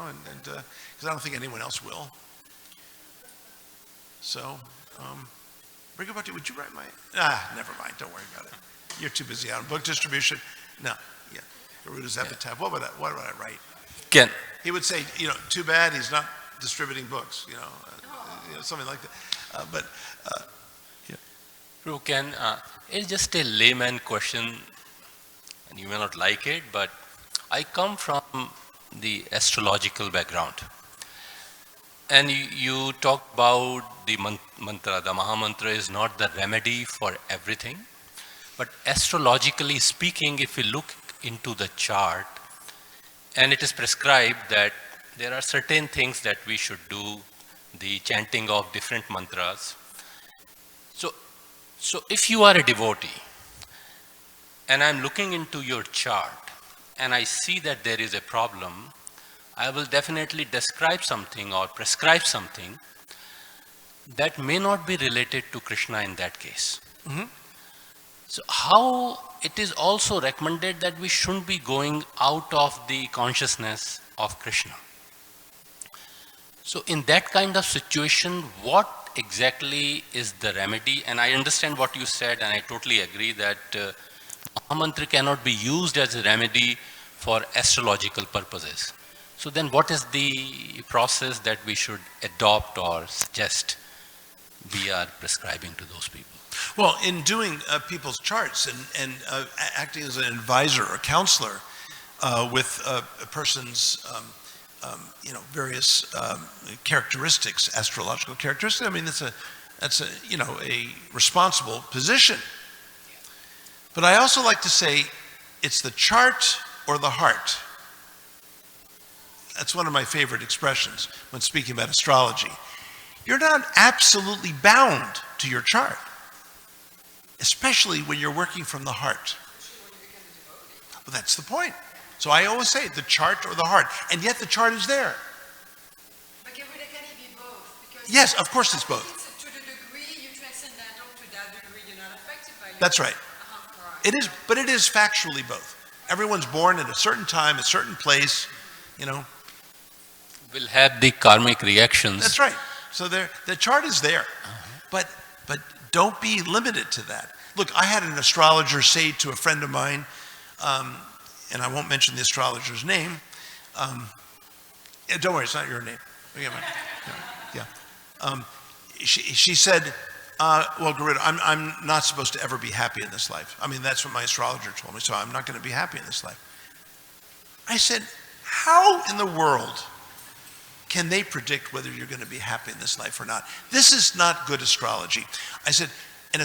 because I don't think anyone else will. So, Brigapati, would you write my? Never mind. Don't worry about it. You're too busy on book distribution. No. Yeah. Garuda's epitaph. What would I write? Ken. He would say, too bad he's not distributing books, something like that. Prabhu, Ken, it's just a layman question, and you may not like it, but I come from the astrological background. And you talk about the mantra. The Maha Mantra is not the remedy for everything, but astrologically speaking, if we look into the chart, and it is prescribed that there are certain things that we should do, the chanting of different mantras. So if you are a devotee, and I'm looking into your chart, and I see that there is a problem, I will definitely describe something or prescribe something that may not be related to Krishna in that case. Mm-hmm. So how it is also recommended that we shouldn't be going out of the consciousness of Krishna. So in that kind of situation, what exactly is the remedy? And I understand what you said, and I totally agree that Mahamantra cannot be used as a remedy for astrological purposes. So then what is the process that we should adopt or suggest we are prescribing to those people? Well, in doing people's charts and acting as an advisor or counselor with a person's various characteristics, astrological characteristics, I mean, that's a responsible position. But I also like to say it's the chart or the heart. That's one of my favorite expressions when speaking about astrology. You're not absolutely bound to your chart, especially when you're working from the heart. Well, that's the point. So I always say the chart or the heart, and yet the chart is there. But can it be both? Because Yes, of course it's both. to the degree you transcendental, to that degree you're not affected by your That's right. It is, but it is factually both. Everyone's born at a certain time, a certain place, Will have the karmic reactions. That's right. So the chart is there, but don't be limited to that. Look, I had an astrologer say to a friend of mine, and I won't mention the astrologer's name. Don't worry, it's not your name. She said, well, Garuda, I'm not supposed to ever be happy in this life. I mean, that's what my astrologer told me, so I'm not going to be happy in this life. I said, how in the world can they predict whether you're going to be happy in this life or not? This is not good astrology. I said, a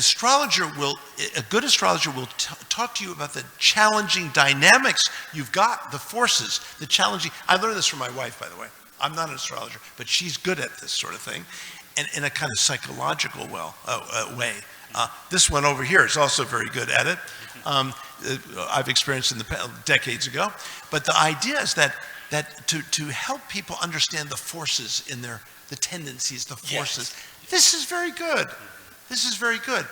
good astrologer will talk to you about the challenging dynamics you've got, the forces, the challenging. I learned this from my wife, by the way. I'm not an astrologer, but she's good at this sort of thing, and in a kind of psychological way. This one over here is also very good at it. I've experienced in the decades ago. But the idea is that to help people understand the forces in the tendencies, the forces. Yes. This is very good. This is very good.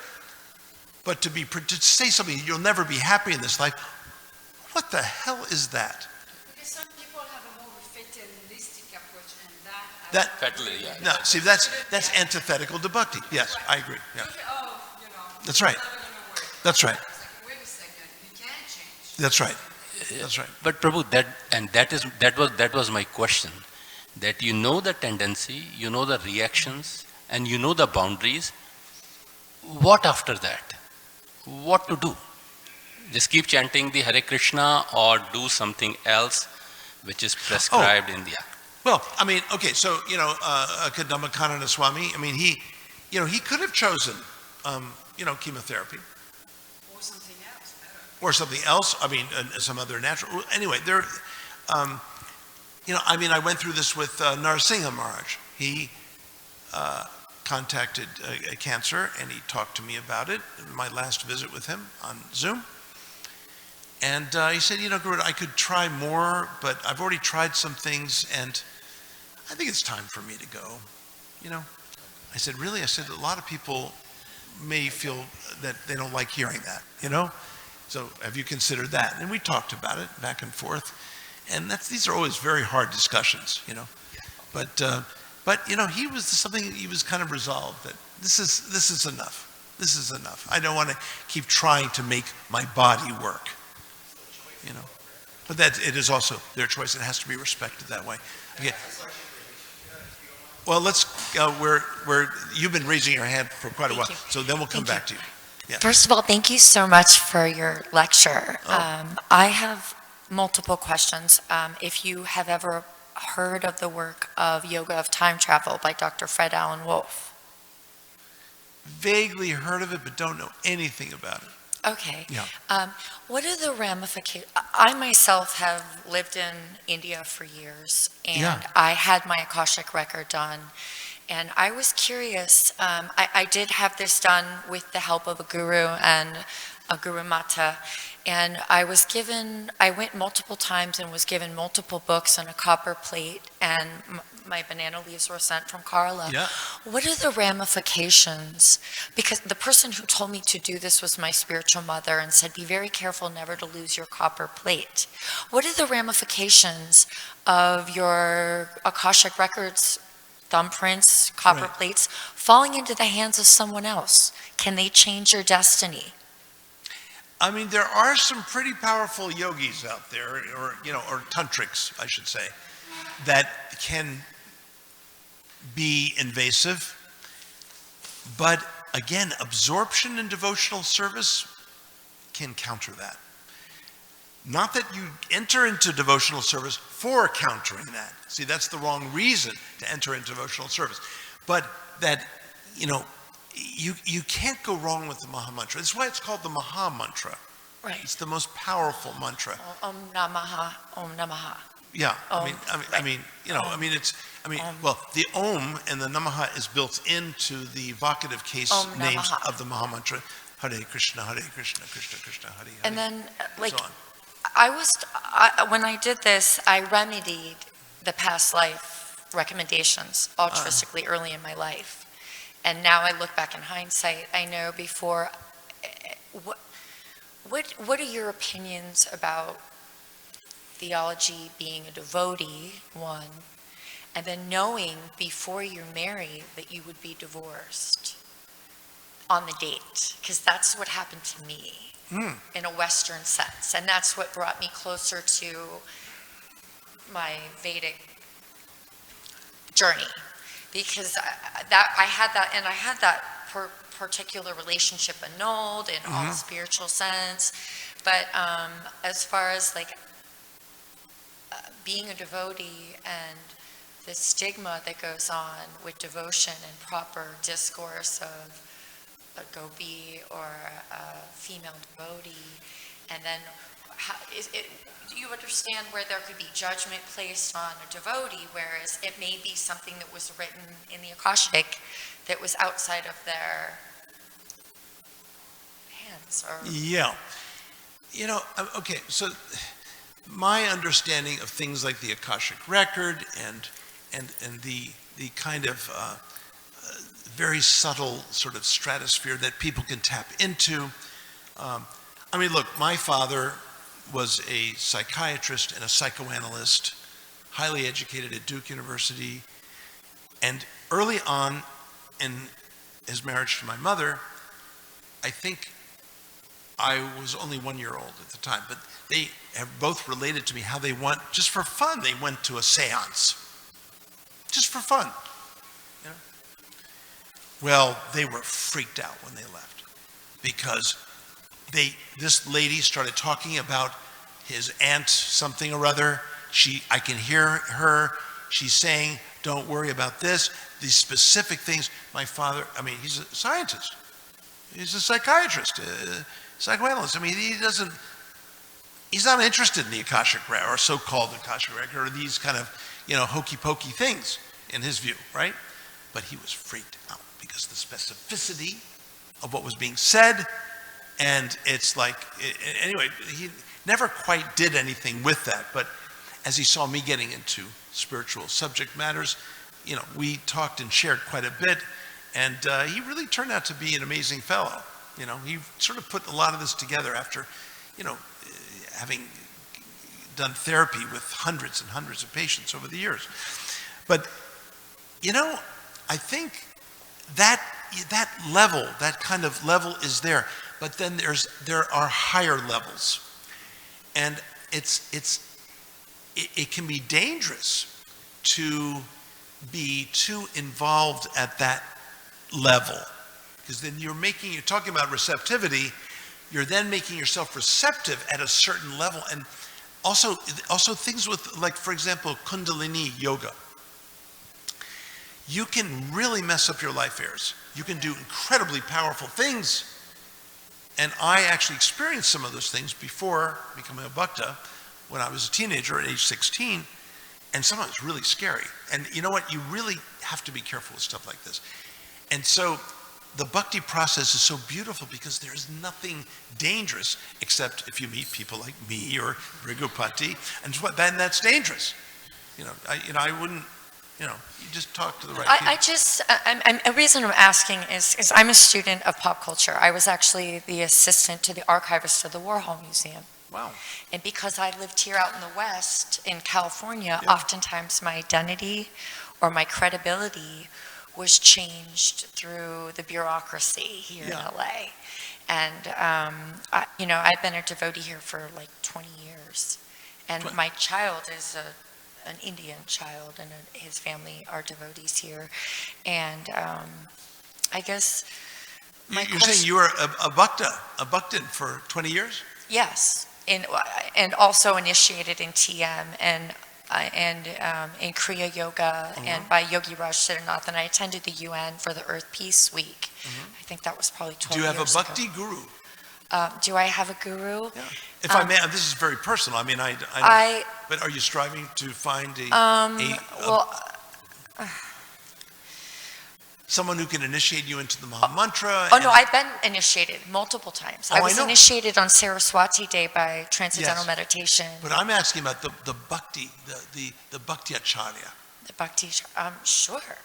But to say something, you'll never be happy in this life, what the hell is that? Because some people have a more fatalistic approach, and that No, see, that's antithetical to bhakti. Yes, I agree. Yeah. That's right. That's right. Wait a second, you can't change. That's right. That's right. But Prabhu, that was my question. That you know the tendency, you know the reactions, and you know the boundaries. What after that? What to do? Just keep chanting the Hare Krishna or do something else which is prescribed in the act? Well, I mean, okay, so, Kadambakananda Swami, I mean, he could have chosen, chemotherapy. Or something else. Or something else, I mean, some other natural, anyway, I went through this with Narasimha Maharaj. He contacted cancer, and he talked to me about it in my last visit with him on Zoom. And he said, Garuda, I could try more, but I've already tried some things, and I think it's time for me to go. I said, really? I said, a lot of people may feel that they don't like hearing that, So have you considered that? And we talked about it back and forth. And these are always very hard discussions, But he was kind of resolved that this is enough. This is enough. I don't want to keep trying to make my body work. But it is also their choice. It has to be respected that way. Okay. Well, let's. You've been raising your hand for quite a while, so then we'll come back to you. Yeah. First of all, thank you so much for your lecture. I have multiple questions. If you have ever heard of the work of Yoga of Time Travel by Dr. Fred Alan Wolfe? Vaguely heard of it, but don't know anything about it. Okay. Yeah. What are the ramifications? I myself have lived in India for years, and I had my Akashic record done. And I was curious, I did have this done with the help of a guru and a Guru Mata. And I went multiple times and was given multiple books on a copper plate. And my banana leaves were sent from Carla. Yeah. What are the ramifications? Because the person who told me to do this was my spiritual mother and said, be very careful never to lose your copper plate. What are the ramifications of your Akashic records, thumbprints, copper Right. plates falling into the hands of someone else? Can they change your destiny? I mean, there are some pretty powerful yogis out there, or or tantrics, I should say, that can be invasive. But again, absorption in devotional service can counter that. Not that you enter into devotional service for countering that. See, that's the wrong reason to enter into devotional service. But that, you can't go wrong with the Maha Mantra. That's why it's called the Maha Mantra. Right. It's the most powerful mantra. Om Namaha, Om Namaha. Yeah, Om, well, the Om and the Namaha is built into the vocative case Om names Namaha. of the Maha Mantra. Hare Krishna, Krishna Krishna, Hare Hare. And then, like, so on. when I did this, I remedied the past life recommendations altruistically early in my life. And now I look back in hindsight, I know before, what are your opinions about theology being a devotee, one, and then knowing before you're married that you would be divorced on the date? Because that's what happened to me in a Western sense. And that's what brought me closer to my Vedic journey. Because I had that particular relationship annulled in all spiritual sense. But as far as like being a devotee and the stigma that goes on with devotion and proper discourse of a gopi or a female devotee, and then do you understand where there could be judgment placed on a devotee, whereas it may be something that was written in the Akashic that was outside of their hands? Or Yeah. Okay, so my understanding of things like the Akashic record and the kind of very subtle sort of stratosphere that people can tap into. Look, my father was a psychiatrist and a psychoanalyst, highly educated at Duke University, and early on in his marriage to my mother, I think I was only 1 year old at the time, but they have both related to me how they went, just for fun, they went to a seance. Just for fun. Well, they were freaked out when they left because this lady started talking about his aunt something or other. I can hear her, she's saying, don't worry about this, these specific things. My father, he's a scientist. He's a psychiatrist, psychoanalyst. He's not interested in the Akashic record or so-called Akashic record or these kind of, hokey pokey things in his view, right? But he was freaked out because the specificity of what was being said, and it's like, anyway, he never quite did anything with that, but as he saw me getting into spiritual subject matters, we talked and shared quite a bit, and he really turned out to be an amazing fellow. He sort of put a lot of this together after, having done therapy with hundreds and hundreds of patients over the years. But, I think that level, that kind of level is there. But then there are higher levels. And it can be dangerous to be too involved at that level. Because then you're talking about receptivity, you're then making yourself receptive at a certain level. And also things with, like, for example, Kundalini yoga. You can really mess up your life airs. You can do incredibly powerful things. And I actually experienced some of those things before becoming a bhakta when I was a teenager at age 16. And sometimes it's really scary. And you know what? You really have to be careful with stuff like this. And so the bhakti process is so beautiful because there's nothing dangerous except if you meet people like me or Brigupati, and then that's dangerous. I wouldn't, you know, you just talk to the right I people. just, a reason I'm asking is I'm a student of pop culture. I was actually the assistant to the archivist of the Warhol Museum. Wow. And because I lived here out in the West, in California, Yeah. oftentimes my identity or my credibility was changed through the bureaucracy here Yeah. in LA. And, I've been a devotee here for like 20 years. And my child is an Indian child, and his family are devotees here. And I guess my You're saying you were a bhaktin for 20 years? Yes, and also initiated in TM and in Kriya Yoga and by Yogi Raj Siddhanath, and I attended the UN for the Earth Peace Week. I think that was probably 12 Do you years have a ago. bhakti guru? Do I have a guru? Yeah. If I may, this is very personal. I mean, but are you striving to find someone who can initiate you into the Maha Mantra? Oh, no, I've been initiated multiple times. Oh, I I was know. initiated on Saraswati Day by Transcendental Yes. Meditation. But I'm asking about the bhakti, the bhakti acharya. The Bhakti, sure.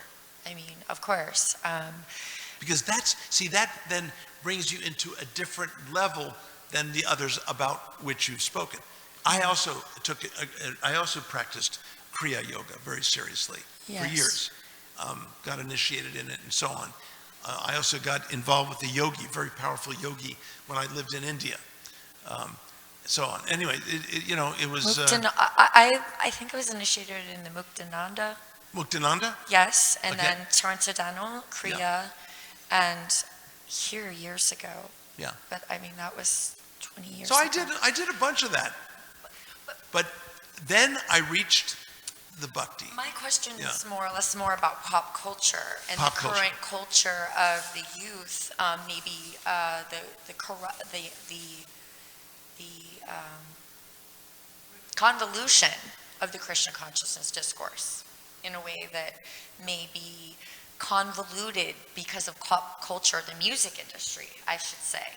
I mean, of course. Because that then brings you into a different level than the others about which you've spoken. I also practiced Kriya Yoga very seriously for Yes. years. Got initiated in it and so on. I also got involved with the yogi, very powerful yogi, when I lived in India. So on. Anyway, it was. I think I was initiated in the Muktananda. Muktananda? Yes, and Okay. then Transcendental, Kriya, and here years ago. Yeah. But I mean, that was 20 years So ago. I did a bunch of that. But then I reached the bhakti. My question Yeah. is more or less about pop culture and Pop the culture. current culture of the youth, maybe the convolution of the Krishna consciousness discourse in a way that may be convoluted because of pop culture, the music industry, I should say.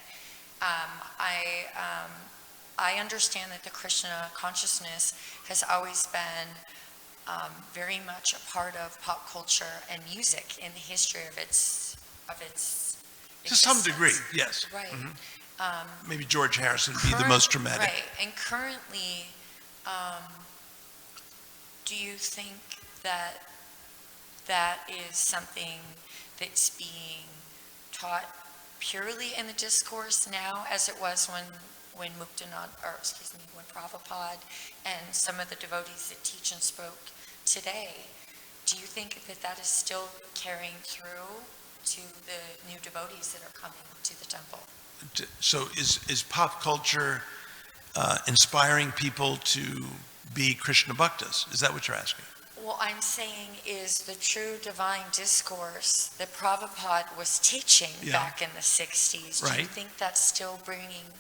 I understand that the Krishna consciousness has always been very much a part of pop culture and music in the history of its To some existence. degree, yes. Right. Mhm. Um, Maybe George Harrison would be the most dramatic. Right, and currently, do you think that that is something that's being taught purely in the discourse now, as it was when Prabhupada and some of the devotees that teach and spoke today? Do you think that that is still carrying through to the new devotees that are coming to the temple? So is pop culture inspiring people to be Krishna bhaktas? Is that what you're asking? Well, I'm saying is the true divine discourse that Prabhupada was teaching back in the 60s. Do you Right. think that's still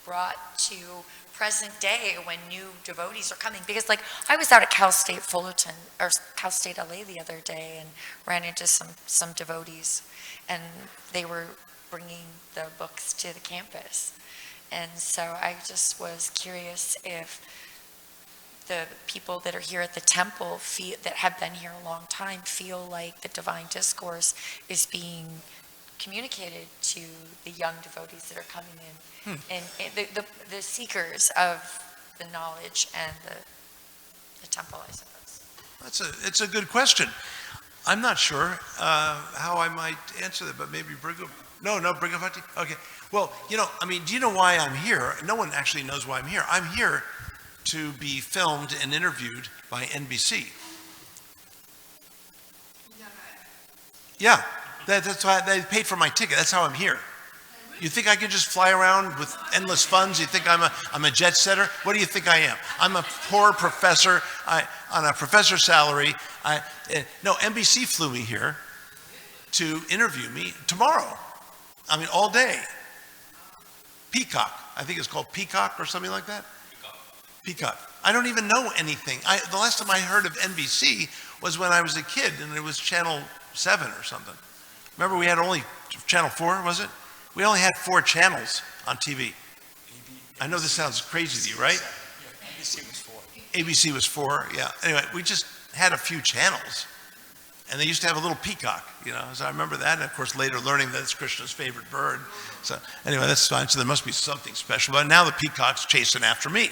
brought to present day when new devotees are coming? Because like I was out at Cal State Fullerton or Cal State LA the other day and ran into some devotees, and they were bringing the books to the campus. And so I just was curious if the people that are here at the temple that have been here a long time feel like the divine discourse is being communicated to the young devotees that are coming in, and the seekers of the knowledge and the temple, I suppose. It's a good question. I'm not sure how I might answer that, but maybe Brigavati? Okay. Well, do you know why I'm here? No one actually knows why I'm here. I'm here to be filmed and interviewed by NBC. Yeah, that's why they paid for my ticket. That's how I'm here. You think I can just fly around with endless funds? You think I'm a jet setter? What do you think I am? I'm a poor professor on a professor's salary. No, NBC flew me here to interview me tomorrow. I mean, all day. Peacock. I think it's called Peacock or something like that. Peacock. I don't even know anything. The last time I heard of NBC was when I was a kid, and it was Channel 7 or something. Remember, we had only Channel 4, was it? We only had 4 channels on TV. I know this sounds crazy to you, right? ABC was 4. ABC was 4, yeah. Anyway, we just had a few channels. And they used to have a little peacock, so I remember that. And of course, later learning that it's Krishna's favorite bird. So anyway, that's fine. So there must be something special. But now the peacock's chasing after me.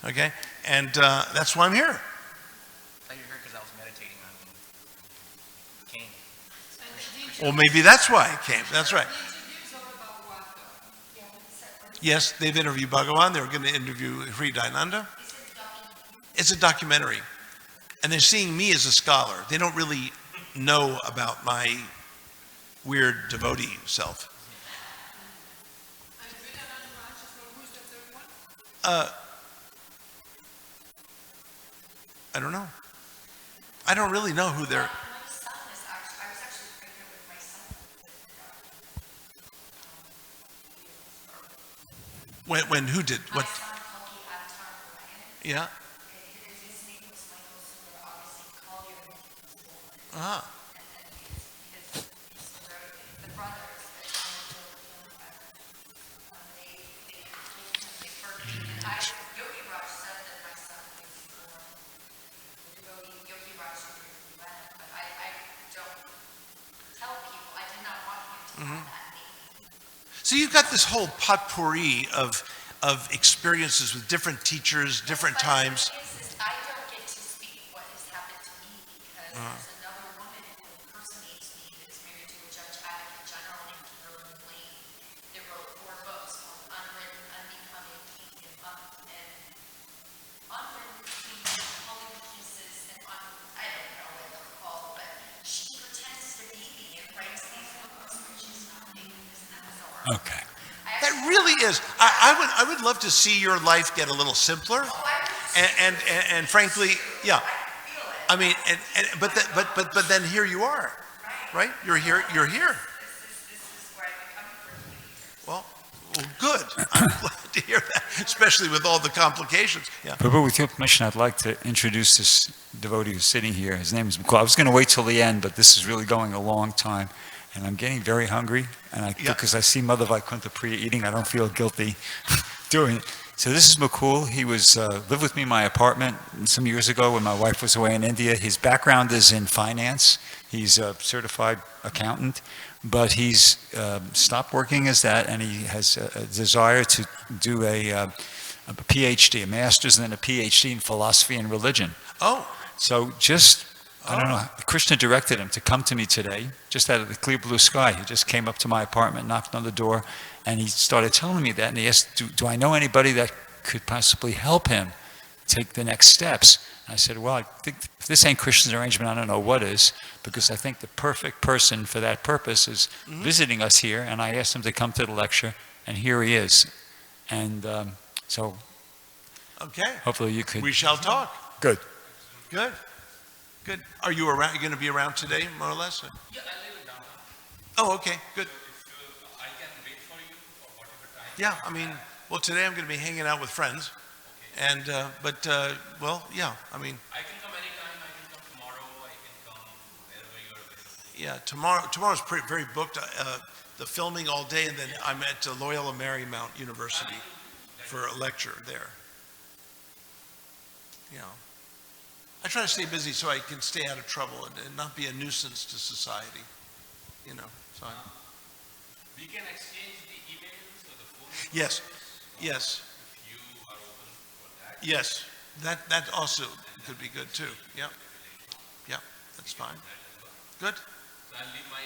Okay? And that's why I'm here. I thought you were here because I was meditating on cane. Well, maybe that's why I came. That's right. Yes, they've interviewed Bhagawan. They were going to interview Hri Dayananda. It's a documentary. And they're seeing me as a scholar. They don't really know about my weird devotee self. I don't know. I don't really know who they're... When who did? What? Yeah. Ah. So you've got this whole potpourri of experiences with different teachers, different times. I don't get to speak what has happened to me because there's another woman who impersonates me that's married to a judge advocate general named Kirtan that wrote 4 books called Unwritten, Unbecoming, King, and Monk. And Unwritten means holy pieces, and I don't know what they're called, but she pretends to be me and writes these books, which is not me. Isn't that bizarre? Okay. That really is. I would love to see your life get a little simpler, and frankly, yeah. I mean, but then here you are, right? You're here. You're here. Well, good. I'm glad to hear that, especially with all the complications. Yeah. Prabhu, with your permission, I'd like to introduce this devotee who's sitting here. His name is Mukul. I was going to wait till the end, but this is really going a long time. And I'm getting very hungry, and because I see Mother Vaikuntha Priya eating, I don't feel guilty doing it. So this is Mukul. He was lived with me in my apartment some years ago when my wife was away in India. His background is in finance. He's a certified accountant, but he's stopped working as that, and he has a desire to do a PhD, a master's, and then a PhD in philosophy and religion. Oh. So I don't know, Krishna directed him to come to me today, just out of the clear blue sky. He just came up to my apartment, knocked on the door, and he started telling me that. And he asked, do I know anybody that could possibly help him take the next steps? And I said, well, I think if this ain't Krishna's arrangement, I don't know what is, because I think the perfect person for that purpose is visiting us here. And I asked him to come to the lecture, and here he is. And so Okay. hopefully you could... We shall talk. Good. Good. Good. Are you around? You're going to be around today, more or less? Yeah, I live in downtown. Oh, okay. Good. So if I can wait for you for whatever time. Yeah, I mean, well, today I'm going to be hanging out with friends. And, well, yeah, I mean. I can come anytime. I can come tomorrow. I can come wherever you are available. Yeah, tomorrow's very booked. The filming all day, and then I'm at Loyola Marymount University for a lecture there. Yeah. I try to stay busy so I can stay out of trouble and not be a nuisance to society. So We can exchange the emails or the phone numbers. Yes, yes. If you are open for that. Yes, that also could be good too. Yeah, yeah, that's fine. Good. So I'll leave my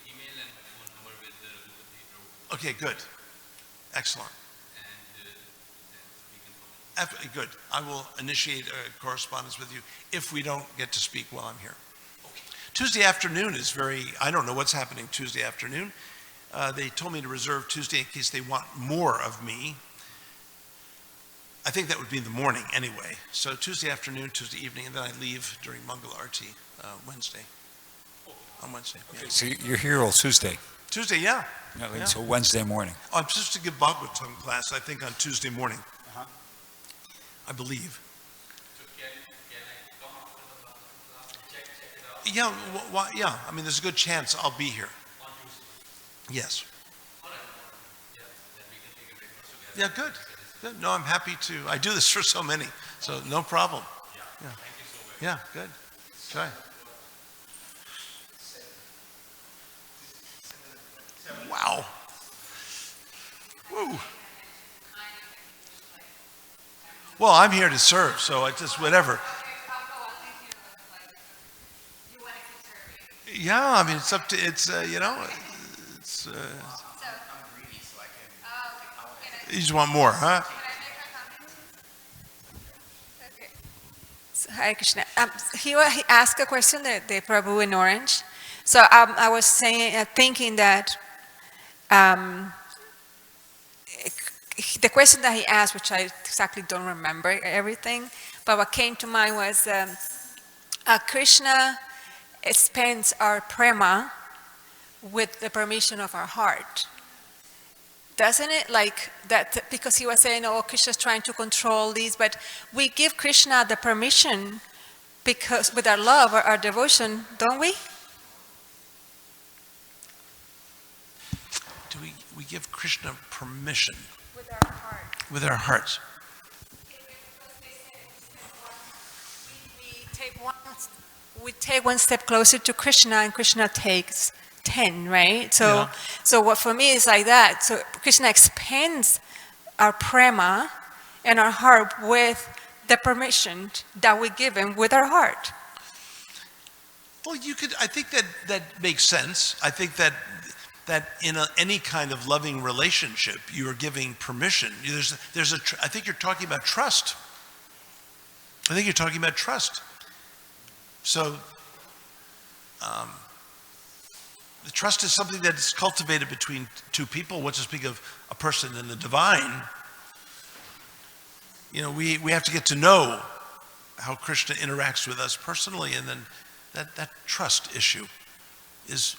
email and my phone number with the Okay, good. Excellent. Good. I will initiate a correspondence with you if we don't get to speak while I'm here. Tuesday afternoon is I don't know what's happening Tuesday afternoon. They told me to reserve Tuesday in case they want more of me. I think that would be in the morning anyway. So Tuesday afternoon, Tuesday evening, and then I leave during Mangala Arti Wednesday. On Wednesday. Yeah. Okay, so you're here all Tuesday? Tuesday, yeah. Until Wednesday morning. Oh, I'm supposed to give Bhagavatam class, I think, on Tuesday morning. I believe. Yeah, yeah. I mean, there's a good chance I'll be here. Yes. Yeah, good. Good. No, I'm happy to. I do this for so many, so no problem. Yeah. Yeah, good. Try. Well, I'm here to serve, so I just, whatever. Yeah, I mean, it's up to, it's, you know, it's, you just want more, huh? Hare Krishna. He asked a question, the Prabhu in orange. So I was saying, thinking that the question that he asked, which I exactly don't remember everything, but what came to mind was Krishna spends our prema with the permission of our heart. Doesn't it? Like that, because he was saying, oh, Krishna's trying to control these, but we give Krishna the permission because with our love or our devotion, don't we? Do we give Krishna permission? With our heart. With our hearts. We take one step closer to Krishna, and Krishna takes 10, right? So, Yeah. so what for me is like that. So Krishna expands our prema and our heart with the permission that we give him with our heart. Well, you could, I think that makes sense. I think that in any kind of loving relationship, you are giving permission. I think you're talking about trust. I think you're talking about trust. So, the trust is something that is cultivated between two people. What to speak of a person and the divine? You know, we have to get to know how Krishna interacts with us personally, and then that trust issue is